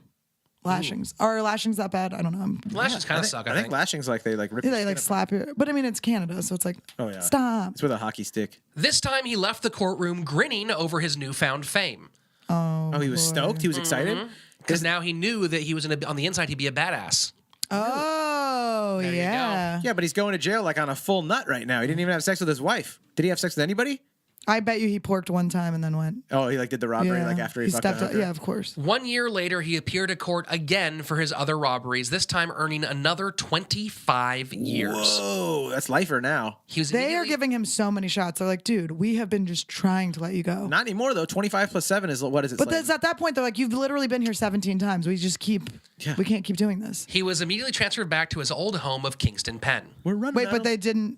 Speaker 4: lashings? Are lashings that bad? I don't know.
Speaker 1: Lashes kind of suck, I think.
Speaker 2: lashings like they rip
Speaker 4: Yeah,
Speaker 2: your
Speaker 4: they
Speaker 2: skin
Speaker 4: like
Speaker 2: apart.
Speaker 4: slap you. But I mean, it's Canada, so it's like,
Speaker 2: Oh yeah.
Speaker 4: stop.
Speaker 2: It's with a hockey stick.
Speaker 1: This time, he left the courtroom grinning over his newfound fame.
Speaker 2: Oh, he was stoked. He was excited.
Speaker 1: Because now he knew that he was on the inside, he'd be a badass.
Speaker 4: Oh,
Speaker 1: There you
Speaker 4: yeah.
Speaker 2: Yeah, but he's going to jail like on a full nut right now. He didn't even have sex with his wife. Did he have sex with anybody?
Speaker 4: I bet you he porked one time and then went.
Speaker 2: Oh, he like did the robbery
Speaker 4: Yeah.
Speaker 2: like after he fucked
Speaker 4: stepped
Speaker 2: a
Speaker 4: up.
Speaker 2: hooker?
Speaker 4: Yeah, of course.
Speaker 1: 1 year later, he appeared at court again for his other robberies, this time earning another 25 years.
Speaker 2: Whoa, that's lifer now.
Speaker 1: He was
Speaker 4: They are
Speaker 1: immediately-
Speaker 4: giving him so many shots. They're like, dude, we have been just trying to let you go.
Speaker 2: Not anymore though. 25 plus 7 is what is it?
Speaker 4: But
Speaker 2: like?
Speaker 4: that's at that point, they're like, you've literally been here 17 times. We just keep, we can't keep doing this.
Speaker 1: He was immediately transferred back to his old home of Kingston Penn.
Speaker 2: We're running.
Speaker 4: Wait,
Speaker 2: out
Speaker 4: but
Speaker 2: of-
Speaker 4: they didn't,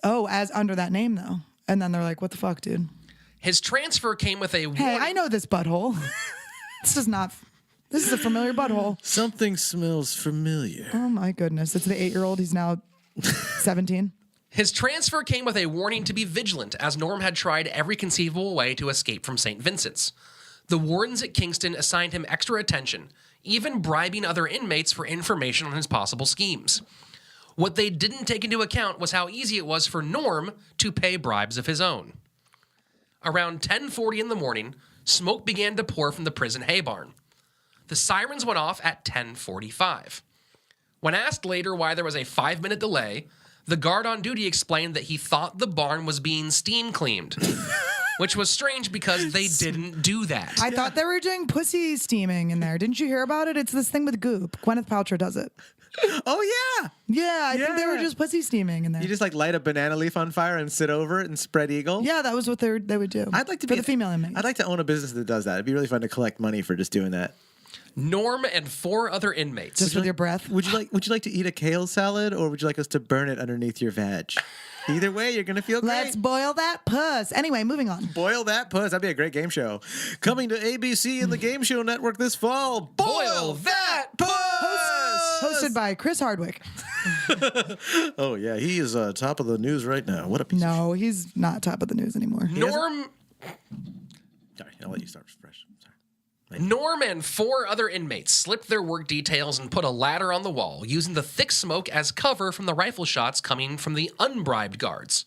Speaker 4: as under that name though. And then they're like, what the fuck, dude?
Speaker 1: His transfer came with a
Speaker 4: Hey,
Speaker 1: warning.
Speaker 4: I know this butthole. This is a familiar butthole.
Speaker 2: Something smells familiar.
Speaker 4: Oh my goodness. It's the 8-year-old. He's now 17.
Speaker 1: His transfer came with a warning to be vigilant, as Norm had tried every conceivable way to escape from St. Vincent's. The wardens at Kingston assigned him extra attention, even bribing other inmates for information on his possible schemes. What they didn't take into account was how easy it was for Norm to pay bribes of his own. Around 10:40 in the morning, smoke began to pour from the prison hay barn. The sirens went off at 10:45. When asked later why there was a 5-minute delay, the guard on duty explained that he thought the barn was being steam cleaned, which was strange because they didn't do that.
Speaker 4: I thought they were doing pussy steaming in there. Didn't you hear about it? It's this thing with goop. Gwyneth Paltrow does it.
Speaker 2: Oh yeah.
Speaker 4: Yeah, I think they were
Speaker 2: Yeah.
Speaker 4: just pussy steaming in there.
Speaker 2: You just like light a banana leaf on fire and sit over it and spread eagle.
Speaker 4: Yeah, that was what they would do.
Speaker 2: I'd like to
Speaker 4: for
Speaker 2: be
Speaker 4: the female inmates.
Speaker 2: I'd like to own a business that does that. It'd be really fun to collect money for just doing that.
Speaker 1: Norm and 4 other inmates.
Speaker 4: just with your breath.
Speaker 2: Would you like to eat a kale salad or would you like us to burn it underneath your vag? Either way, you're gonna feel great.
Speaker 4: Let's boil that puss. Anyway, moving on.
Speaker 2: Boil that puss. That'd be a great game show. Coming to ABC and the Game Show Network this fall. Boil that puss.
Speaker 4: Hosted by Chris Hardwick.
Speaker 2: Oh yeah, he is top of the news right now. What a piece.
Speaker 4: No, he's not top of the news anymore.
Speaker 1: Norm
Speaker 2: Sorry, I'll let you start fresh. Sorry.
Speaker 1: Norm and 4 other inmates slipped their work details and put a ladder on the wall, using the thick smoke as cover from the rifle shots coming from the unbribed guards.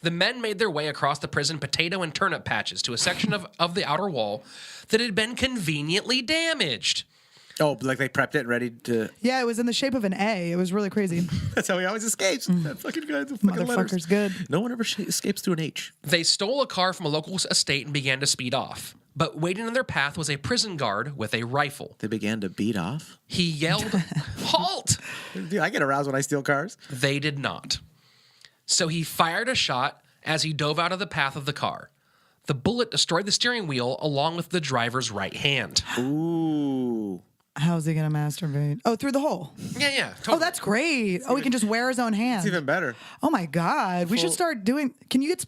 Speaker 1: The men made their way across the prison potato and turnip patches to a section of the outer wall that had been conveniently damaged.
Speaker 2: Oh, like they prepped it, ready to.
Speaker 4: Yeah, it was in the shape of an A. It was really crazy.
Speaker 2: That's how he always escapes. That fucking guy, the fucking
Speaker 4: Motherfucker's
Speaker 2: letters.
Speaker 4: good.
Speaker 2: No one ever escapes through an H.
Speaker 1: They stole a car from a local estate and began to speed off. But waiting in their path was a prison guard with a rifle.
Speaker 2: They began to beat off.
Speaker 1: He yelled, "Halt!"
Speaker 2: Dude, I get aroused when I steal cars.
Speaker 1: They did not. So he fired a shot as he dove out of the path of the car. The bullet destroyed the steering wheel along with the driver's right hand.
Speaker 2: Ooh.
Speaker 4: How's he gonna masturbate? Oh, through the hole.
Speaker 1: Yeah, totally.
Speaker 4: Oh, that's great. Oh, he can just wear his own hand.
Speaker 2: It's even better.
Speaker 4: Oh my God, we should start doing. Can you get?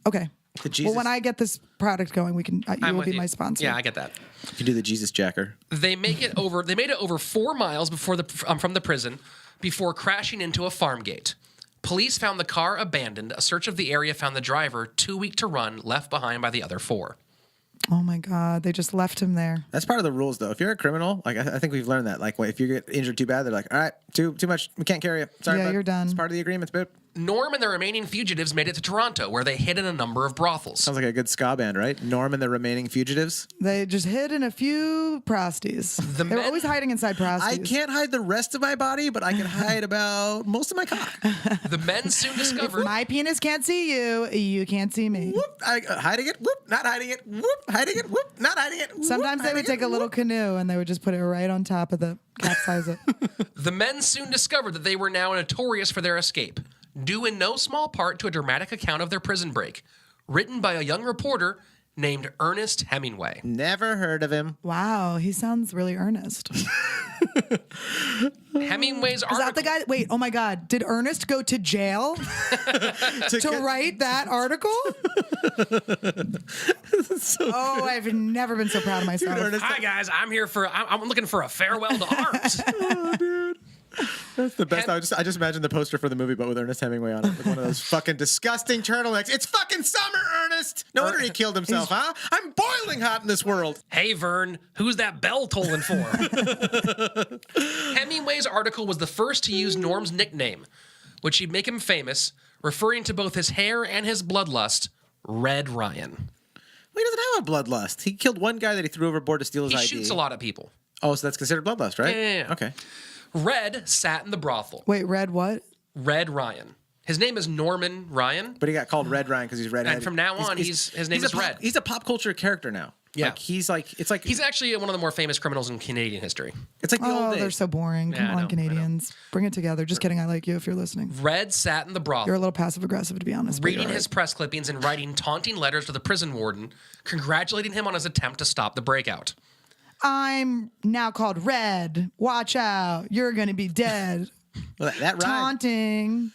Speaker 4: Okay.
Speaker 2: The Jesus.
Speaker 4: Well, when I get this product going, we can. You
Speaker 1: I'm
Speaker 4: will
Speaker 1: with
Speaker 4: be
Speaker 1: you.
Speaker 4: my sponsor.
Speaker 1: Yeah, I get that.
Speaker 2: You can do the Jesus Jacker.
Speaker 1: They made it over 4 miles before from the prison before crashing into a farm gate. Police found the car abandoned. A search of the area found the driver, too weak to run, left behind by the other 4.
Speaker 4: Oh my God, they just left him there.
Speaker 2: That's part of the rules, though. If you're a criminal, like I think we've learned that. Like, if you get injured too bad, they're like, "All right, too much. We can't carry you. Sorry,
Speaker 4: Yeah,
Speaker 2: bud.
Speaker 4: you're done."
Speaker 2: It's part of the agreements, babe."
Speaker 1: Norm and the remaining fugitives made it to Toronto, where they hid in a number of brothels.
Speaker 2: Sounds like a good ska band, right? Norm and the remaining fugitives.
Speaker 4: They just hid in a few prosties. They were
Speaker 1: men-
Speaker 4: always hiding inside prosties.
Speaker 2: I can't hide the rest of my body, but I can hide about most of my cock.
Speaker 1: The men soon discovered
Speaker 4: My penis can't see you. You can't see me.
Speaker 2: Whoop, hiding it. Whoop, not hiding it. Whoop, hiding it. Whoop, not hiding it. Whoop,
Speaker 4: Sometimes they would
Speaker 2: hiding
Speaker 4: take
Speaker 2: it.
Speaker 4: a little canoe and they would just put it right on top of the capsize it.
Speaker 1: The men soon discovered that they were now notorious for their escape, due in no small part to a dramatic account of their prison break, written by a young reporter named Ernest Hemingway.
Speaker 2: Never heard of him.
Speaker 4: Wow, he sounds really earnest. Is
Speaker 1: Hemingway's
Speaker 4: that
Speaker 1: article.
Speaker 4: the guy? Wait, oh my God. Did Ernest go to jail to write that article? Oh, I've never been so proud of myself.
Speaker 1: Hi guys, I'm looking for a farewell to art.
Speaker 2: Oh, dude. That's the best. I just imagine the poster for the movie, but with Ernest Hemingway on it, with one of those fucking disgusting turtlenecks. It's fucking summer, Ernest. No wonder he killed himself, huh? I'm boiling hot in this world.
Speaker 1: Hey Vern, who's that bell tolling for? Hemingway's article was the first to use Norm's nickname, which would make him famous, referring to both his hair and his bloodlust, Red Ryan.
Speaker 2: Well, he doesn't have a bloodlust. He killed one guy that he threw overboard to steal his
Speaker 1: He
Speaker 2: ID.
Speaker 1: shoots a lot of people.
Speaker 2: Oh, so that's considered bloodlust, right?
Speaker 1: Yeah.
Speaker 2: Okay.
Speaker 1: Red sat in the brothel.
Speaker 4: Wait, Red what?
Speaker 1: Red Ryan. His name is Norman Ryan.
Speaker 2: But he got called Red Ryan because he's redheaded.
Speaker 1: And from now on, his name is Red.
Speaker 2: He's a pop culture character now.
Speaker 1: Yeah.
Speaker 2: He's
Speaker 1: actually one of the more famous criminals in Canadian history.
Speaker 2: It's like the
Speaker 4: Oh,
Speaker 2: old days.
Speaker 4: they're so boring.
Speaker 1: Yeah,
Speaker 4: Come
Speaker 1: I
Speaker 4: on,
Speaker 1: know.
Speaker 4: Canadians. Bring it together. Just kidding. I like you if you're listening.
Speaker 1: Red sat in the brothel,
Speaker 4: You're a little passive aggressive, to be honest. but
Speaker 1: reading
Speaker 4: you're
Speaker 1: his
Speaker 4: right.
Speaker 1: press clippings and writing taunting letters to the prison warden, congratulating him on his attempt to stop the breakout.
Speaker 4: I'm now called Red. Watch out. You're going to be dead.
Speaker 2: Well, that rhyme.
Speaker 4: Taunting.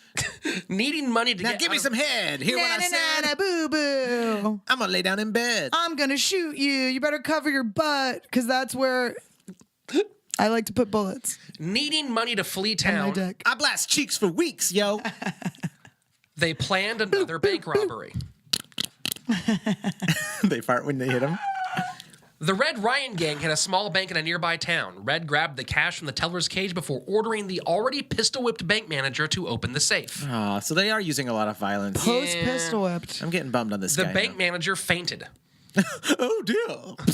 Speaker 1: Needing money to
Speaker 2: Now
Speaker 1: get
Speaker 2: give me
Speaker 1: out
Speaker 2: some head. Hear what I said?
Speaker 4: Boo boo.
Speaker 2: I'm gonna lay down in bed.
Speaker 4: I'm going to shoot you. You better cover your butt because that's where I like to put bullets
Speaker 1: needing money to flee
Speaker 4: in my
Speaker 1: town.
Speaker 4: dick.
Speaker 2: I blast cheeks for weeks, yo.
Speaker 1: They planned another bank robbery.
Speaker 2: They fart when they hit him.
Speaker 1: The Red Ryan gang had a small bank in a nearby town. Red grabbed the cash from the teller's cage before ordering the already pistol-whipped bank manager to open the safe.
Speaker 2: Aw, so they are using a lot of violence.
Speaker 4: Post pistol whipped.
Speaker 2: I'm getting bummed on this
Speaker 1: The
Speaker 2: guy.
Speaker 1: bank manager fainted.
Speaker 2: Oh dear.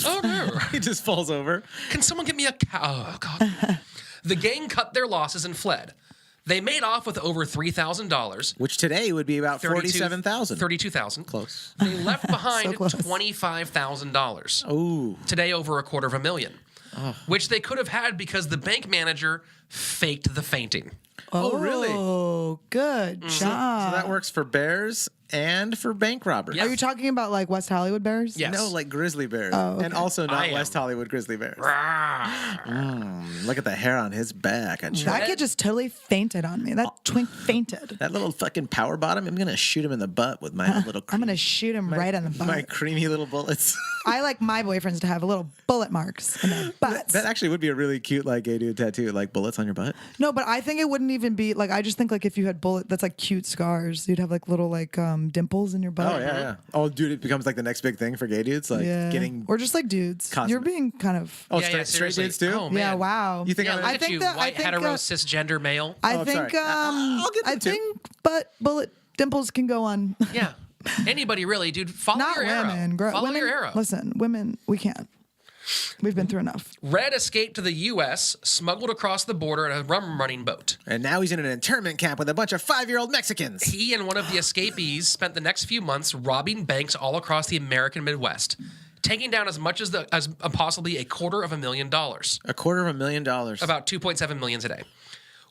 Speaker 1: Oh no!
Speaker 2: He just falls over.
Speaker 1: Can someone get me a oh god? The gang cut their losses and fled. They made off with over $3,000.
Speaker 2: Which today would be about 47,000.
Speaker 1: 32,000.
Speaker 2: Close.
Speaker 1: They left behind
Speaker 4: So close.
Speaker 1: $25,000.
Speaker 2: Oh.
Speaker 1: Today over $250,000. Which they could have had because the bank manager faked the fainting.
Speaker 2: Oh, really?
Speaker 4: Oh, good job.
Speaker 2: So that works for bears and for bank robbers.
Speaker 1: Yeah.
Speaker 4: Are you talking about like West Hollywood bears?
Speaker 1: Yes.
Speaker 2: No, like grizzly bears.
Speaker 4: okay.
Speaker 2: And also
Speaker 1: I
Speaker 2: not
Speaker 1: am.
Speaker 2: West Hollywood grizzly bears. Look at the hair on his back. And
Speaker 4: That kid just totally fainted on me. That twink fainted.
Speaker 2: that little fucking power bottom, I'm going to shoot him in the butt with my little
Speaker 4: I'm going to shoot him right on the butt.
Speaker 2: my creamy little bullets.
Speaker 4: I like my boyfriends to have little bullet marks in their butts.
Speaker 2: That actually would be a really cute like gay dude tattoo, like bullets on your butt.
Speaker 4: No, but I think it wouldn't even be like, I just think like if you had that's like cute scars. You'd have like little like dimples in your butt.
Speaker 2: Oh yeah, yeah. Oh, dude, it becomes like the next big thing for gay dudes, like
Speaker 4: Yeah.
Speaker 2: getting.
Speaker 4: Or just like dudes.
Speaker 2: Cosmic.
Speaker 4: You're being kind of.
Speaker 2: Oh,
Speaker 1: Yeah,
Speaker 2: straight
Speaker 1: seriously.
Speaker 2: dudes too.
Speaker 1: Oh, man.
Speaker 4: Yeah, wow.
Speaker 2: You think
Speaker 1: Yeah,
Speaker 2: I'm
Speaker 1: look
Speaker 4: I
Speaker 1: at
Speaker 4: think
Speaker 1: you,
Speaker 4: that- I
Speaker 1: white,
Speaker 4: think,
Speaker 1: hetero,
Speaker 4: uh,
Speaker 1: cisgender male.
Speaker 4: I
Speaker 2: I'm
Speaker 4: think
Speaker 2: sorry. I'll get them
Speaker 4: I
Speaker 2: too.
Speaker 4: think bullet dimples can go on.
Speaker 1: Yeah. Anybody really, dude. Follow
Speaker 4: Not
Speaker 1: your
Speaker 4: women.
Speaker 1: arrow. Follow
Speaker 4: women,
Speaker 1: your arrow.
Speaker 4: Listen, women, we can't. We've been through enough.
Speaker 1: Red escaped to the U.S., smuggled across the border in a rum-running boat.
Speaker 2: And now he's in an internment camp with a bunch of 5-year-old Mexicans.
Speaker 1: He and one of the escapees spent the next few months robbing banks all across the American Midwest, taking down as much as possibly $250,000.
Speaker 2: $250,000.
Speaker 1: About 2.7 million today.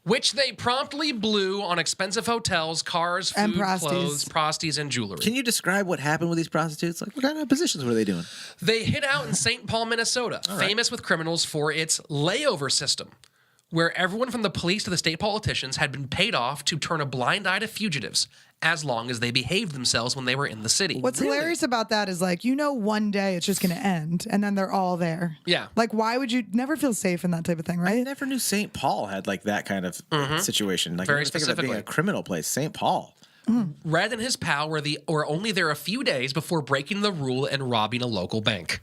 Speaker 1: Which they promptly blew on expensive hotels, cars, food,
Speaker 4: And prosties.
Speaker 1: clothes, prosties, and jewelry.
Speaker 2: Can you describe what happened with these prostitutes? Like, what kind of positions were they doing?
Speaker 1: They hid out in St. Paul, Minnesota, famous with criminals for its layover system, where everyone from the police to the state politicians had been paid off to turn a blind eye to fugitives as long as they behaved themselves when they were in the city.
Speaker 4: What's hilarious about that is like, one day it's just going to end and then they're all there.
Speaker 1: Yeah.
Speaker 4: Like, why would you never feel safe in that type of thing, right?
Speaker 2: I never knew St. Paul had like that kind of situation. Like,
Speaker 1: Very
Speaker 2: I never think of it being
Speaker 1: specifically.
Speaker 2: a criminal place. St. Paul.
Speaker 1: Red and his pal were only there a few days before breaking the rule and robbing a local bank.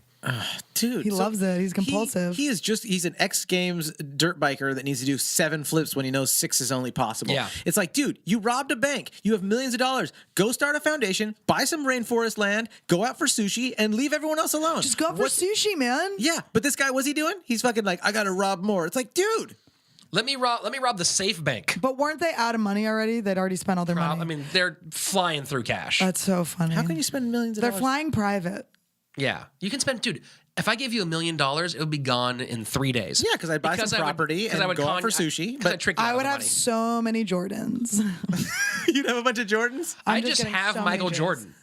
Speaker 2: Dude,
Speaker 4: He loves it. He's compulsive.
Speaker 2: He's an X Games dirt biker that needs to do 7 flips when he knows 6 is only possible.
Speaker 1: Yeah.
Speaker 2: It's like, dude, you robbed a bank. You have millions of dollars. Go start a foundation, buy some rainforest land, go out for sushi, and leave everyone else alone.
Speaker 4: Just go for sushi, man.
Speaker 2: Yeah, but this guy, what's he doing? He's fucking like, I gotta rob more. It's like, dude.
Speaker 1: Let me rob the safe bank.
Speaker 4: But weren't they out of money already? They'd already spent all their money.
Speaker 1: I mean, they're flying through cash.
Speaker 4: That's so funny.
Speaker 2: How can you spend millions of
Speaker 4: They're
Speaker 2: dollars?
Speaker 4: flying private.
Speaker 1: Yeah, you can spend, dude. If I gave you $1 million, it would be gone in 3 days.
Speaker 2: Yeah, because I'd buy some property and go out for sushi.
Speaker 1: But
Speaker 4: I would have so many Jordans.
Speaker 2: You'd have a bunch of Jordans?
Speaker 1: I
Speaker 4: I'm
Speaker 1: just
Speaker 4: getting
Speaker 1: have
Speaker 4: so many
Speaker 1: Michael
Speaker 4: J's.
Speaker 1: Jordan.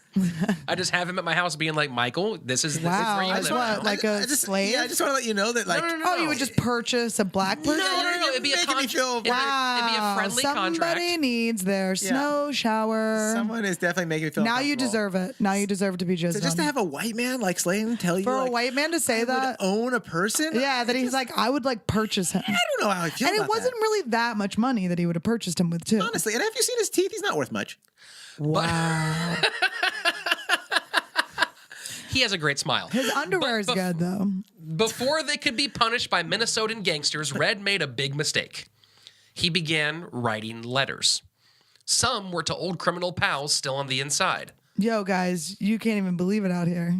Speaker 1: I just have him at my house being like, Michael, this is
Speaker 4: Wow,
Speaker 1: where you
Speaker 4: I
Speaker 1: live
Speaker 4: just
Speaker 1: now.
Speaker 4: want like a slave.
Speaker 2: Yeah, I just want to let you know that, like,
Speaker 1: No.
Speaker 4: Oh, you would just purchase a black person?
Speaker 1: No. It'd be a
Speaker 2: making me
Speaker 1: contract.
Speaker 2: feel-
Speaker 1: It'd be a friendly
Speaker 4: Somebody
Speaker 1: contract.
Speaker 4: needs their snow shower.
Speaker 2: someone is definitely making me feel
Speaker 4: Now you
Speaker 2: uncomfortable.
Speaker 4: deserve it. Now you deserve to be jizzed
Speaker 2: So just to
Speaker 4: on.
Speaker 2: have a white man like Slaton tell you,
Speaker 4: For
Speaker 2: like,
Speaker 4: a white man to say
Speaker 2: I would
Speaker 4: that,
Speaker 2: own a person?
Speaker 4: yeah, that he's like, I would like purchase him.
Speaker 2: I don't know how I feel
Speaker 4: And it
Speaker 2: about
Speaker 4: wasn't really that much money that he would have purchased him with, too.
Speaker 2: that. Honestly, and have you seen his teeth? He's not worth much.
Speaker 4: Wow.
Speaker 1: He has a great smile.
Speaker 4: His underwear is good, though.
Speaker 1: Before they could be punished by Minnesotan gangsters, Red made a big mistake. He began writing letters. Some were to old criminal pals still on the inside.
Speaker 4: Yo, guys, you can't even believe it out here.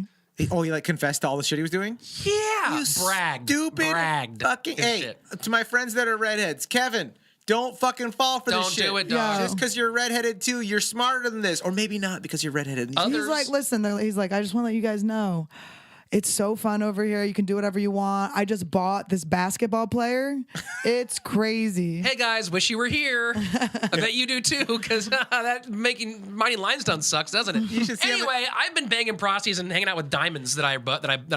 Speaker 2: Oh, he like confessed to all the shit he was doing?
Speaker 1: Yeah,
Speaker 2: You
Speaker 1: bragged.
Speaker 2: Bragged. Fucking,
Speaker 1: his
Speaker 2: hey,
Speaker 1: shit.
Speaker 2: to my friends that are redheads, Kevin, don't fucking fall for this
Speaker 1: Don't
Speaker 2: shit.
Speaker 1: do it, dog.
Speaker 2: Just because you're redheaded too, you're smarter than this. Or maybe not because you're redheaded.
Speaker 1: Others-
Speaker 4: He's like, listen, he's like, I just want to let you guys know. It's so fun over here. You can do whatever you want. I just bought this basketball player. It's crazy.
Speaker 1: Hey guys, wish you were here. I bet you do too, because that mining limestone sucks, doesn't it?
Speaker 2: You should see him-
Speaker 1: Anyway, I've been banging prosties and hanging out with diamonds that I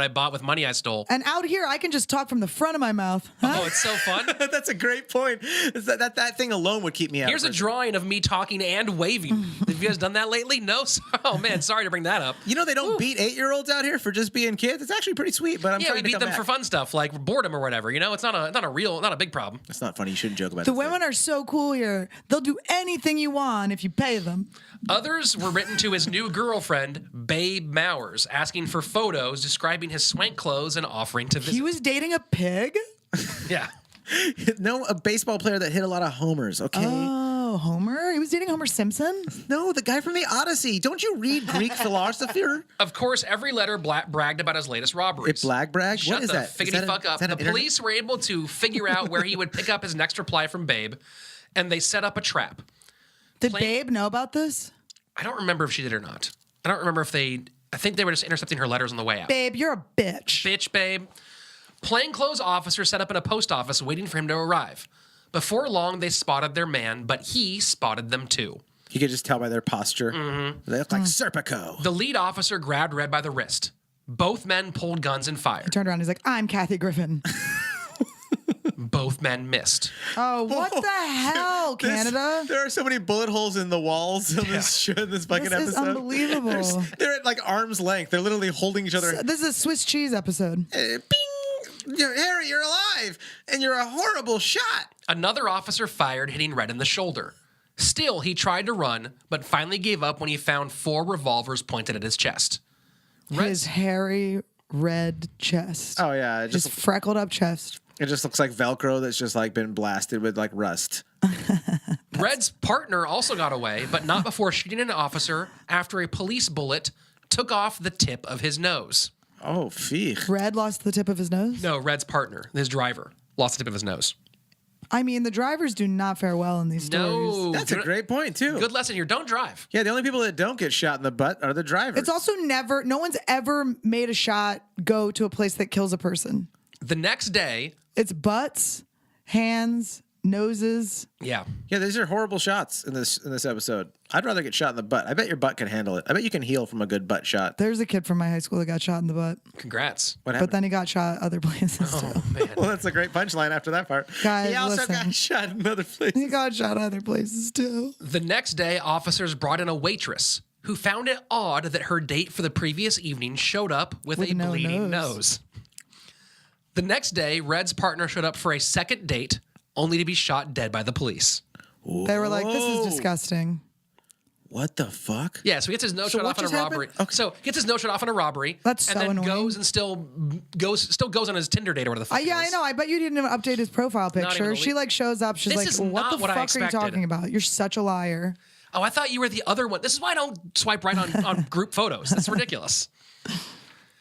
Speaker 1: bought with money I stole.
Speaker 4: And out here, I can just talk from the front of my mouth. Huh?
Speaker 1: Oh, it's so fun.
Speaker 2: That's a great point. Is that thing alone would keep me out.
Speaker 1: Here's a drawing of me talking and waving. Have you guys done that lately? No. Oh man, sorry to bring that up.
Speaker 2: You know they don't beat 8-year-olds out here for just being kids. It's actually pretty sweet. But I'm
Speaker 1: Yeah,
Speaker 2: trying
Speaker 1: we
Speaker 2: to
Speaker 1: beat
Speaker 2: come
Speaker 1: them
Speaker 2: back.
Speaker 1: for fun stuff like boredom or whatever. You know, it's not a big problem.
Speaker 2: That's not funny. You shouldn't joke about
Speaker 4: The
Speaker 2: it.
Speaker 4: women are so cool here. They'll do anything you want if you pay them.
Speaker 1: Others were written to his new girlfriend, Babe Mowers, asking for photos, describing his swank clothes, and offering to visit.
Speaker 4: He was dating a pig?
Speaker 1: Yeah.
Speaker 2: No, a baseball player that hit a lot of homers. Okay.
Speaker 4: Oh, Homer? He was dating Homer Simpson?
Speaker 2: No, the guy from the Odyssey. Don't you read Greek philosophy?
Speaker 1: Of course, every letter bragged about his latest robberies.
Speaker 2: It black brag?
Speaker 1: Shut
Speaker 2: What is
Speaker 1: the
Speaker 2: that? Is
Speaker 1: figgity
Speaker 2: that
Speaker 1: fuck up.
Speaker 2: is that
Speaker 1: The
Speaker 2: an internet-
Speaker 1: police were able to figure out where he would pick up his next reply from Babe, and they set up a trap.
Speaker 4: Did Babe know about this?
Speaker 1: I don't remember if she did or not. I don't remember if I think they were just intercepting her letters on the way out.
Speaker 4: Babe, you're a bitch.
Speaker 1: Bitch, Babe. Plainclothes officers set up in a post office waiting for him to arrive. Before long, they spotted their man, but he spotted them too.
Speaker 2: You could just tell by their posture. They look like Serpico.
Speaker 1: The lead officer grabbed Red by the wrist. Both men pulled guns and fired.
Speaker 4: Turned around, he's like, I'm Kathy Griffin.
Speaker 1: Both men missed.
Speaker 4: Oh, what the hell, Canada?
Speaker 2: There are so many bullet holes in the walls of this fucking
Speaker 4: This is
Speaker 2: episode.
Speaker 4: unbelievable.
Speaker 2: They're at like arm's length. They're literally holding each other.
Speaker 4: This is a Swiss cheese episode.
Speaker 2: Bing! Harry, you're alive, and you're a horrible shot.
Speaker 1: Another officer fired, hitting Red in the shoulder. Still, he tried to run, but finally gave up when he found 4 revolvers pointed at his chest.
Speaker 4: His hairy red chest.
Speaker 2: Oh yeah,
Speaker 4: His freckled up chest.
Speaker 2: it just looks like Velcro that's just like been blasted with like rust.
Speaker 1: Red's partner also got away, but not before shooting an officer after a police bullet took off the tip of his nose.
Speaker 2: Oh, feech.
Speaker 4: Red lost the tip of his nose?
Speaker 1: No, Red's partner, his driver, lost the tip of his nose.
Speaker 4: I mean, the drivers do not fare well in these stories.
Speaker 1: No.
Speaker 2: That's a great point, too.
Speaker 1: Good lesson here. Don't drive.
Speaker 2: Yeah, the only people that don't get shot in the butt are the drivers.
Speaker 4: It's also no one's ever made a shot go to a place that kills a person.
Speaker 1: The next day,
Speaker 4: It's butts, hands, noses.
Speaker 1: yeah.
Speaker 2: Yeah, these are horrible shots in this episode. I'd rather get shot in the butt. I bet your butt can handle it. I bet you can heal from a good butt shot.
Speaker 4: There's a kid from my high school that got shot in the butt,
Speaker 1: Congrats.
Speaker 2: What
Speaker 4: but
Speaker 2: happened?
Speaker 4: then he got shot other places too.
Speaker 1: Oh, man.
Speaker 2: Well, that's a great punchline after that part.
Speaker 4: Guys,
Speaker 2: he also
Speaker 4: listen.
Speaker 2: got shot in another place.
Speaker 4: He got shot other places too.
Speaker 1: The next day, officers brought in a waitress who found it odd that her date for the previous evening showed up with a
Speaker 4: no
Speaker 1: bleeding
Speaker 4: nose.
Speaker 1: nose. The next day, Red's partner showed up for a second date, only to be shot dead by the police.
Speaker 4: They were like, "This is disgusting."
Speaker 2: What the fuck?
Speaker 1: Yeah, so he gets his nose
Speaker 2: So
Speaker 1: shot
Speaker 2: what
Speaker 1: off in a
Speaker 2: just happened?
Speaker 1: robbery.
Speaker 2: Okay.
Speaker 1: So he gets his nose shot off in a robbery.
Speaker 4: That's
Speaker 1: and
Speaker 4: so
Speaker 1: then
Speaker 4: annoying.
Speaker 1: goes and still goes on his Tinder date or whatever the fuck.
Speaker 4: Yeah,
Speaker 1: it
Speaker 4: I
Speaker 1: is.
Speaker 4: know. I bet you didn't even update his profile
Speaker 1: even
Speaker 4: picture.
Speaker 1: the
Speaker 4: She
Speaker 1: least.
Speaker 4: like shows up. She's
Speaker 1: This
Speaker 4: like,
Speaker 1: is
Speaker 4: "What
Speaker 1: not
Speaker 4: the
Speaker 1: what I
Speaker 4: fuck are you
Speaker 1: expected.
Speaker 4: talking about? You're such a liar."
Speaker 1: Oh, I thought you were the other one. This is why I don't swipe right on group photos. That's ridiculous.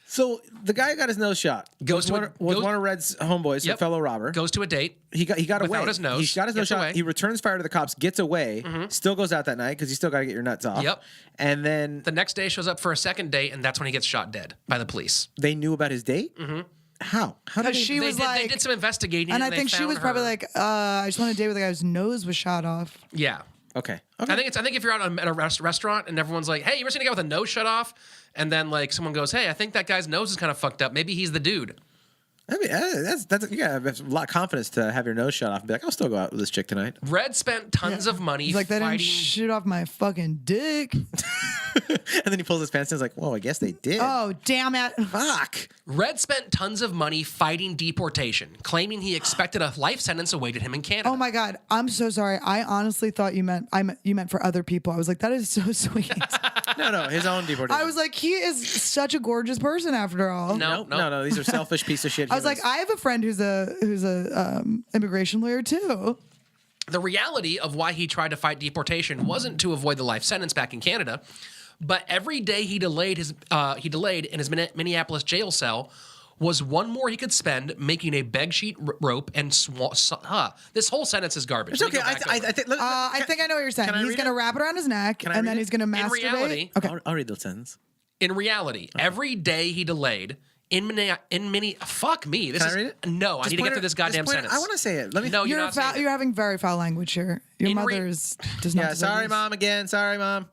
Speaker 2: So the guy who got his nose shot
Speaker 1: Goes to
Speaker 2: was one of Red's homeboys,
Speaker 1: Yep.
Speaker 2: a fellow robber.
Speaker 1: Goes to a date.
Speaker 2: He got
Speaker 1: without
Speaker 2: away.
Speaker 1: his nose,
Speaker 2: He got his nose
Speaker 1: gets
Speaker 2: shot.
Speaker 1: away.
Speaker 2: He returns fire to the cops, gets away, still goes out that night because you still got to get your nuts off.
Speaker 1: Yep.
Speaker 2: And then
Speaker 1: The next day shows up for a second date, and that's when he gets shot dead by the police.
Speaker 2: they knew about his date? Mm-hmm. How? How did
Speaker 4: Because
Speaker 2: he?
Speaker 4: she was
Speaker 1: they
Speaker 4: like,
Speaker 1: did some investigating,
Speaker 4: and I
Speaker 1: they
Speaker 4: think she
Speaker 1: found
Speaker 4: was probably
Speaker 1: her.
Speaker 4: like, "I just want to date with a guy whose nose was shot off."
Speaker 1: Yeah.
Speaker 2: Okay.
Speaker 1: I think if you're out at a restaurant and everyone's like, "Hey, you ever seen a guy with a nose shut off?" And then like someone goes, "Hey, I think that guy's nose is kind of fucked up. Maybe he's the dude."
Speaker 2: I mean, that's you gotta have a lot of confidence to have your nose shot off and be like, I'll still go out with this chick tonight.
Speaker 1: Red spent tons of money
Speaker 4: He's like, "They didn't
Speaker 1: fighting.
Speaker 4: shoot off my fucking dick."
Speaker 2: And then he pulls his pants and he's like, whoa, I guess they did.
Speaker 4: Oh, damn it!
Speaker 2: Fuck.
Speaker 1: Red spent tons of money fighting deportation, claiming he expected a life sentence awaited him in Canada.
Speaker 4: Oh my god, I'm so sorry. I honestly thought you meant for other people. I was like, that is so sweet.
Speaker 2: No, his own deportation.
Speaker 4: I was like, he is such a gorgeous person after all.
Speaker 1: No.
Speaker 2: No, these are selfish piece of shit.
Speaker 4: I was like, I have a friend who's a immigration lawyer too.
Speaker 1: The reality of why he tried to fight deportation wasn't to avoid the life sentence back in Canada, but every day he delayed in his Minneapolis jail cell was one more he could spend making a bed sheet rope and this whole sentence is garbage.
Speaker 2: it's
Speaker 1: Let me
Speaker 2: okay.
Speaker 1: go back over it.
Speaker 4: I think I know what you're saying.
Speaker 2: can I
Speaker 4: He's
Speaker 2: read
Speaker 4: gonna
Speaker 2: it?
Speaker 4: wrap it around his neck,
Speaker 2: I
Speaker 4: and
Speaker 2: read
Speaker 4: then
Speaker 2: it?
Speaker 4: he's gonna masturbate.
Speaker 1: reality-
Speaker 4: Okay.
Speaker 2: I'll read the sentence.
Speaker 1: In reality, every day he delayed fuck me. This
Speaker 2: Can
Speaker 1: is
Speaker 2: I read it?
Speaker 1: No, I need to get through this goddamn sentence.
Speaker 2: I want to say it. Let me.
Speaker 1: No, you're
Speaker 4: You're
Speaker 1: not saying it.
Speaker 4: you're having very foul language here. Your
Speaker 1: In
Speaker 4: mother's does not.
Speaker 2: Yeah,
Speaker 4: deserve
Speaker 2: sorry,
Speaker 4: this.
Speaker 2: mom. Again, sorry, mom.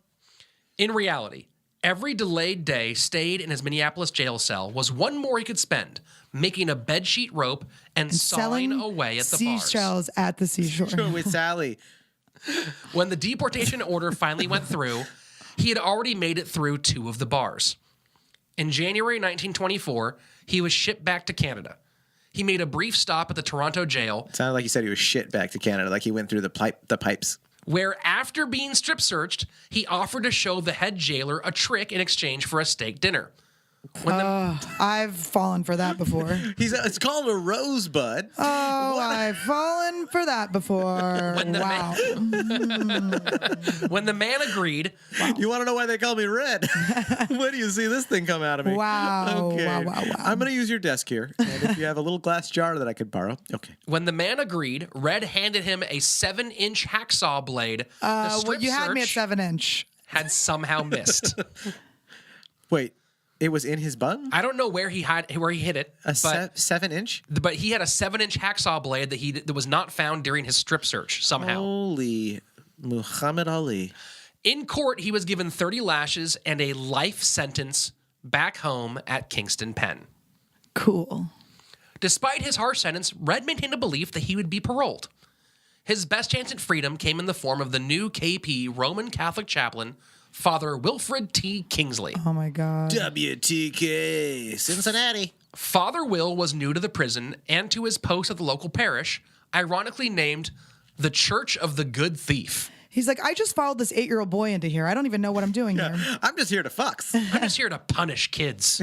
Speaker 1: In reality, every delayed day stayed in his Minneapolis jail cell was one more he could spend making a bedsheet rope and sawing
Speaker 4: Selling
Speaker 1: away at the bars.
Speaker 4: seashells at the seashore.
Speaker 2: With Sally.
Speaker 1: When the deportation order finally went through, he had already made it through 2 of the bars. In January 1924, he was shipped back to Canada. He made a brief stop at the Toronto jail,
Speaker 2: Sounded like you said he was shit back to Canada, like he went through the pipes.
Speaker 1: where after being strip searched, he offered to show the head jailer a trick in exchange for a steak dinner. When the,
Speaker 4: I've fallen for that before.
Speaker 2: It's called a rosebud.
Speaker 4: Oh, I've fallen for that before.
Speaker 1: When the
Speaker 4: Wow.
Speaker 1: when the man agreed,
Speaker 2: You want to know why they call me Red? When do you see this thing come out of me?
Speaker 4: Wow.
Speaker 2: Okay.
Speaker 4: Wow, wow, wow.
Speaker 2: I'm going to use your desk here. And if you have a little glass jar that I could borrow. Okay.
Speaker 1: when the man agreed, Red handed him a 7-inch hacksaw blade. The
Speaker 4: Well,
Speaker 1: strip
Speaker 4: you had me at
Speaker 1: search
Speaker 4: 7-inch.
Speaker 1: had somehow missed.
Speaker 2: Wait, it was in his bum?
Speaker 1: I don't know where he hid it,
Speaker 2: A
Speaker 1: but
Speaker 2: 7-inch?
Speaker 1: but he had a 7-inch hacksaw blade that was not found during his strip search somehow.
Speaker 2: Holy Muhammad Ali.
Speaker 1: In court, he was given 30 lashes and a life sentence back home at Kingston Pen.
Speaker 4: Cool.
Speaker 1: Despite his harsh sentence, Red maintained a belief that he would be paroled. His best chance at freedom came in the form of the new KP Roman Catholic chaplain, Father Wilfred T. Kingsley.
Speaker 4: Oh my God.
Speaker 2: WTK. Cincinnati.
Speaker 1: Father Will was new to the prison and to his post at the local parish, ironically named the Church of the Good Thief.
Speaker 4: He's like, I just followed this 8-year-old boy into here. I don't even know what I'm doing here.
Speaker 2: I'm just here to fucks.
Speaker 1: I'm just here to punish kids.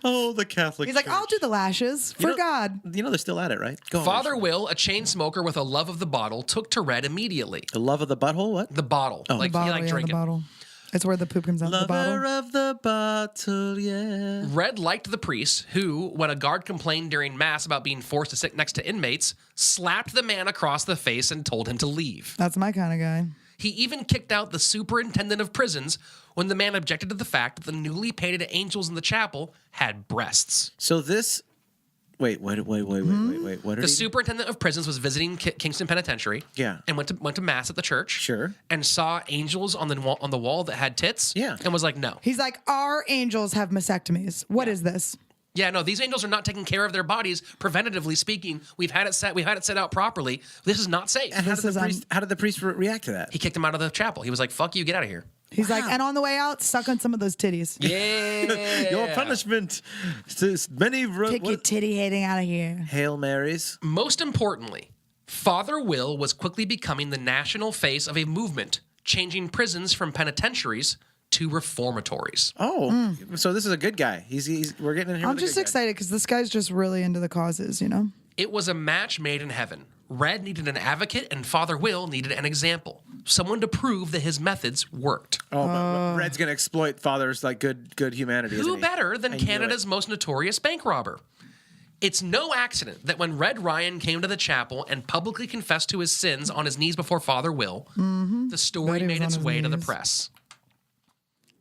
Speaker 2: Oh, the Catholic
Speaker 4: He's like,
Speaker 2: Church.
Speaker 4: I'll do the lashes for God.
Speaker 2: You know they're still at it, right? Go on,
Speaker 1: Father
Speaker 2: Rich.
Speaker 1: Will, a chain smoker with a love of the bottle, took to Red immediately.
Speaker 2: The love of the butthole? What?
Speaker 1: The bottle. Like,
Speaker 4: Bottle,
Speaker 1: he liked
Speaker 4: yeah, the
Speaker 1: drinking.
Speaker 4: bottle. It's where the poop comes out of the
Speaker 2: Lover
Speaker 4: bottle.
Speaker 2: of the bottle, yeah.
Speaker 1: Red liked the priest who, when a guard complained during mass about being forced to sit next to inmates, slapped the man across the face and told him to leave.
Speaker 4: That's my kind of guy.
Speaker 1: He even kicked out the superintendent of prisons when the man objected to the fact that the newly painted angels in the chapel had breasts.
Speaker 2: So this... Wait. What are
Speaker 1: The superintendent of prisons was visiting Kingston Penitentiary.
Speaker 2: Yeah.
Speaker 1: And went to mass at the church.
Speaker 2: Sure.
Speaker 1: And saw angels on the wall that had tits.
Speaker 2: Yeah.
Speaker 1: And was like, no.
Speaker 4: He's like, our angels have mastectomies. What is this?
Speaker 1: Yeah, no, these angels are not taking care of their bodies. Preventatively speaking, we've had it set out properly. This is not safe.
Speaker 2: And how did the priest react to that?
Speaker 1: He kicked him out of the chapel. He was like, fuck you, get out of here.
Speaker 4: He's like, and on the way out, suck on some of those titties.
Speaker 1: Yeah.
Speaker 2: Your punishment is many...
Speaker 4: Take your titty hating out of here.
Speaker 2: Hail Marys.
Speaker 1: Most importantly, Father Will was quickly becoming the national face of a movement, changing prisons from penitentiaries to reformatories.
Speaker 2: Oh, so this is a good guy. We're getting in here.
Speaker 4: I'm
Speaker 2: with a
Speaker 4: just
Speaker 2: good guy.
Speaker 4: excited because this guy's just really into the causes, you know?
Speaker 1: It was a match made in heaven. Red needed an advocate, and Father Will needed an example, someone to prove that his methods worked.
Speaker 2: Oh, but Red's gonna exploit Father's like good humanity.
Speaker 1: Who
Speaker 2: isn't he?
Speaker 1: better than
Speaker 2: I knew
Speaker 1: Canada's
Speaker 2: it.
Speaker 1: most notorious bank robber? It's no accident that when Red Ryan came to the chapel and publicly confessed to his sins on his knees before Father Will, the story
Speaker 4: Bet he was
Speaker 1: made
Speaker 4: on
Speaker 1: its
Speaker 4: his
Speaker 1: way to the
Speaker 4: knees.
Speaker 1: press.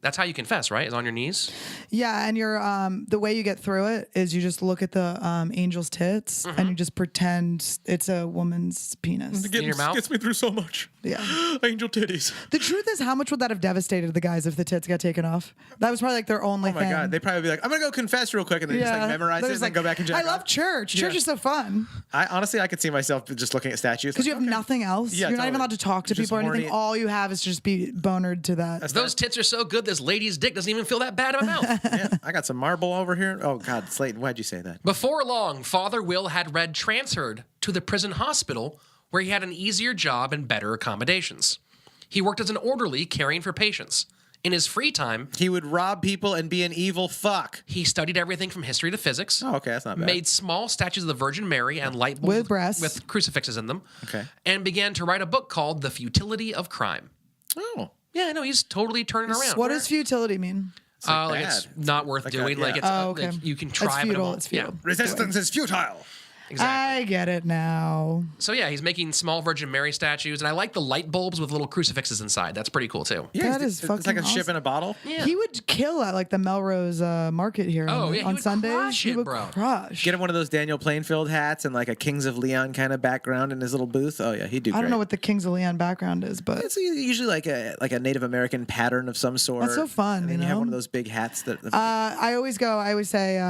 Speaker 1: That's how you confess, right? Is on your knees?
Speaker 4: Yeah, and you're the way you get through it is you just look at the angel's tits and you just pretend it's a woman's penis.
Speaker 1: In your mouth?
Speaker 2: Gets me through so much.
Speaker 4: Yeah.
Speaker 2: Angel titties.
Speaker 4: The truth is, how much would that have devastated the guys if the tits got taken off? That was probably like their only
Speaker 2: Oh my
Speaker 4: thing.
Speaker 2: god, they'd probably be like, I'm gonna go confess real quick, and then just like memorize it
Speaker 4: They're
Speaker 2: and
Speaker 4: just
Speaker 2: then go back and jack
Speaker 4: I love
Speaker 2: off.
Speaker 4: church. Church
Speaker 2: Yeah.
Speaker 4: is so fun
Speaker 2: I honestly, I could see myself just looking at statues
Speaker 4: because you have nothing else.
Speaker 2: Yeah,
Speaker 4: You're not even
Speaker 2: totally.
Speaker 4: allowed to talk to
Speaker 2: Just
Speaker 4: people or anything.
Speaker 2: horny.
Speaker 4: All you have is just be bonered to that.
Speaker 1: Those tits are so good, this lady's dick doesn't even feel that bad in my mouth.
Speaker 2: Yeah, I got some marble over here. Oh god, Slaton, why'd you say that?
Speaker 1: Before long, Father Will had Red transferred to the prison hospital where he had an easier job and better accommodations. He worked as an orderly caring for patients. In his free time,
Speaker 2: He would rob people and be an evil fuck.
Speaker 1: he studied everything from history to physics.
Speaker 2: Oh, okay, that's not bad.
Speaker 1: Made small statues of the Virgin Mary and light bulbs
Speaker 4: With breasts.
Speaker 1: with crucifixes in them.
Speaker 2: Okay.
Speaker 1: And began to write a book called The Futility of Crime.
Speaker 2: Oh,
Speaker 1: Yeah, I know, he's totally turning around.
Speaker 4: What does futility mean?
Speaker 1: Like it's not worth doing.
Speaker 2: yeah.
Speaker 1: Like it's
Speaker 4: Oh, okay.
Speaker 1: like you can
Speaker 4: It's
Speaker 1: try, but it
Speaker 4: futile,
Speaker 1: won't.
Speaker 4: it's futile.
Speaker 1: Yeah,
Speaker 2: resistance is futile.
Speaker 1: exactly.
Speaker 4: I get it now.
Speaker 1: So yeah, he's making small Virgin Mary statues, and I like the light bulbs with little crucifixes inside. That's pretty cool too.
Speaker 2: Yeah,
Speaker 4: That is
Speaker 2: it's like
Speaker 4: fucking
Speaker 2: a ship
Speaker 4: awesome.
Speaker 2: in a bottle.
Speaker 1: Yeah.
Speaker 4: He would kill at like the Melrose Market here
Speaker 1: Oh,
Speaker 4: on,
Speaker 1: yeah, he
Speaker 4: on
Speaker 1: would
Speaker 4: Sundays.
Speaker 1: crush
Speaker 4: He
Speaker 1: it,
Speaker 4: would
Speaker 1: bro.
Speaker 4: crush.
Speaker 2: Get him one of those Daniel Plainfield hats and like a Kings of Leon kind of background in his little booth. Oh yeah, he'd do.
Speaker 4: I don't
Speaker 2: great.
Speaker 4: know what the Kings of Leon background is, but
Speaker 2: It's usually like a Native American pattern of some sort.
Speaker 4: That's so fun,
Speaker 2: And then
Speaker 4: you
Speaker 2: you have
Speaker 4: know?
Speaker 2: one of those big hats that.
Speaker 4: I always say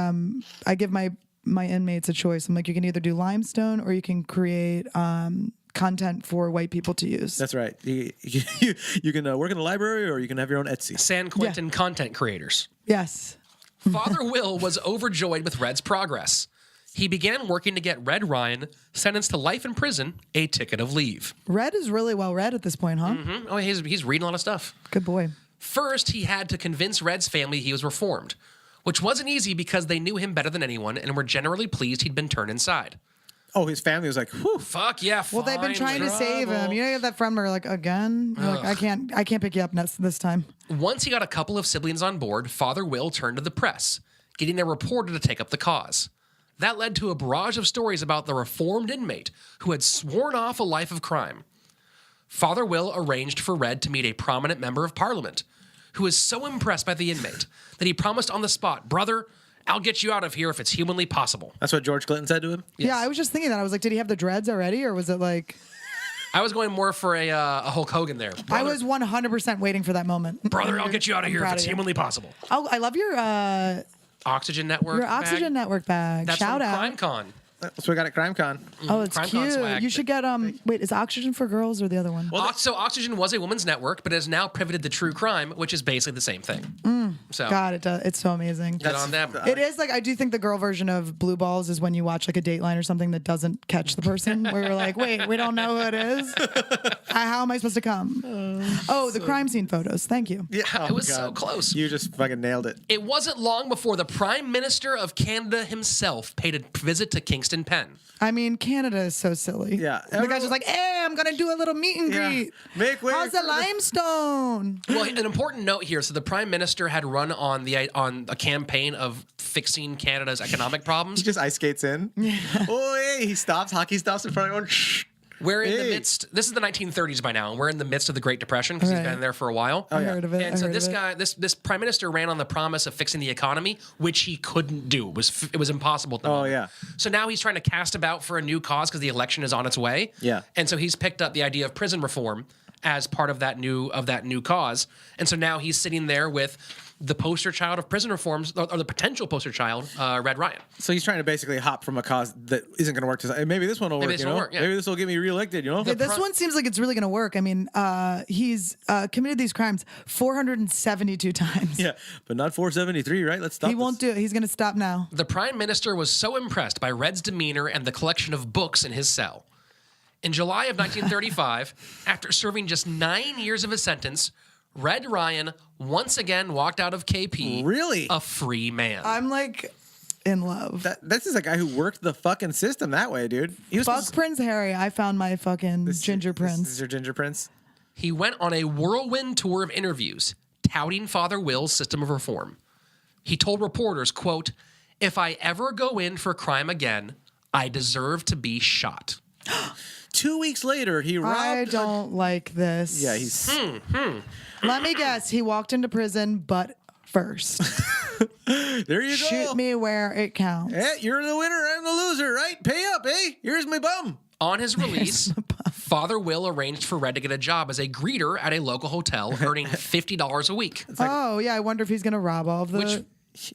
Speaker 4: I give my inmates a choice. I'm like, you can either do limestone or you can create content for white people to use.
Speaker 2: That's right. You can work in the library or you can have your own Etsy.
Speaker 1: San Quentin content creators.
Speaker 4: Yes.
Speaker 1: Father Will was overjoyed with Red's progress. He began working to get Red Ryan sentenced to life in prison, a ticket of leave.
Speaker 4: Red is really well read at this point, huh?
Speaker 1: Oh, he's reading a lot of stuff.
Speaker 4: Good boy.
Speaker 1: First, he had to convince Red's family he was reformed, which wasn't easy because they knew him better than anyone and were generally pleased he'd been turned inside.
Speaker 2: Oh, his family was like, whew.
Speaker 1: Fuck yeah,
Speaker 4: Well, they've been trying to save him. You know, you have that friend where you're like, again? You're like, I can't pick you up this time.
Speaker 1: Once he got a couple of siblings on board, Father Will turned to the press, getting a reporter to take up the cause. That led to a barrage of stories about the reformed inmate who had sworn off a life of crime. Father Will arranged for Red to meet a prominent member of parliament who was so impressed by the inmate that he promised on the spot, "Brother, I'll get you out of here if it's humanly possible."
Speaker 2: That's what George Clinton said to him.
Speaker 4: Yeah, I was just thinking that. I was like, did he have the dreads already, or was it like?
Speaker 1: I was going more for a Hulk Hogan there.
Speaker 4: I was 100% waiting for that moment.
Speaker 1: Brother, I'll get you out of
Speaker 4: I'm
Speaker 1: here if
Speaker 4: proud
Speaker 1: it's
Speaker 4: of you.
Speaker 1: humanly possible.
Speaker 4: Oh, I love your
Speaker 1: Oxygen Network.
Speaker 4: Oxygen
Speaker 1: bag.
Speaker 4: Network bag.
Speaker 1: That's
Speaker 4: Shout
Speaker 1: from
Speaker 4: out.
Speaker 1: CrimeCon.
Speaker 2: That's what we got at CrimeCon.
Speaker 4: Oh, it's
Speaker 1: CrimeCon
Speaker 4: cute.
Speaker 1: swag.
Speaker 4: You should get wait, is Oxygen for girls or the other one?
Speaker 1: So Oxygen was a women's network, but has now pivoted to True Crime, which is basically the same thing. So
Speaker 4: God, it does. It's so amazing.
Speaker 1: good on them.
Speaker 4: It is like I do think the girl version of Blue Balls is when you watch like a Dateline or something that doesn't catch the person, where you're like, wait, we don't know who it is. How am I supposed to come? The crime scene photos. Thank you.
Speaker 2: Yeah,
Speaker 1: It was so close.
Speaker 2: You just fucking nailed it.
Speaker 1: It wasn't long before the Prime Minister of Canada himself paid a visit to Kingston, Kingston pen.
Speaker 4: I mean, Canada is so silly.
Speaker 2: Yeah.
Speaker 4: The guy's just like, hey, I'm going to do a little meet and
Speaker 2: Yeah.
Speaker 4: greet.
Speaker 2: Make way
Speaker 4: How's the
Speaker 2: for the-
Speaker 4: limestone?
Speaker 1: Well, an important note here. So the Prime Minister had run on a campaign of fixing Canada's economic problems.
Speaker 2: He just ice skates in. Oh, hey, he stops. Hockey stops in front of everyone. Shh.
Speaker 1: We're in the
Speaker 2: Hey.
Speaker 1: midst. This is the 1930s by now, and we're in the midst of the Great Depression because he's
Speaker 4: Right.
Speaker 1: been there for a while.
Speaker 4: I heard of it.
Speaker 1: And
Speaker 4: I
Speaker 1: so
Speaker 4: heard
Speaker 1: this
Speaker 4: of it.
Speaker 1: guy, this prime minister, ran on the promise of fixing the economy, which he couldn't do. It was impossible. At the moment.
Speaker 2: yeah.
Speaker 1: So now he's trying to cast about for a new cause because the election is on its way.
Speaker 2: Yeah.
Speaker 1: And so he's picked up the idea of prison reform as part of that new cause. And so now he's sitting there with the poster child of prison reforms, or the potential poster child, Red Ryan.
Speaker 2: So he's trying to basically hop from a cause that isn't going to work to hey, maybe this one will work.
Speaker 1: this will work, yeah.
Speaker 2: Maybe this will get me reelected. You know.
Speaker 4: Yeah, this one seems like it's really going to work. I mean, he's committed these crimes 472 times.
Speaker 2: Yeah, but not 473, right? Let's stop.
Speaker 4: He won't do it. He's going to stop now.
Speaker 1: The prime minister was so impressed by Red's demeanor and the collection of books in his cell. In July of 1935, after serving just 9 years of his sentence, Red Ryan once again walked out of KP
Speaker 2: Really?
Speaker 1: a free man.
Speaker 4: I'm like in love.
Speaker 2: This is a guy who worked the fucking system that way, dude. He was
Speaker 4: Fuck
Speaker 2: supposed-
Speaker 4: Prince Harry. I found my fucking ginger
Speaker 2: This
Speaker 4: prince.
Speaker 2: is your ginger prince.
Speaker 1: He went on a whirlwind tour of interviews, touting Father Will's system of reform. He told reporters, quote, "If I ever go in for crime again, I deserve to be shot."
Speaker 2: 2 weeks later, he robbed.
Speaker 4: I don't like this.
Speaker 2: Yeah, he's.
Speaker 4: Let me guess. He walked into prison, but first.
Speaker 2: There you go.
Speaker 4: Shoot me where it counts.
Speaker 2: Hey, you're the winner. I'm the loser, right? Pay up, eh? Here's my bum.
Speaker 1: On his release, Father Will arranged for Red to get a job as a greeter at a local hotel, earning $50 a week.
Speaker 4: Oh, yeah. I wonder if he's going to rob all of the...
Speaker 1: Which-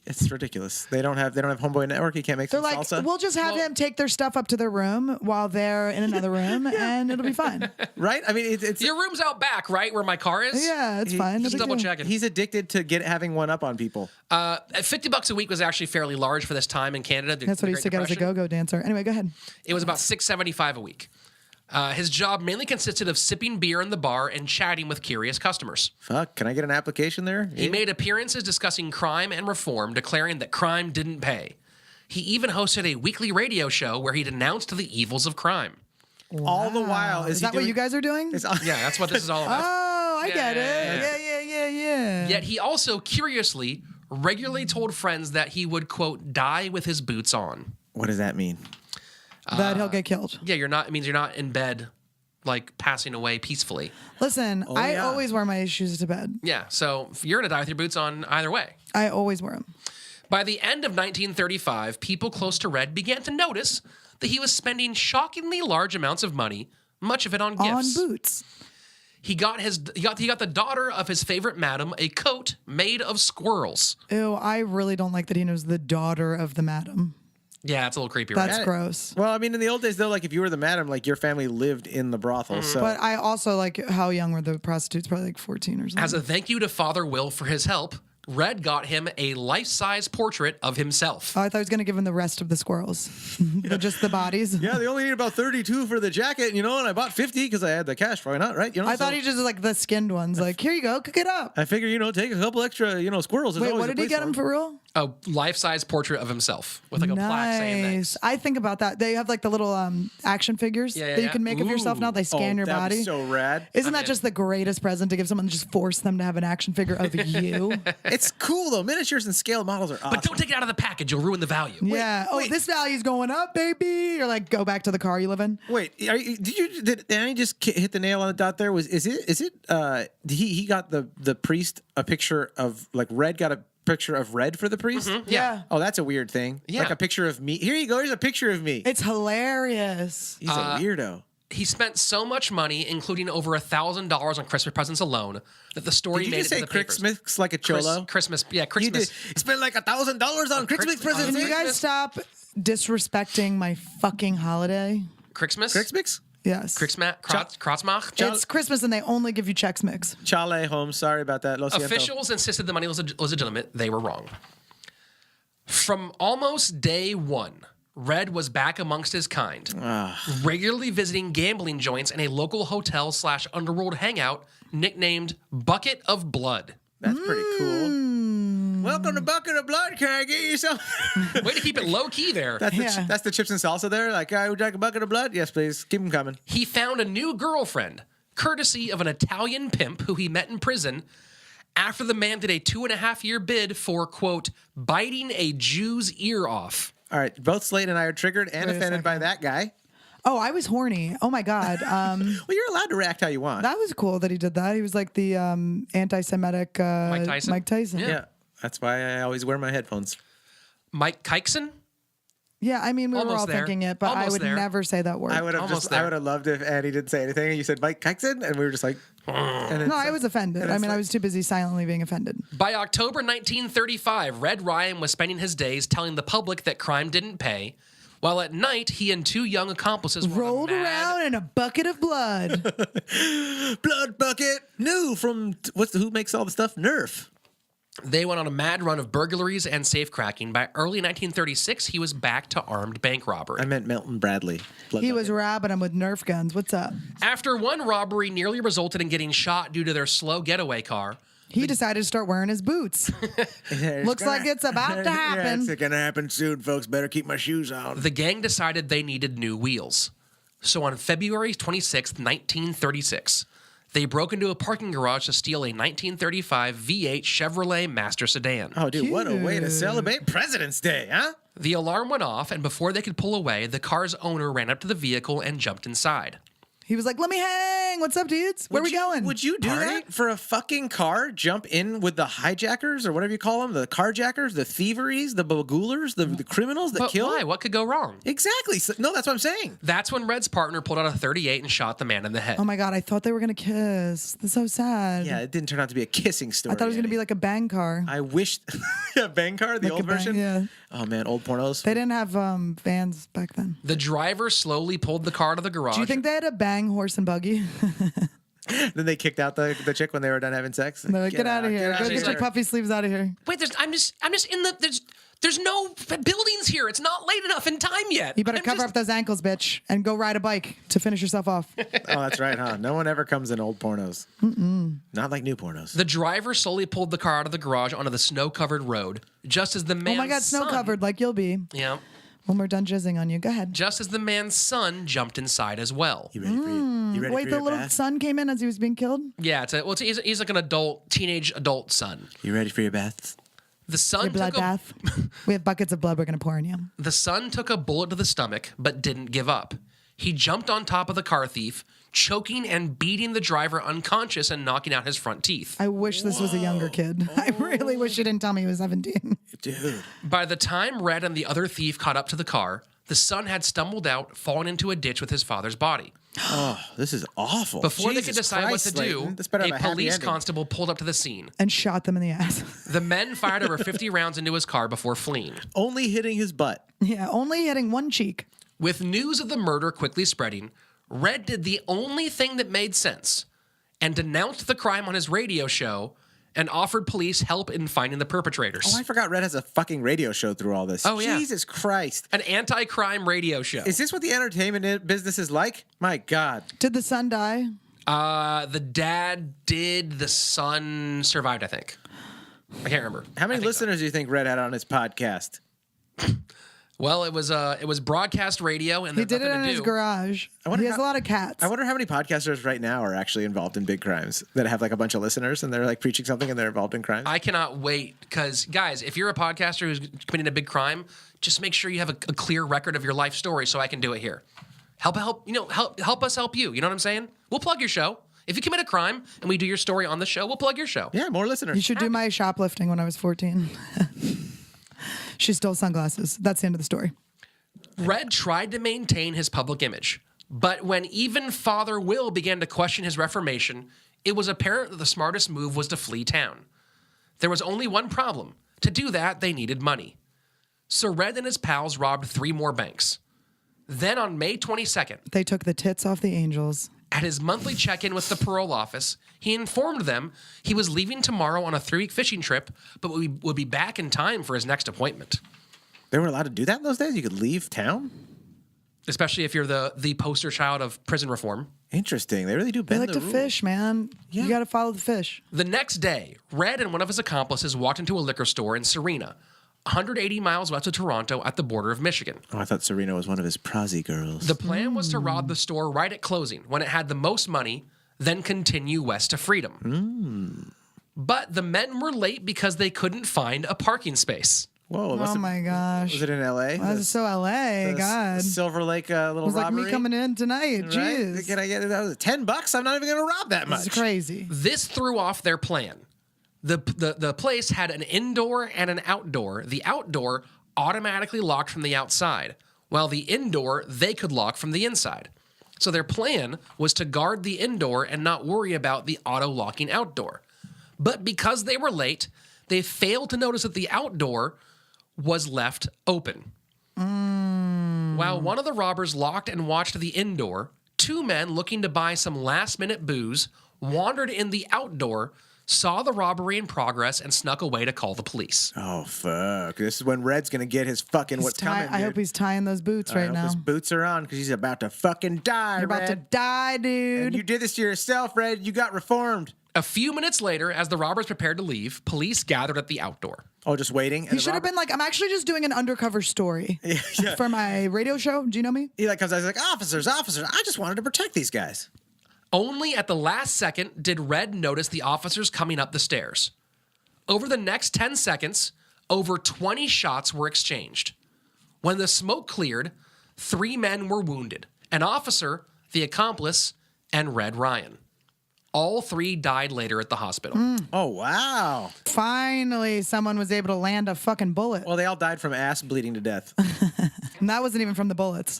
Speaker 2: It's ridiculous. They don't have Homeboy Network. He can't make
Speaker 4: They're
Speaker 2: some
Speaker 4: like,
Speaker 2: salsa.
Speaker 4: we'll just have him take their stuff up to their room while they're in another room, and it'll be fine.
Speaker 2: Right? I mean, it's
Speaker 1: Your room's out back, right, where my car is?
Speaker 4: Yeah, it's fine. No
Speaker 1: Just
Speaker 4: big
Speaker 1: double
Speaker 4: deal.
Speaker 1: checking.
Speaker 2: he's addicted to having one up on people.
Speaker 1: $50 a week was actually fairly large for this time in Canada.
Speaker 4: That's what he used to get as a go-go dancer. Anyway, go ahead.
Speaker 1: It was about $6.75 a week. His job mainly consisted of sipping beer in the bar and chatting with curious customers.
Speaker 2: Fuck, can I get an application there?
Speaker 1: He made appearances discussing crime and reform, declaring that crime didn't pay. He even hosted a weekly radio show where he denounced the evils of crime.
Speaker 2: All the while,
Speaker 4: Is that what you guys are doing?
Speaker 1: Yeah, that's what this is all about.
Speaker 4: Oh, I get it.
Speaker 1: yeah.
Speaker 4: Yeah.
Speaker 1: Yet he also, curiously, regularly told friends that he would, quote, die with his boots on.
Speaker 2: What does that mean?
Speaker 4: That he'll get killed.
Speaker 1: Yeah, it means you're not in bed, like, passing away peacefully.
Speaker 4: Listen, I
Speaker 2: yeah.
Speaker 4: always wear my shoes to bed.
Speaker 1: Yeah, so you're going to die with your boots on either way.
Speaker 4: I always wear them.
Speaker 1: By the end of 1935, people close to Red began to notice that he was spending shockingly large amounts of money, much of it on gifts.
Speaker 4: On boots.
Speaker 1: He got the daughter of his favorite madam a coat made of squirrels.
Speaker 4: Ew, I really don't like that he knows the daughter of the madam.
Speaker 1: Yeah, it's a little creepy,
Speaker 4: That's
Speaker 1: right?
Speaker 4: gross.
Speaker 2: Well, I mean, in the old days, though, like if you were the madam, like your family lived in the brothel. So
Speaker 4: But I also like how young were the prostitutes? Probably like 14 or something.
Speaker 1: As a thank you to Father Will for his help, Red got him a life-size portrait of himself.
Speaker 4: Oh, I thought he was going to give him the rest of the squirrels. Just the bodies.
Speaker 2: yeah, they only need about 32 for the jacket, and I bought 50 because I had the cash. Why not, right?
Speaker 4: I thought he just like the skinned ones. Like, here you go, cook it up.
Speaker 2: I figure, take a couple extra, squirrels. There's
Speaker 4: Wait,
Speaker 2: always
Speaker 4: what
Speaker 2: a
Speaker 4: did he
Speaker 2: place
Speaker 4: get him for real?
Speaker 1: A life-size portrait of himself with like a plaque saying
Speaker 4: Nice.
Speaker 1: thanks.
Speaker 4: I think about that. They have like the little action figures
Speaker 1: Yeah,
Speaker 4: that you
Speaker 1: yeah.
Speaker 4: can make of yourself now. They scan your
Speaker 2: that'd be
Speaker 4: body.
Speaker 2: so rad.
Speaker 4: Isn't
Speaker 1: I'm
Speaker 4: that
Speaker 1: in.
Speaker 4: just the greatest present to give someone? Just force them to have an action figure of you.
Speaker 2: It's cool though. Miniatures and scale models are awesome.
Speaker 1: But don't take it out of the package; you'll ruin the value.
Speaker 4: Yeah. Oh, this value's going up, baby. Or like go back to the car you live in.
Speaker 2: Wait, did I just hit the nail on the dot there? He got the priest a picture of like Red got a picture of Red for the priest?
Speaker 1: Yeah.
Speaker 2: Oh, that's a weird thing.
Speaker 1: Yeah.
Speaker 2: Like a picture of me. Here you go. Here's a picture of me.
Speaker 4: It's hilarious.
Speaker 2: He's a weirdo.
Speaker 1: He spent so much money, including over $1,000 on Christmas presents alone, that the story
Speaker 2: Did you
Speaker 1: made
Speaker 2: just
Speaker 1: it
Speaker 2: say
Speaker 1: to the papers.
Speaker 2: Christmas like a cholo?
Speaker 1: Christmas, yeah,
Speaker 2: You
Speaker 1: Christmas.
Speaker 2: did. Spend like $1,000 on Christmas presents.
Speaker 4: Can you
Speaker 2: eh?
Speaker 4: guys stop disrespecting my fucking holiday?
Speaker 1: Christmas?
Speaker 2: Christmas?
Speaker 4: Yes.
Speaker 1: Kratzmach?
Speaker 4: It's Christmas and they only give you Chex Mix.
Speaker 2: Chale home. Sorry about that. Lo siento.
Speaker 1: Officials insisted the money was legitimate. They were wrong. From almost day one, Red was back amongst his kind, regularly visiting gambling joints and a local hotel/underworld hangout nicknamed Bucket of Blood.
Speaker 2: That's pretty cool. Welcome to Bucket of Blood. Can I get you some?
Speaker 1: Way to keep it low key there.
Speaker 2: That's the chips and salsa there. Like, would you like a bucket of blood? Yes, please. Keep them coming.
Speaker 1: He found a new girlfriend, courtesy of an Italian pimp who he met in prison after the man did a 2.5-year bid for, quote, biting a Jew's ear off.
Speaker 2: All right. Both Slate and I are triggered and offended by that guy.
Speaker 4: Oh, I was horny. Oh my God.
Speaker 2: Well, you're allowed to react how you want.
Speaker 4: That was cool that he did that. He was like the anti-Semitic Mike Tyson.
Speaker 2: Yeah. That's why I always wear my headphones.
Speaker 1: Mike Kykson?
Speaker 4: Yeah, I mean, we were all
Speaker 1: there.
Speaker 4: thinking it, but I would never say that word.
Speaker 2: I would have loved if Andy didn't say anything and you said Mike Kykson, and we were just like,
Speaker 4: no, I was offended. I mean, I was too busy silently being offended.
Speaker 1: By October 1935, Red Ryan was spending his days telling the public that crime didn't pay, while at night he and 2 young accomplices
Speaker 4: rolled around in a bucket of blood.
Speaker 2: Blood bucket, new from who makes all the stuff? Nerf.
Speaker 1: They went on a mad run of burglaries and safecracking. By early 1936, he was back to armed bank robbery.
Speaker 2: I meant Milton Bradley.
Speaker 4: He was robbing them with Nerf guns. What's up?
Speaker 1: After one robbery nearly resulted in getting shot due to their slow getaway car,
Speaker 4: he decided to start wearing his boots. Looks like it's about to happen.
Speaker 2: Yeah, it's going to happen soon, folks. Better keep my shoes on.
Speaker 1: the gang decided they needed new wheels. So on February 26, 1936, they broke into a parking garage to steal a 1935 V8 Chevrolet Master sedan.
Speaker 2: Oh, dude, what a way to celebrate President's Day, huh?
Speaker 1: The alarm went off, and before they could pull away, the car's owner ran up to the vehicle and jumped inside.
Speaker 4: He was like, let me hang. What's up, dudes? Where we going?
Speaker 2: Would you do that for a fucking car? Jump in with the hijackers or whatever you call them, the carjackers, the thieveries, the bagulers, the criminals that kill?
Speaker 1: Why? What could go wrong?
Speaker 2: Exactly. No, that's what I'm saying.
Speaker 1: That's when Red's partner pulled out a .38 and shot the man in the head.
Speaker 4: Oh my God, I thought they were going to kiss. That's so sad.
Speaker 2: Yeah, it didn't turn out to be a kissing story.
Speaker 4: I thought it was going to be like a bang car.
Speaker 2: I wish. Yeah, bang car, the
Speaker 4: Like
Speaker 2: old
Speaker 4: a bang,
Speaker 2: version?
Speaker 4: yeah.
Speaker 2: Oh, man, old pornos.
Speaker 4: They didn't have vans back then.
Speaker 1: The driver slowly pulled the car to the garage.
Speaker 4: Do you think they had a bang horse and buggy?
Speaker 2: Then they kicked out the chick when they were done having sex.
Speaker 4: They're like, get out of here. Go get your puffy sleeves out of here.
Speaker 1: Wait, I'm just in the there's no buildings here. It's not late enough in time yet.
Speaker 4: You better cover up those ankles, bitch, and go ride a bike to finish yourself off.
Speaker 2: Oh, that's right, huh? No one ever comes in old pornos. Mm-mm. Not like new pornos.
Speaker 1: The driver slowly pulled the car out of the garage onto the snow-covered road, just as the man's
Speaker 4: Oh my God, snow covered like you'll be.
Speaker 1: Yeah.
Speaker 4: When we're done jizzing on you. Go ahead.
Speaker 1: Just as the man's son jumped inside as well.
Speaker 2: You ready for you ready
Speaker 4: Wait,
Speaker 2: for
Speaker 4: the
Speaker 2: your
Speaker 4: little
Speaker 2: bath?
Speaker 4: son came in as he was being killed?
Speaker 1: Yeah, he's like an teenage adult son.
Speaker 2: You ready for your bath?
Speaker 1: The son
Speaker 4: Your blood bath. We have buckets of blood we're going to pour on you.
Speaker 1: The son took a bullet to the stomach, but didn't give up. He jumped on top of the car thief, choking and beating the driver unconscious and knocking out his front teeth.
Speaker 4: I wish this was a younger kid. I really wish you didn't tell me he was 17.
Speaker 2: Dude.
Speaker 1: By the time Red and the other thief caught up to the car, the son had stumbled out, fallen into a ditch with his father's body.
Speaker 2: Oh, this is awful.
Speaker 1: Before they
Speaker 2: Jesus
Speaker 1: could decide
Speaker 2: Christ,
Speaker 1: what to do,
Speaker 2: Slayton. This better
Speaker 1: a
Speaker 2: have a happy
Speaker 1: police
Speaker 2: ending.
Speaker 1: constable pulled up to the scene.
Speaker 4: And shot them in the ass.
Speaker 1: The men fired over 50 rounds into his car before fleeing.
Speaker 2: Only hitting his butt.
Speaker 4: Yeah, only hitting one cheek.
Speaker 1: With news of the murder quickly spreading, Red did the only thing that made sense and denounced the crime on his radio show and offered police help in finding the perpetrators.
Speaker 2: Oh, I forgot Red has a fucking radio show through all this.
Speaker 1: Oh, yeah.
Speaker 2: Jesus Christ.
Speaker 1: An anti-crime radio show.
Speaker 2: Is this what the entertainment business is like? My God.
Speaker 4: Did the son die?
Speaker 1: The dad did. The son survived, I think. I can't remember.
Speaker 2: How many
Speaker 1: I think
Speaker 2: listeners do you think Red had on his podcast?
Speaker 1: Well, it was broadcast radio, and
Speaker 4: He
Speaker 1: there's
Speaker 4: did it
Speaker 1: nothing
Speaker 4: in
Speaker 1: to
Speaker 4: his
Speaker 1: do.
Speaker 4: garage. He has a lot of cats.
Speaker 2: I wonder how many podcasters right now are actually involved in big crimes that have like a bunch of listeners and they're like preaching something and they're involved in crimes.
Speaker 1: I cannot wait because, guys, if you're a podcaster who's committing a big crime, just make sure you have a clear record of your life story so I can do it here. Help us help you. You know what I'm saying? We'll plug your show. If you commit a crime and we do your story on the show, we'll plug your show.
Speaker 2: Yeah, more listeners.
Speaker 4: You should do my shoplifting when I was 14. She stole sunglasses. That's the end of the story.
Speaker 1: Red tried to maintain his public image, but when even Father Will began to question his reformation, it was apparent that the smartest move was to flee town. There was only one problem. To do that, they needed money. So Red and his pals robbed 3 more banks. Then on May 22nd,
Speaker 4: They took the tits off the angels.
Speaker 1: at his monthly check-in with the parole office, he informed them he was leaving tomorrow on a 3-week fishing trip, but would be back in time for his next appointment.
Speaker 2: They were allowed to do that in those days? You could leave town?
Speaker 1: Especially if you're the poster child of prison reform.
Speaker 2: Interesting. They really do
Speaker 4: They
Speaker 2: bend
Speaker 4: like
Speaker 2: the
Speaker 4: to
Speaker 2: rules.
Speaker 4: fish, man.
Speaker 2: Yeah.
Speaker 4: You got to follow the fish.
Speaker 1: The next day, Red and one of his accomplices walked into a liquor store in Serena, 180 miles west of Toronto at the border of Michigan.
Speaker 2: Oh, I thought Serena was one of his prosy girls.
Speaker 1: The plan was to rob the store right at closing when it had the most money, then continue west to Freedom. But the men were late because they couldn't find a parking space.
Speaker 2: Whoa.
Speaker 4: Oh my gosh.
Speaker 2: Was it in L.A.?
Speaker 4: That's so LA. God.
Speaker 2: Silver Lake little
Speaker 4: It was like
Speaker 2: robbery?
Speaker 4: me coming in tonight.
Speaker 2: Right?
Speaker 4: Jeez.
Speaker 2: Can I get it? That was $10. I'm not even going to rob that much.
Speaker 4: It's crazy.
Speaker 1: This threw off their plan. The place had an indoor and an outdoor. The outdoor automatically locked from the outside, while the indoor they could lock from the inside. So their plan was to guard the indoor and not worry about the auto-locking outdoor. But because they were late, they failed to notice that the outdoor was left open. While one of the robbers locked and watched the indoor, two men looking to buy some last-minute booze wandered in the outdoor, saw the robbery in progress, and snuck away to call the police.
Speaker 2: Oh, fuck. This is when Red's going to get his fucking what's coming,
Speaker 4: I hope
Speaker 2: dude.
Speaker 4: he's tying those boots right
Speaker 2: I hope
Speaker 4: now.
Speaker 2: his boots are on because he's about to fucking die,
Speaker 4: You're about to
Speaker 2: Red.
Speaker 4: die, dude.
Speaker 2: And you did this to yourself, Red. You got reformed.
Speaker 1: A few minutes later, as the robbers prepared to leave, police gathered at the outdoor.
Speaker 2: Oh, just waiting?
Speaker 4: He should have been like, I'm actually just doing an undercover story
Speaker 2: Yeah.
Speaker 4: for my radio show. Do you know me?
Speaker 2: He like comes out, he's like, officers, I just wanted to protect these guys.
Speaker 1: Only at the last second did Red notice the officers coming up the stairs. Over the next 10 seconds, over 20 shots were exchanged. When the smoke cleared, 3 men were wounded: an officer, the accomplice, and Red Ryan. All 3 died later at the hospital.
Speaker 2: Oh, wow.
Speaker 4: Finally, someone was able to land a fucking bullet.
Speaker 2: Well, they all died from ass bleeding to death.
Speaker 4: And that wasn't even from the bullets.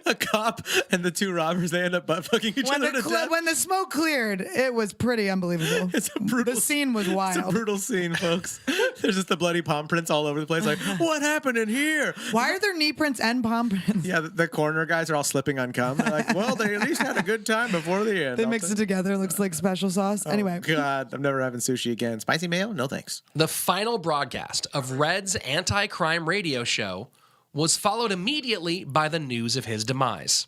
Speaker 2: A cop and the 2 robbers, they end up butt fucking each
Speaker 4: when,
Speaker 2: other to death.
Speaker 4: when the smoke cleared, it was pretty unbelievable.
Speaker 2: It's a brutal.
Speaker 4: The scene was
Speaker 2: It's a
Speaker 4: wild.
Speaker 2: brutal scene, folks. There's just the bloody palm prints all over the place. Like, what happened in here?
Speaker 4: Why are there knee prints and palm prints?
Speaker 2: Yeah, the corner guys are all slipping on cum. They're like, well, they at least had a good time before the end.
Speaker 4: They mix it together. Looks like special sauce. Anyway.
Speaker 2: God, I'm never having sushi again. Spicy mayo? No thanks.
Speaker 1: The final broadcast of Red's anti-crime radio show was followed immediately by the news of his demise.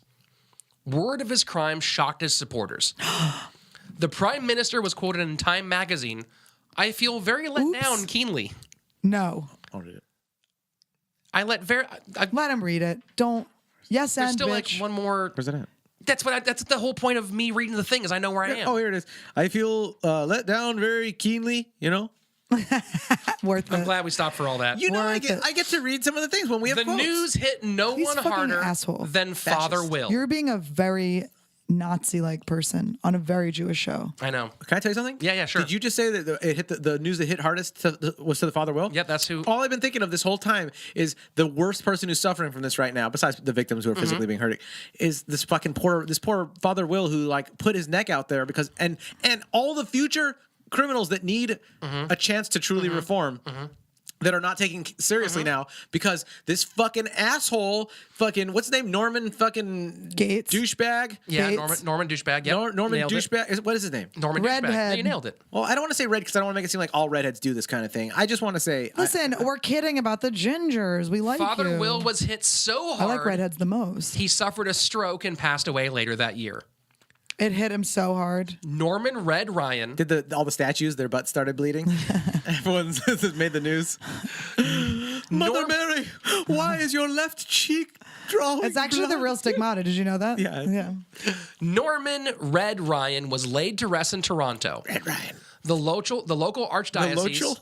Speaker 1: Word of his crime shocked his supporters. The Prime Minister was quoted in Time magazine, "I feel very let down keenly.
Speaker 4: No.
Speaker 2: I'll read it.
Speaker 1: Let
Speaker 4: him read it. Don't. Yes,
Speaker 1: There's
Speaker 4: and
Speaker 1: still
Speaker 4: bitch.
Speaker 1: like one more.
Speaker 2: Where's it at?
Speaker 1: That's the whole point of me reading the thing is I know where I am.
Speaker 2: Oh, here it is. I feel let down very keenly, you know?
Speaker 4: Worth
Speaker 1: I'm
Speaker 4: it.
Speaker 1: glad we stopped for all that.
Speaker 2: You know, I
Speaker 4: Worth it.
Speaker 2: get to read some of the things when we have
Speaker 1: The
Speaker 2: quotes.
Speaker 1: news hit no
Speaker 4: He's
Speaker 1: one
Speaker 4: a fucking
Speaker 1: harder
Speaker 4: asshole.
Speaker 1: than Father
Speaker 2: Fascist.
Speaker 1: Will.
Speaker 4: You're being a very Nazi-like person on a very Jewish show.
Speaker 1: I know.
Speaker 2: Can I tell you something?
Speaker 1: Yeah, sure.
Speaker 2: Did you just say that it hit the news that hit hardest was to the Father Will?
Speaker 1: Yep, that's who.
Speaker 2: All I've been thinking of this whole time is the worst person who's suffering from this right now, besides the victims who are physically being hurt, is this poor Father Will who like put his neck out there because and all the future criminals that need a chance to truly reform. That are not taken seriously now because this fucking asshole, fucking what's his name, Norman fucking
Speaker 4: Gates.
Speaker 2: douchebag.
Speaker 1: Yeah,
Speaker 4: Gates.
Speaker 1: Norman douchebag. Yep.
Speaker 2: Norman
Speaker 1: Nailed it.
Speaker 2: douchebag. What is his name?
Speaker 1: Norman douchebag. Yeah,
Speaker 4: Redhead.
Speaker 1: you nailed it.
Speaker 2: Well, I don't want to say red because I don't want to make it seem like all redheads do this kind of thing. I just want to say,
Speaker 4: Listen, we're kidding about the gingers. We like
Speaker 1: Father
Speaker 4: you.
Speaker 1: Will was hit so
Speaker 4: I
Speaker 1: hard.
Speaker 4: like redheads the most.
Speaker 1: He suffered a stroke and passed away later that year.
Speaker 4: It hit him so hard.
Speaker 1: Norman Red Ryan.
Speaker 2: did all the statues their butts started bleeding? Everyone's made the news. Mother Mary, why is your left cheek drawing?
Speaker 4: It's actually the
Speaker 2: blood?
Speaker 4: real stigmata. Did you know that?
Speaker 2: Yeah.
Speaker 4: Yeah.
Speaker 1: Norman Red Ryan was laid to rest in Toronto.
Speaker 2: Red Ryan.
Speaker 1: The local archdiocese.
Speaker 2: The Lochel?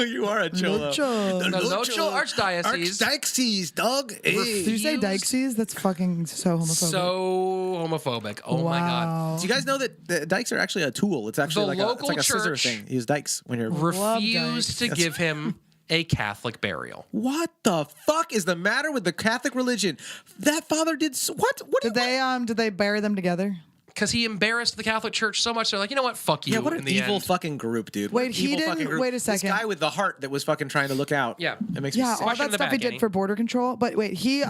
Speaker 2: You are a cholo.
Speaker 4: Locho.
Speaker 1: The Lochel Archdiocese.
Speaker 2: Archdiocese, dog. Hey.
Speaker 4: Did you say Dykesies? That's fucking so homophobic.
Speaker 1: So homophobic. Oh my God.
Speaker 4: Wow.
Speaker 2: Do you guys know that the dikes are actually a tool? It's actually
Speaker 1: The
Speaker 2: like a scissor
Speaker 1: local
Speaker 2: thing. You use dikes when you're.
Speaker 1: Refused to
Speaker 2: dykes.
Speaker 1: give him a Catholic burial.
Speaker 2: What the fuck is the matter with the Catholic religion? That father did what? What
Speaker 4: Did they bury them together?
Speaker 1: Because he embarrassed the Catholic Church so much, they're like, you know what? Fuck you.
Speaker 2: Yeah, what
Speaker 1: in
Speaker 2: an
Speaker 1: the
Speaker 2: evil
Speaker 1: end.
Speaker 2: fucking group, dude. What
Speaker 4: Wait,
Speaker 2: an
Speaker 4: he
Speaker 2: evil
Speaker 4: didn't-
Speaker 2: fucking group.
Speaker 4: wait a second.
Speaker 2: This guy with the heart that was fucking trying to look out.
Speaker 1: Yeah.
Speaker 2: It makes me
Speaker 4: Yeah,
Speaker 2: sick.
Speaker 4: all
Speaker 1: Question in
Speaker 4: that
Speaker 1: the
Speaker 4: stuff
Speaker 1: back,
Speaker 4: he did
Speaker 1: Annie.
Speaker 4: for border control. But wait, he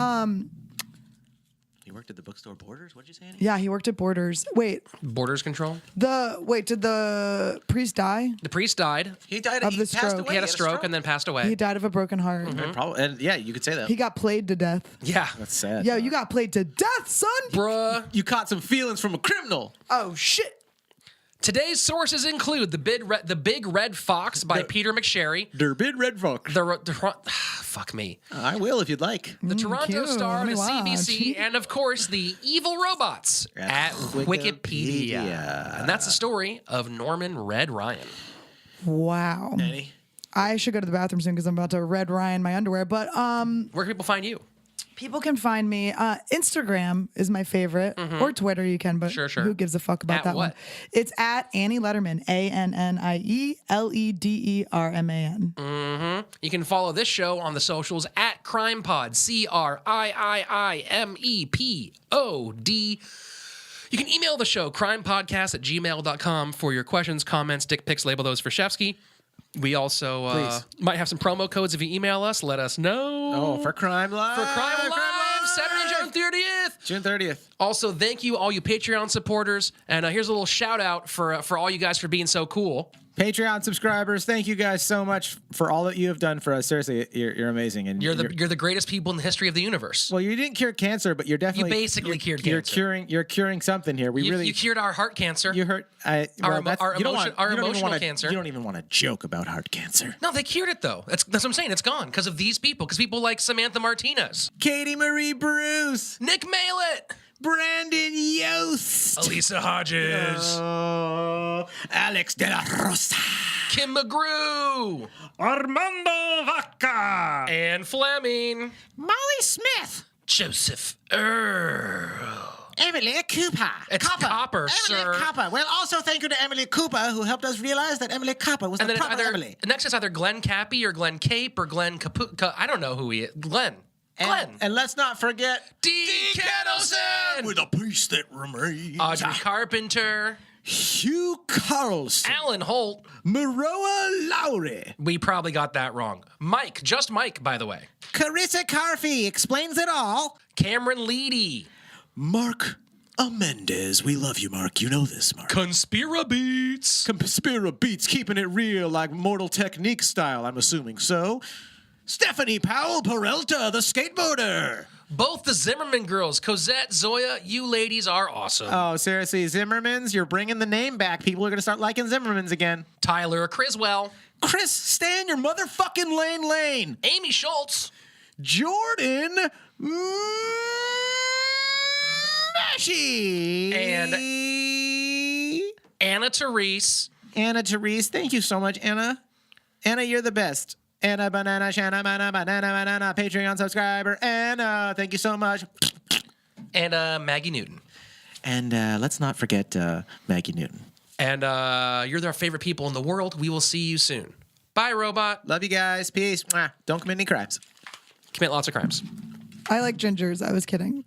Speaker 2: He worked at the bookstore Borders? What'd you say, Annie?
Speaker 4: Yeah, he worked at Borders. Wait,
Speaker 1: Borders control.
Speaker 4: did the priest die?
Speaker 1: The priest died.
Speaker 2: He died
Speaker 4: Of
Speaker 2: he
Speaker 4: the
Speaker 2: passed
Speaker 4: stroke.
Speaker 2: away.
Speaker 1: He had a stroke and then passed away.
Speaker 4: He died of a broken heart.
Speaker 2: Probably, and yeah, you could say that.
Speaker 4: He got played to death.
Speaker 1: Yeah.
Speaker 2: That's sad.
Speaker 4: Yo, you got played to death, son.
Speaker 1: Bruh.
Speaker 2: You caught some feelings from a criminal.
Speaker 4: Oh shit.
Speaker 1: Today's sources include The Big Red Fox by Peter McSherry.
Speaker 2: Der bid red fox.
Speaker 1: Fuck me.
Speaker 2: I will if you'd like.
Speaker 1: The Toronto
Speaker 4: cute.
Speaker 1: Star,
Speaker 4: Let me
Speaker 1: the
Speaker 4: watch.
Speaker 1: CBC, and of course the Evil Robots at Wikipedia. And that's the story of Norman Red Ryan.
Speaker 4: Wow.
Speaker 2: Annie?
Speaker 4: I should go to the bathroom soon because I'm about to red Ryan my underwear. But
Speaker 1: Where can people find you?
Speaker 4: people can find me. Instagram is my favorite, or Twitter you can, but
Speaker 1: Sure.
Speaker 4: who gives a fuck about
Speaker 1: At
Speaker 4: that
Speaker 1: what?
Speaker 4: one? It's at Annie Lederman, ANNIELEDERMAN.
Speaker 1: You can follow this show on the socials at CRiiiMEPod, CRiiiMEPOD. You can email the show, crimepodcast@gmail.com, for your questions, comments, dick pics. Label those for Shefsky. We also might have some promo codes if you email us. Let us know.
Speaker 2: Oh, for CRiiiME Live.
Speaker 1: For CRiiiME Live, Saturday, June 30th.
Speaker 2: June 30th.
Speaker 1: Also, thank you, all you Patreon supporters. And here's a little shout out for all you guys for being so cool.
Speaker 2: Patreon subscribers, thank you guys so much for all that you have done for us. Seriously, you're amazing. And
Speaker 1: You're the greatest people in the history of the universe.
Speaker 2: well, you didn't cure cancer, but you're definitely
Speaker 1: basically cured cancer.
Speaker 2: You're curing something here.
Speaker 1: You cured our heart cancer.
Speaker 2: You hurt
Speaker 1: Our emotional cancer.
Speaker 2: You don't even want to joke about heart cancer.
Speaker 1: No, they cured it though. That's what I'm saying. It's gone because of these people. Because people like Samantha Martinez,
Speaker 2: Katie Marie Bruce,
Speaker 1: Nick Malett,
Speaker 2: Brandon Yost,
Speaker 1: Elisa Hodges,
Speaker 2: Alex De La Rosa,
Speaker 1: Kim McGrew,
Speaker 2: Armando Vaca,
Speaker 1: Ann Fleming,
Speaker 2: Molly Smith,
Speaker 1: Joseph Erle.
Speaker 2: Emily Cooper.
Speaker 1: It's Copper,
Speaker 2: Emily
Speaker 1: sir.
Speaker 2: Copper. Well, also thank you to Emily Cooper, who helped us realize that Emily Copper was
Speaker 1: And
Speaker 2: the
Speaker 1: then
Speaker 2: proper Emily.
Speaker 1: next is either Glenn Cappy or Glenn Cape or Glenn I don't know who he is. Glenn.
Speaker 2: And let's not forget
Speaker 1: D. Kettleson.
Speaker 2: with a piece that remains.
Speaker 1: Audrey Carpenter.
Speaker 2: Hugh Carlson.
Speaker 1: Alan Holt.
Speaker 2: Maroa Lowry.
Speaker 1: We probably got that wrong. Mike. Just Mike, by the way.
Speaker 2: Carissa Carfey explains it all.
Speaker 1: Cameron Leedy.
Speaker 2: Mark Amendez. We love you, Mark. You know this, Mark.
Speaker 1: Conspira Beats.
Speaker 2: Conspira Beats, keeping it real like Mortal Technique style, I'm assuming so. Stephanie Powell Peralta, the skateboarder.
Speaker 1: Both the Zimmerman girls, Cosette, Zoya, you ladies are awesome.
Speaker 2: Oh, seriously, Zimmermans, you're bringing the name back. People are going to start liking Zimmermans again.
Speaker 1: Tyler Criswell.
Speaker 2: Chris, stay in your motherfucking lane.
Speaker 1: Amy Schultz.
Speaker 2: Jordan Mashi.
Speaker 1: And Anna Therese.
Speaker 2: Anna Therese, thank you so much, Anna. Anna, you're the best. Anna Banana, Shanna, Banana, Patreon subscriber. Anna, thank you so much.
Speaker 1: And Maggie Newton.
Speaker 2: And let's not forget Maggie Newton.
Speaker 1: And you're our favorite people in the world. We will see you soon. Bye, robot.
Speaker 2: Love you guys. Peace. Mwah. Don't commit any crimes.
Speaker 1: Commit lots of crimes.
Speaker 4: I like gingers. I was kidding.